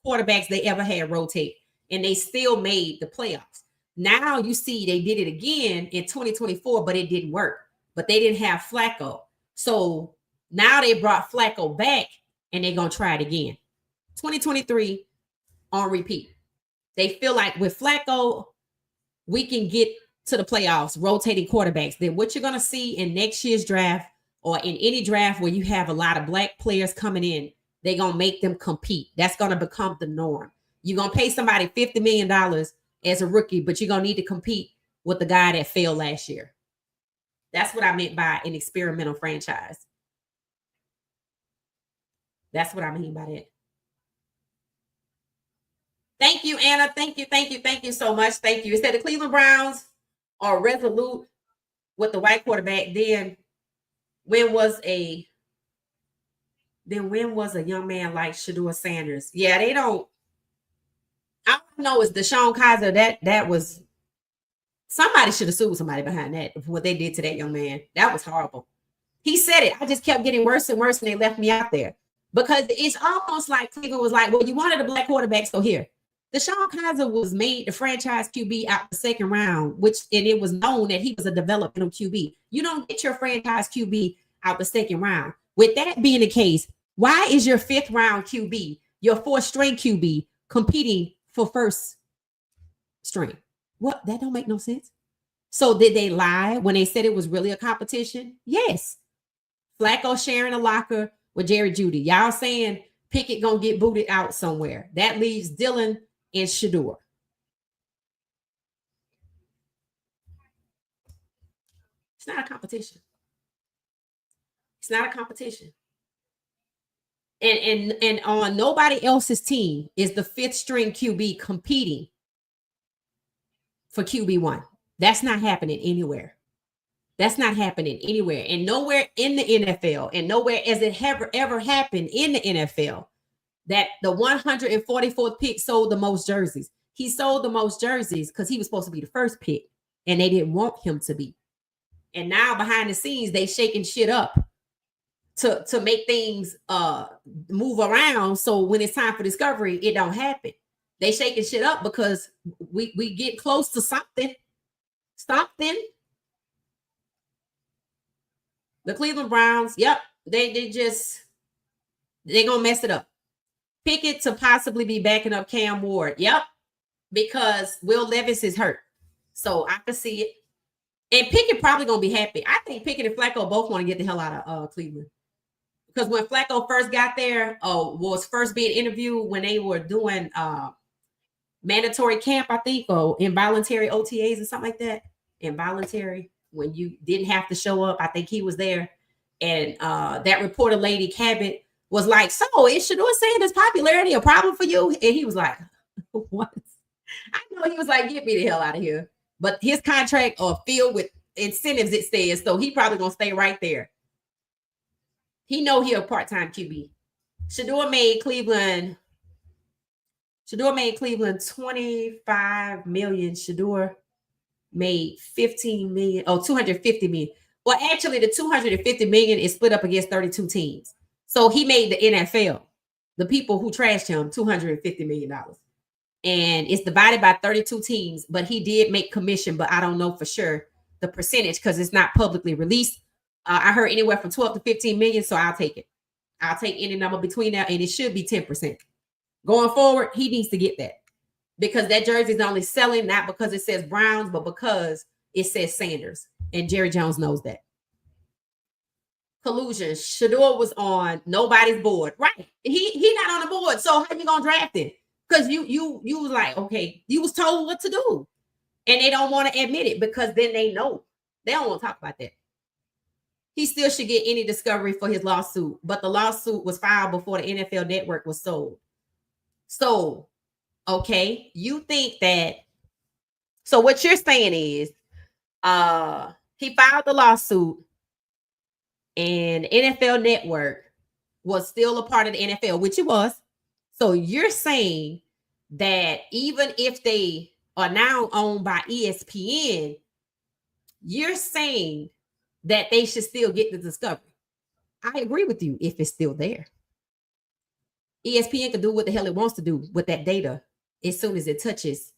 A: quarterbacks they ever had rotate, and they still made the playoffs. Now you see they did it again in 2024, but it didn't work. But they didn't have Flacco. So now they brought Flacco back, and they're going to try it again. 2023 on repeat. They feel like with Flacco, we can get to the playoffs, rotating quarterbacks. Then what you're going to see in next year's draft, or in any draft where you have a lot of black players coming in, they're going to make them compete. That's going to become the norm. You're going to pay somebody $50 million as a rookie, but you're going to need to compete with the guy that failed last year. That's what I meant by an experimental franchise. That's what I mean by that. Thank you, Anna. Thank you so much. Thank you. It said the Cleveland Browns are resolute with the white quarterback. Then when was a Then when was a young man like Shedeur Sanders? Yeah, they don't. I don't know. It's Deshaun Kaiser. That was somebody should have sued somebody behind that. What they did to that young man, that was horrible. He said it. I just kept getting worse and worse, and they left me out there because it's almost like Cleveland was like, "Well, you wanted a black quarterback, so here." Deshaun Kaiser was made the franchise QB out the second round, and it was known that he was a developmental QB. You don't get your franchise QB out the second round. With that being the case, why is your fifth round QB, your fourth string QB, competing for first string? What? That don't make no sense. So did they lie when they said it was really a competition? Yes. Flacco sharing a locker with Jerry Jeudy. Y'all saying Pickett gonna get booted out somewhere. That leaves Dylan and Shedeur. It's not a competition. It's not a competition. And on nobody else's team is the fifth string QB competing for QB1. That's not happening anywhere. That's not happening anywhere. And nowhere in the NFL, and nowhere as it ever happened in the NFL, that the 144th pick sold the most jerseys. He sold the most jerseys because he was supposed to be the first pick, and they didn't want him to be. And now behind the scenes, they shaking shit up to make things move around. So when it's time for discovery, it don't happen. They shaking shit up because we get close to something. Something. The Cleveland Browns, yep, they're gonna mess it up. Pickett to possibly be backing up Cam Ward, yep, because Will Levis is hurt, so I can see it. And Pickett probably gonna be happy. I think Pickett and Flacco both want to get the hell out of Cleveland, because when Flacco first got there, was first being interviewed when they were doing mandatory camp, I think, or involuntary OTAs or something like that. Involuntary, when you didn't have to show up. I think he was there. And that reporter lady, Cabot, was like, "So is Shedeur Sanders' popularity a problem for you?" And he was like, "What?" I know he was like, "Get me the hell out of here." But his contract filled with incentives, it says, so he probably gonna stay right there. He know he a part-time QB. Shedeur made Cleveland 25 million. Shedeur made 15 million. Oh, 250 million. Well, actually, the 250 million is split up against 32 teams. So he made the NFL, the people who trashed him, $250 million. And it's divided by 32 teams, but he did make commission, but I don't know for sure the percentage because it's not publicly released. I heard anywhere from 12 to 15 million, so I'll take it. I'll take any number between that, and it should be 10%. Going forward, he needs to get that because that jersey is only selling not because it says Browns, but because it says Sanders, and Jerry Jones knows that. Collusion. Shedeur was on nobody's board, right? He not on the board, so how you gonna draft him? Because you was like, okay, you was told what to do, and they don't want to admit it because then they know they don't want to talk about that. He still should get any discovery for his lawsuit, but the lawsuit was filed before the NFL Network was sold. So, okay, you think that? So what you're saying is, he filed the lawsuit, and NFL Network was still a part of the NFL, which it was. So you're saying that even if they are now owned by ESPN, you're saying that they should still get the discovery. I agree with you if it's still there. ESPN can do what the hell it wants to do with that data as soon as it touches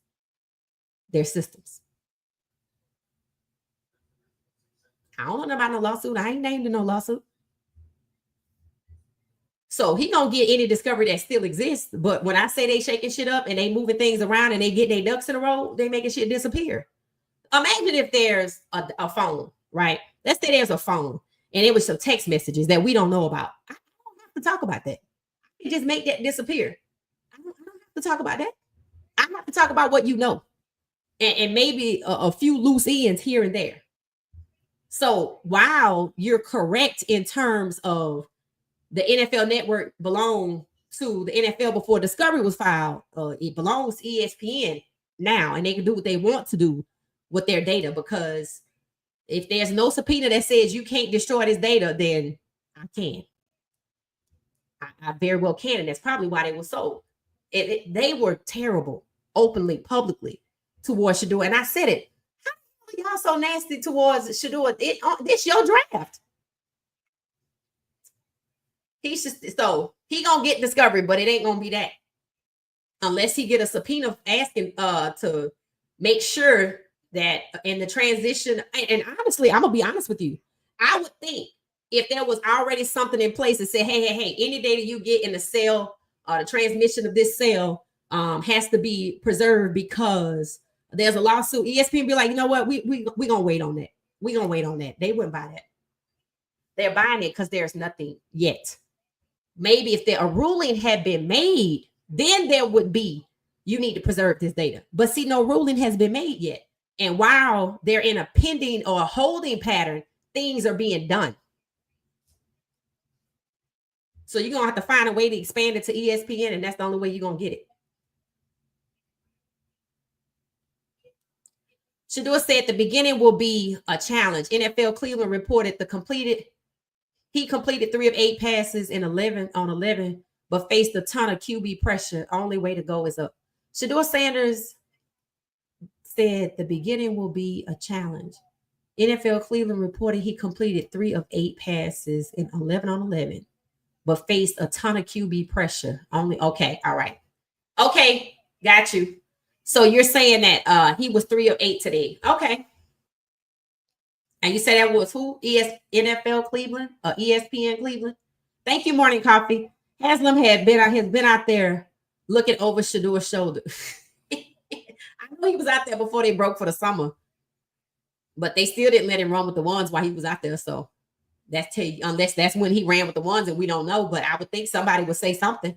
A: their systems. I don't know about no lawsuit. I ain't named in no lawsuit. So he gonna get any discovery that still exists. But when I say they shaking shit up and they moving things around and they getting their ducks in a row, they making shit disappear. Imagine if there's a phone, right? Let's say there's a phone and it was some text messages that we don't know about. I don't have to talk about that. You just make that disappear. I don't have to talk about that. I have to talk about what you know, and maybe a few loose ends here and there. So while you're correct in terms of the NFL Network belonged to the NFL before discovery was filed, it belongs to ESPN now, and they can do what they want to do with their data, because if there's no subpoena that says you can't destroy this data, then I can. I very well can, and that's probably why they were sold. They were terrible, openly, publicly, towards Shedeur. And I said it. How y'all so nasty towards Shedeur? This your draft. He's just so he gonna get Discovery, but it ain't gonna be that unless he get a subpoena asking to make sure that in the transition. And honestly, I'm gonna be honest with you. I would think if there was already something in place that said, hey, any data you get in the cell, the transmission of this cell has to be preserved because there's a lawsuit. ESPN be like, you know what, we gonna wait on that. We gonna wait on that. They wouldn't buy that. They're buying it because there's nothing yet. Maybe if a ruling had been made, then there would be, you need to preserve this data. But see, no ruling has been made yet. And while they're in a pending or a holding pattern, things are being done. So you're going to have to find a way to expand it to ESPN, and that's the only way you're going to get it. Shedeur said the beginning will be a challenge. NFL Cleveland reported he completed 3 of 8 passes in 11, but faced a ton of QB pressure. Only way to go is up. Shedeur Sanders said the beginning will be a challenge. NFL Cleveland reported he completed 3 of 8 passes in 11, but faced a ton of QB pressure. Okay, all right. Okay, got you. So you're saying that he was 3 of 8 today. Okay. And you said that was who? NFL Cleveland or ESPN Cleveland? Thank you, Morning Coffee. Haslam has been out there looking over Shedeur's shoulder. I know he was out there before they broke for the summer, but they still didn't let him run with the ones while he was out there. So unless that's when he ran with the ones and we don't know, but I would think somebody would say something.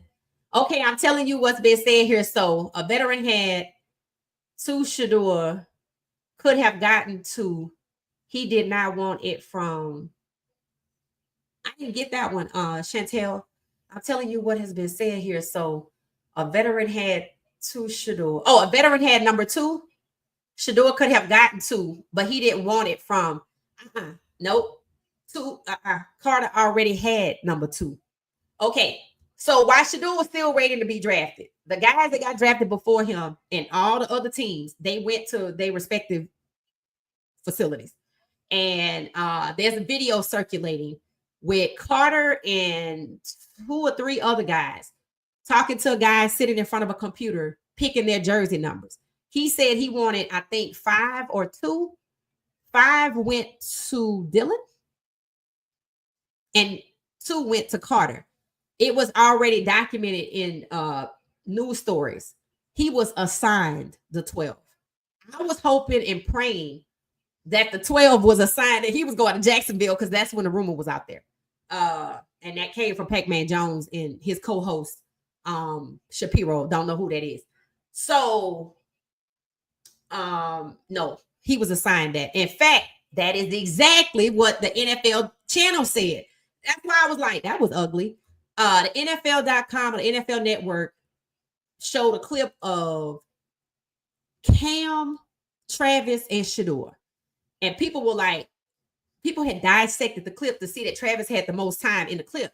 A: Okay, I'm telling you what's been said here. So a veteran had to Shedeur, could have gotten to. He did not want it from. I didn't get that one, Chantel. I'm telling you what has been said here. So a veteran had to Shedeur. Oh, a veteran had number 2. Shedeur could have gotten 2, but he didn't want it from. Nope. 2. Carter already had number 2. Okay. So while Shedeur was still waiting to be drafted, the guys that got drafted before him and all the other teams, they went to their respective facilities. And there's a video circulating with Carter and 2 or 3 other guys talking to a guy sitting in front of a computer, picking their jersey numbers. He said he wanted, I think, 5 or 2. 5 went to Dylan and 2 went to Carter. It was already documented in news stories. He was assigned the 12. I was hoping and praying that the 12 was assigned that he was going to Jacksonville because that's when the rumor was out there. And that came from Pac-Man Jones and his co-host, Shapiro. Don't know who that is. So, no, he was assigned that. In fact, that is exactly what the NFL channel said. That's why I was like, that was ugly. The NFL.com or the NFL Network showed a clip of Cam, Travis, and Shedeur. And people had dissected the clip to see that Travis had the most time in the clip.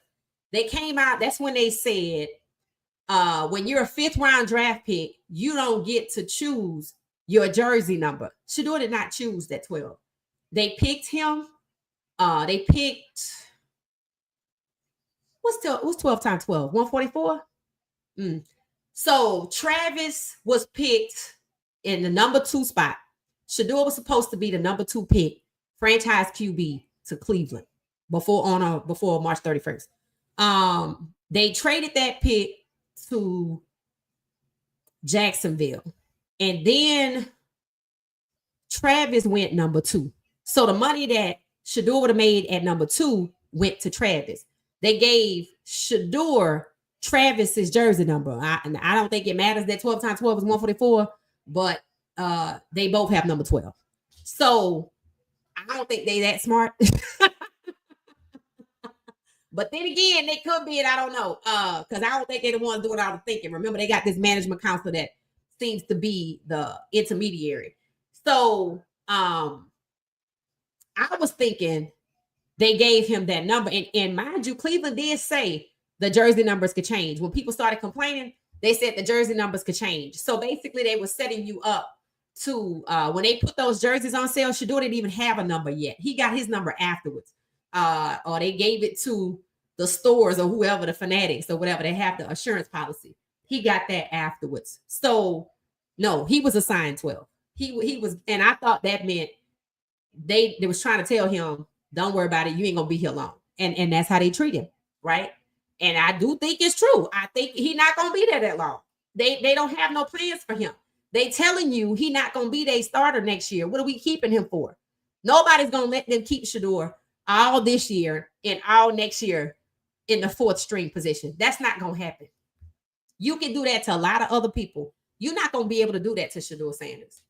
A: They came out, that's when they said, when you're a 5th round draft pick, you don't get to choose your jersey number. Shedeur did not choose that 12. They picked him. They picked, what's 12 times 12? 144? So Travis was picked in the number 2 spot. Shedeur was supposed to be the number 2 pick, franchise QB to Cleveland before March 31st. They traded that pick to Jacksonville. And then Travis went number 2. So the money that Shedeur would have made at number 2 went to Travis. They gave Shedeur Travis's jersey number. I don't think it matters that 12 times 12 is 144, but they both have number 12. So I don't think they that smart. But then again, they could be, and I don't know. Because I don't think they're the ones doing all the thinking. Remember, they got this management council that seems to be the intermediary. So I was thinking they gave him that number. And mind you, Cleveland did say the jersey numbers could change. When people started complaining, they said the jersey numbers could change. So basically, they were setting you up to when they put those jerseys on sale. Shedeur didn't even have a number yet. He got his number afterwards, or they gave it to the stores or whoever, the Fanatics or whatever. They have the assurance policy. He got that afterwards. So no, he was assigned 12. He was, and I thought that meant they was trying to tell him, don't worry about it, you ain't gonna be here long. And that's how they treat him, right? And I do think it's true. I think he's not gonna be there that long. They don't have no plans for him. They telling you he not gonna be their starter next year. What are we keeping him for? Nobody's gonna let them keep Shedeur all this year and all next year in the fourth string position. That's not gonna happen. You can do that to a lot of other people. You're not gonna be able to do that to Shedeur Sanders.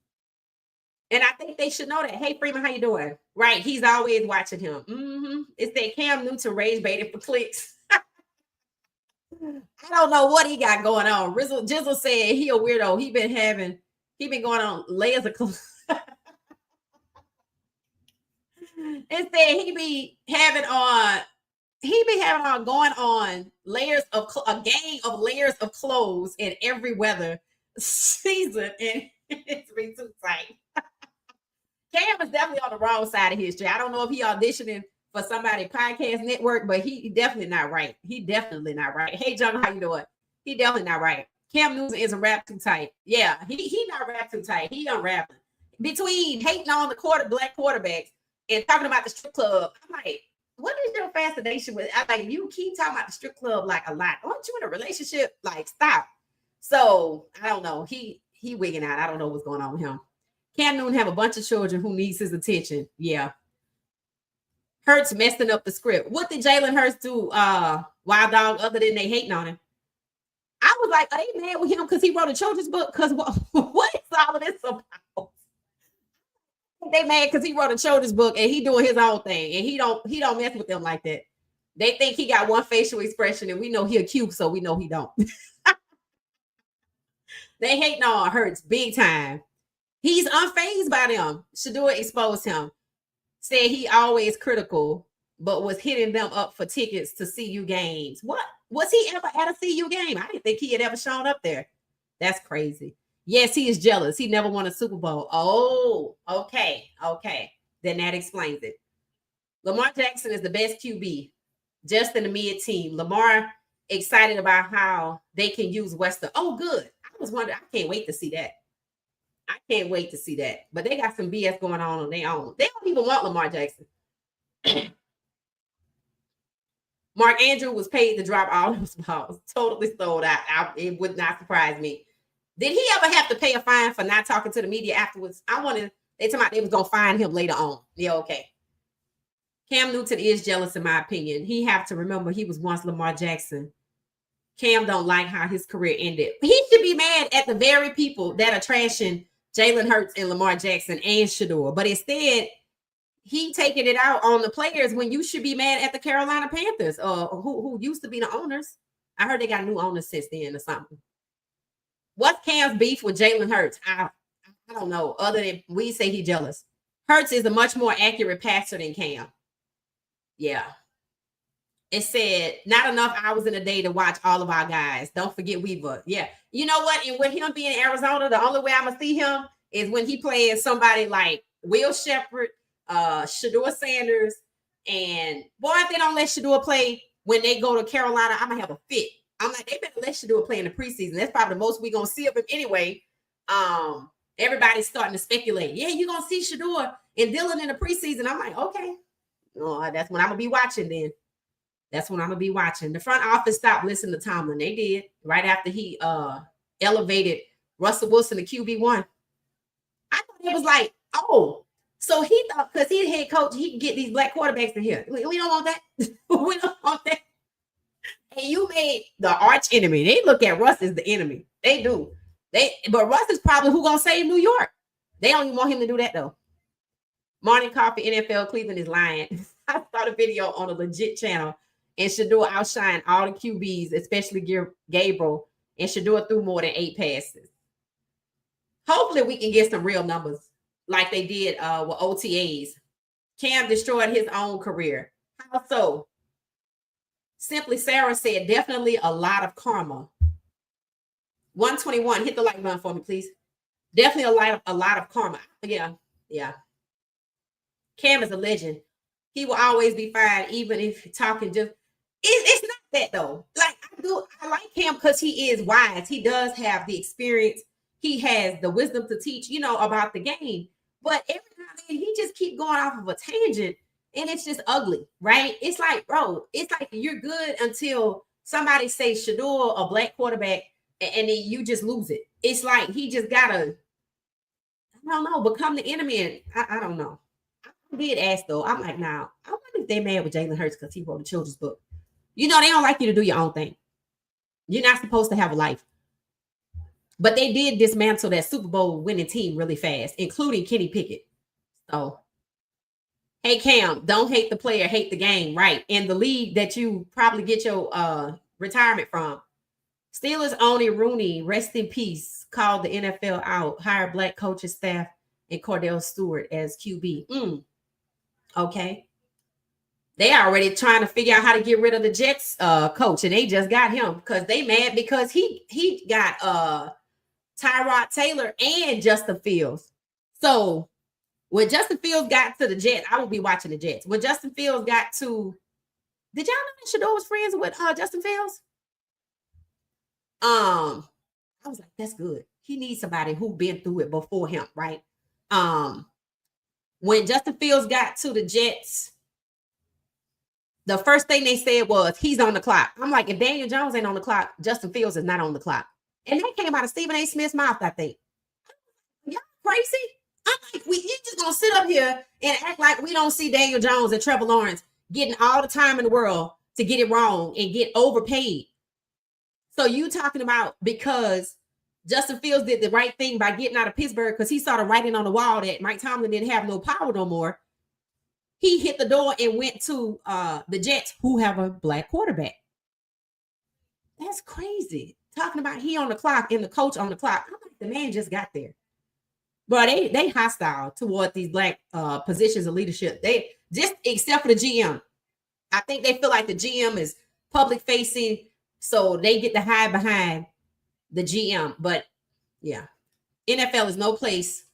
A: And I think they should know that. Hey, Freeman, how you doing? Right, he's always watching him. It's that Cam Newton rage baited for clicks. I don't know what he got going on. Jizzle said he a weirdo. He been going on layers of Instead, he be having on going on layers of a gang of layers of clothes in every weather season, and it's been too tight. Cam is definitely on the wrong side of history. I don't know if he auditioning for somebody podcast network, but he definitely not right. He definitely not right. Hey, John, how you doing? He definitely not right. Cam Newton is a rap too tight. Yeah, he not rap too tight. He unrapping. Between hating on the black quarterbacks and talking about the strip club, I'm like, what is your fascination with? I like, you keep talking about the strip club like a lot. Aren't you in a relationship? Like, stop. So I don't know. He wigging out. I don't know what's going on with him. Cam Newton have a bunch of children who needs his attention. Yeah. Hurts messing up the script. What did Jalen Hurts do, Wild Dog, other than they hating on him? I was like, are they mad with him because he wrote a children's book? Because what is all of this about? They mad because he wrote a children's book and he doing his own thing, and he don't mess with them like that. They think he got one facial expression, and we know he a cute, so we know he don't. They hating on Hurts big time. He's unfazed by them. Shedeur exposed him. Said he always critical, but was hitting them up for tickets to CU games. What? Was he ever at a CU game? I didn't think he had ever shown up there. That's crazy. Yes, he is jealous. He never won a Super Bowl. Oh, okay. Then that explains it. Lamar Jackson is the best QB, just in the mid team. Lamar excited about how they can use Wester. Oh, good. I was wondering. I can't wait to see that. But they got some BS going on their own. They don't even want Lamar Jackson. Mark Andrew was paid to drop all those balls. Totally sold out. It would not surprise me. Did he ever have to pay a fine for not talking to the media afterwards? They told me they was going to fine him later on. Yeah, okay. Cam Newton is jealous, in my opinion. He have to remember he was once Lamar Jackson. Cam don't like how his career ended. He should be mad at the very people that are trashing Jalen Hurts and Lamar Jackson and Shedeur. But instead, he taking it out on the players when you should be mad at the Carolina Panthers, who used to be the owners. I heard they got new owners since then or something. What's Cam's beef with Jalen Hurts? I don't know, other than we say he's jealous. Hurts is a much more accurate passer than Cam. Yeah. It said, not enough hours in a day to watch all of our guys. Don't forget Weaver. Yeah. You know what? And with him being in Arizona, the only way I'm going to see him is when he plays somebody like Will Shepherd, Shedeur Sanders, and boy, if they don't let Shedeur play when they go to Carolina, I'm going to have a fit. I'm like, they better let Shedeur play in the preseason. That's probably the most we're going to see of him anyway. Everybody's starting to speculate. Yeah, you're going to see Shedeur and Dylan in the preseason. I'm like, okay. Oh, that's when I'm going to be watching then. The front office stopped listening to Tomlin. They did right after he elevated Russell Wilson to QB1. I thought it was like, oh, so he thought because he's the head coach, he can get these black quarterbacks in here. We don't want that. We don't want that. And you made the arch enemy. They look at Russ as the enemy. They do. But Russ is probably who gonna save New York. They don't even want him to do that though. Morning Coffee NFL Cleveland is lying. I saw the video on a legit channel, and Shedeur outshined all the QBs, especially Gabriel, and Shedeur threw more than 8 passes. Hopefully we can get some real numbers like they did with OTAs. Cam destroyed his own career. How so? Simply Sarah said, definitely a lot of karma. 121, hit the like button for me, please. Definitely a lot of karma. Yeah, yeah. Cam is a legend. He will always be fine, even if talking just. It's not that though. Like I like Cam because he is wise. He does have the experience. He has the wisdom to teach, about the game. But every now and then he just keep going off of a tangent, and it's just ugly, right? It's like, bro, it's like you're good until somebody says Shedeur, a black quarterback, and then you just lose it. It's like he just gotta, I don't know, become the enemy. And I don't know. I did ask though. I'm like, now, I wonder if they mad with Jalen Hurts because he wrote a children's book. They don't like you to do your own thing. You're not supposed to have a life. But they did dismantle that Super Bowl winning team really fast, including Kenny Pickett. So, hey, Cam, don't hate the player, hate the game, right? And the league that you probably get your retirement from. Steelers owner Rooney, rest in peace, called the NFL out, hired black coaches, staff, and Cordell Stewart as QB. Okay. They already trying to figure out how to get rid of the Jets coach, and they just got him because they mad because he got Tyrod Taylor and Justin Fields. So when Justin Fields got to the Jets, I will be watching the Jets. When Justin Fields got to, did y'all know that Shedeur was friends with Justin Fields? I was like, that's good. He needs somebody who been through it before him, right? When Justin Fields got to the Jets, the first thing they said was he's on the clock. I'm like, if Daniel Jones ain't on the clock, Justin Fields is not on the clock. And that came out of Stephen A. Smith's mouth, I think. Y'all crazy? I'm like, you just gonna sit up here and act like we don't see Daniel Jones and Trevor Lawrence getting all the time in the world to get it wrong and get overpaid. So you talking about because Justin Fields did the right thing by getting out of Pittsburgh because he saw the writing on the wall that Mike Tomlin didn't have no power no more. He hit the door and went to the Jets, who have a black quarterback. That's crazy. Talking about he on the clock and the coach on the clock. I'm like, the man just got there. But they hostile toward these black positions of leadership. They just, except for the GM. I think they feel like the GM is public facing, so they get to hide behind the GM. But yeah, NFL is no place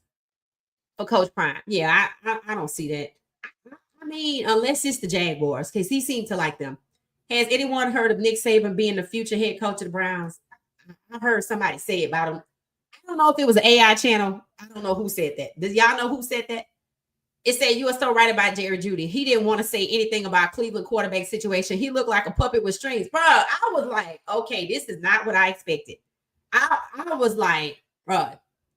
A: for Coach Prime. Yeah, I don't see that. I mean, unless it's the Jaguars, because he seemed to like them. Has anyone heard of Nick Saban being the future head coach of the Browns? I heard somebody say about him. I don't know if it was an AI channel. I don't know who said that. Does y'all know who said that? It said you were so right about Jerry Jeudy. He didn't want to say anything about Cleveland quarterback situation. He looked like a puppet with strings. Bro, I was like, okay, this is not what I expected. I was like, bro,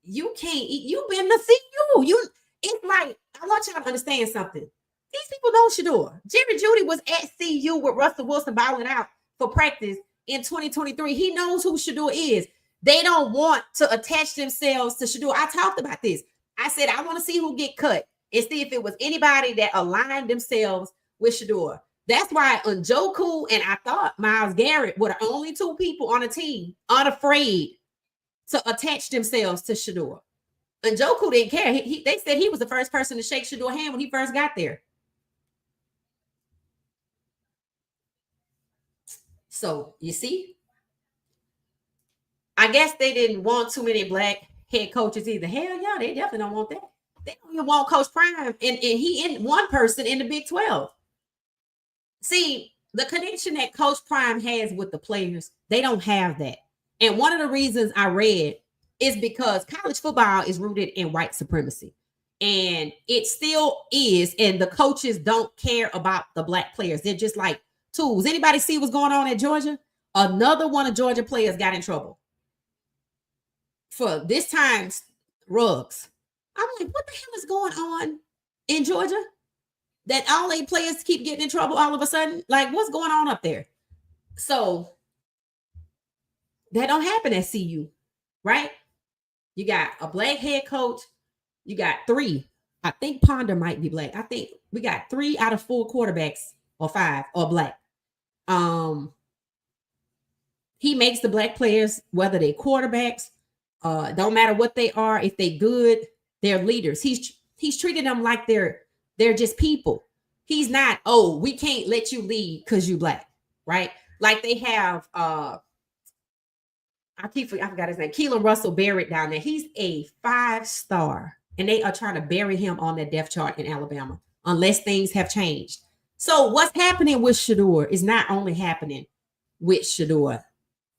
A: you can't eat. You've been to CU. It's like, I want y'all to understand something. These people know Shedeur. Jerry Jeudy was at CU with Russell Wilson balling out for practice in 2023. He knows who Shedeur is. They don't want to attach themselves to Shedeur. I talked about this. I said, I want to see who get cut and see if it was anybody that aligned themselves with Shedeur. That's why Njoku and I thought Myles Garrett were the only two people on the team unafraid to attach themselves to Shedeur. Njoku didn't care. They said he was the first person to shake Shedeur's hand when he first got there. So you see, I guess they didn't want too many black head coaches either. Hell yeah, they definitely don't want that. They don't even want Coach Prime and he in one person in the Big 12. See, the connection that Coach Prime has with the players, they don't have that. And one of the reasons I read is because college football is rooted in white supremacy. And it still is. And the coaches don't care about the black players. They're just like tools. Anybody see what's going on at Georgia? Another one of Georgia players got in trouble for this time's rugs. I'm like, what the hell is going on in Georgia? That all eight players keep getting in trouble all of a sudden? Like, what's going on up there? So that don't happen at CU, right? You got a black head coach. You got three. I think Ponder might be black. I think we got 3 out of 4 quarterbacks or 5 are black. He makes the black players, whether they quarterbacks, don't matter what they are, if they good, they're leaders. He's treated them like they're just people. He's not, oh, we can't let you lead because you black. right? Like they have I forgot his name, Keelan Russell buried down there. He's a 5-star, and they are trying to bury him on the depth chart in Alabama unless things have changed. So what's happening with Shedeur is not only happening with Shedeur.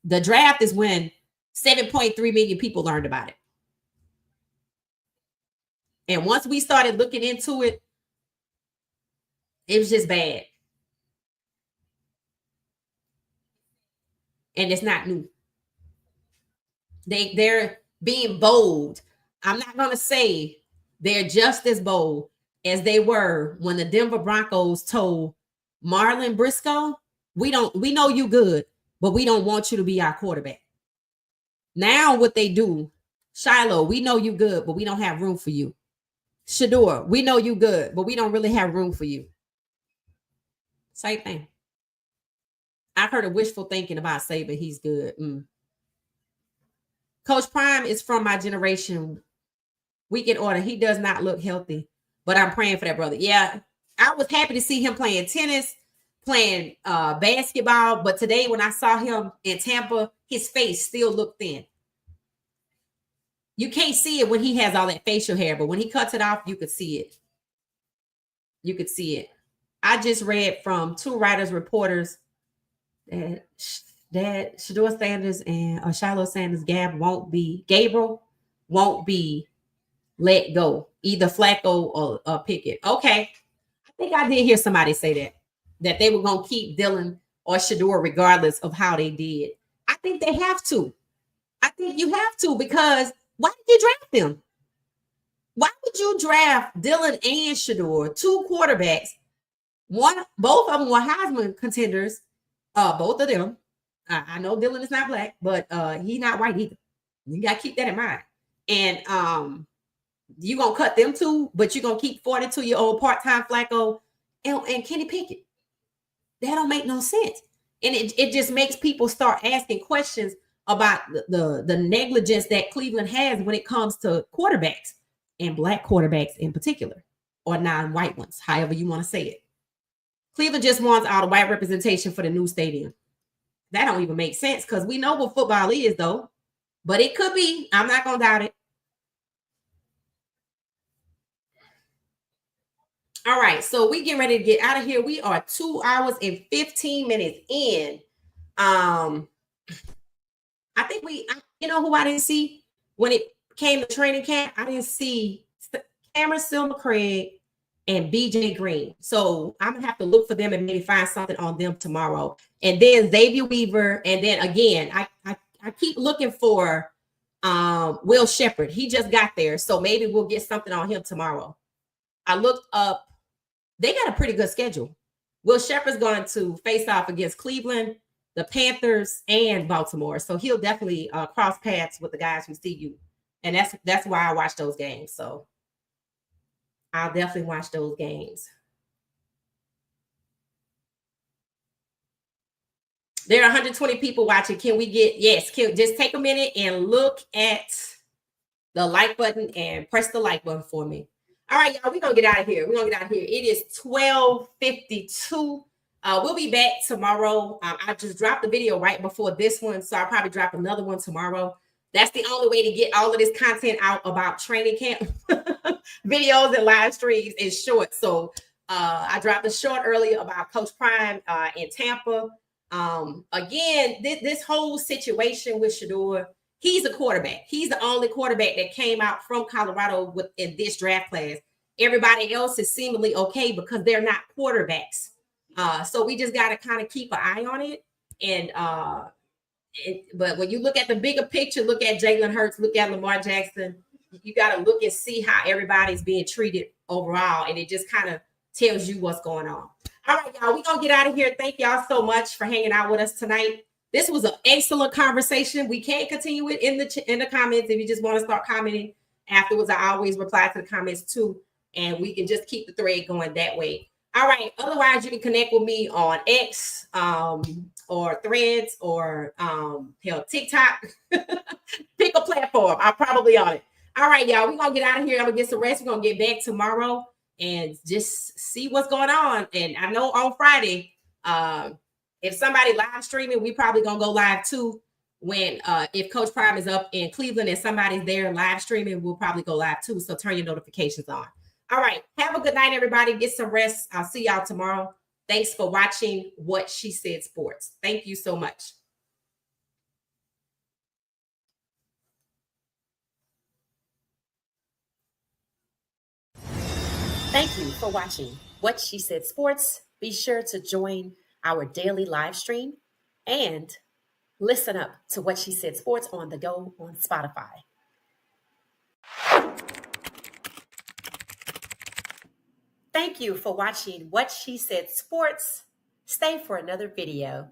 A: The draft is when 7.3 million people learned about it. And once we started looking into it, it was just bad. And it's not new. They're being bold. I'm not gonna say they're just as bold as they were when the Denver Broncos told Marlon Briscoe, we know you good, but we don't want you to be our quarterback. Now what they do, Shiloh, we know you good, but we don't have room for you. Shedeur, we know you good, but we don't really have room for you. Same thing. I've heard of wishful thinking about Saban. He's good. Coach Prime is from my generation. Week in order. He does not look healthy, but I'm praying for that brother. Yeah, I was happy to see him playing tennis, playing basketball, but today when I saw him in Tampa, his face still looked thin. You can't see it when he has all that facial hair, but when he cuts it off, you could see it. You could see it. I just read from 2 writers, reporters that Shedeur Sanders and Shiloh Sanders Gabriel won't be let go, either Flacco or Pickett. Okay. I think I did hear somebody say that they were going to keep Dylan or Shedeur regardless of how they did. I think they have to. I think you have to, because why did you draft them? Why would you draft Dylan and Shedeur, 2 quarterbacks? Both of them were Heisman contenders. Both of them. I know Dylan is not black, but he's not white either. You got to keep that in mind. And you're going to cut them 2, but you're going to keep 42-year-old part-time Flacco and Kenny Pickett. That don't make no sense. And it just makes people start asking questions about the negligence that Cleveland has when it comes to quarterbacks, and black quarterbacks in particular, or non-white ones, however you want to say it. Cleveland just wants all the white representation for the new stadium. That don't even make sense, because we know what football is, though. But it could be. I'm not going to doubt it. All right, so we get ready to get out of here. We are 2 hours and 15 minutes in. I think you know who I didn't see when it came to training camp? I didn't see Cameron Silver-Craig and BJ Green. So I'm gonna have to look for them and maybe find something on them tomorrow. And then Xavier Weaver, and then again, I keep looking for Will Shepherd. He just got there, so maybe we'll get something on him tomorrow. I looked up. They got a pretty good schedule. Will Shepherd's going to face off against Cleveland, the Panthers, and Baltimore. So he'll definitely cross paths with the guys from CU. And that's why I watch those games. So I'll definitely watch those games. There are 120 people watching. Can we get, yes, just take a minute and look at the like button and press the like button for me. All right, y'all, we're going to get out of here. It is 12:52. We'll be back tomorrow. I just dropped the video right before this one, so I'll probably drop another one tomorrow. That's the only way to get all of this content out about training camp videos and live streams is short. So I dropped a short earlier about Coach Prime in Tampa. Again, this whole situation with Shedeur, he's a quarterback. He's the only quarterback that came out from Colorado in this draft class. Everybody else is seemingly okay because they're not quarterbacks. So we just got to kind of keep an eye on it. And but when you look at the bigger picture, look at Jalen Hurts, look at Lamar Jackson, you got to look and see how everybody's being treated overall. And it just kind of tells you what's going on. All right, y'all, we're going to get out of here. Thank y'all so much for hanging out with us tonight. This was an excellent conversation. We can continue it in the comments. If you just want to start commenting afterwards, I always reply to the comments too. And we can just keep the thread going that way. All right. Otherwise, you can connect with me on X or Threads or TikTok. Pick a platform. I'm probably on it. All right, y'all. We're going to get out of here. I'm going to get some rest. We're going to get back tomorrow and just see what's going on. And I know on Friday, If somebody live streaming, we probably gonna go live too. When if Coach Prime is up in Cleveland and somebody's there live streaming, we'll probably go live too. So turn your notifications on. All right. Have a good night, everybody. Get some rest. I'll see y'all tomorrow. Thanks for watching What She Said Sports. Thank you so much. Thank you for watching What She Said Sports. Be sure to join our daily live stream and listen up to What She Said Sports on the go on Spotify. Thank you for watching What She Said Sports. Stay for another video.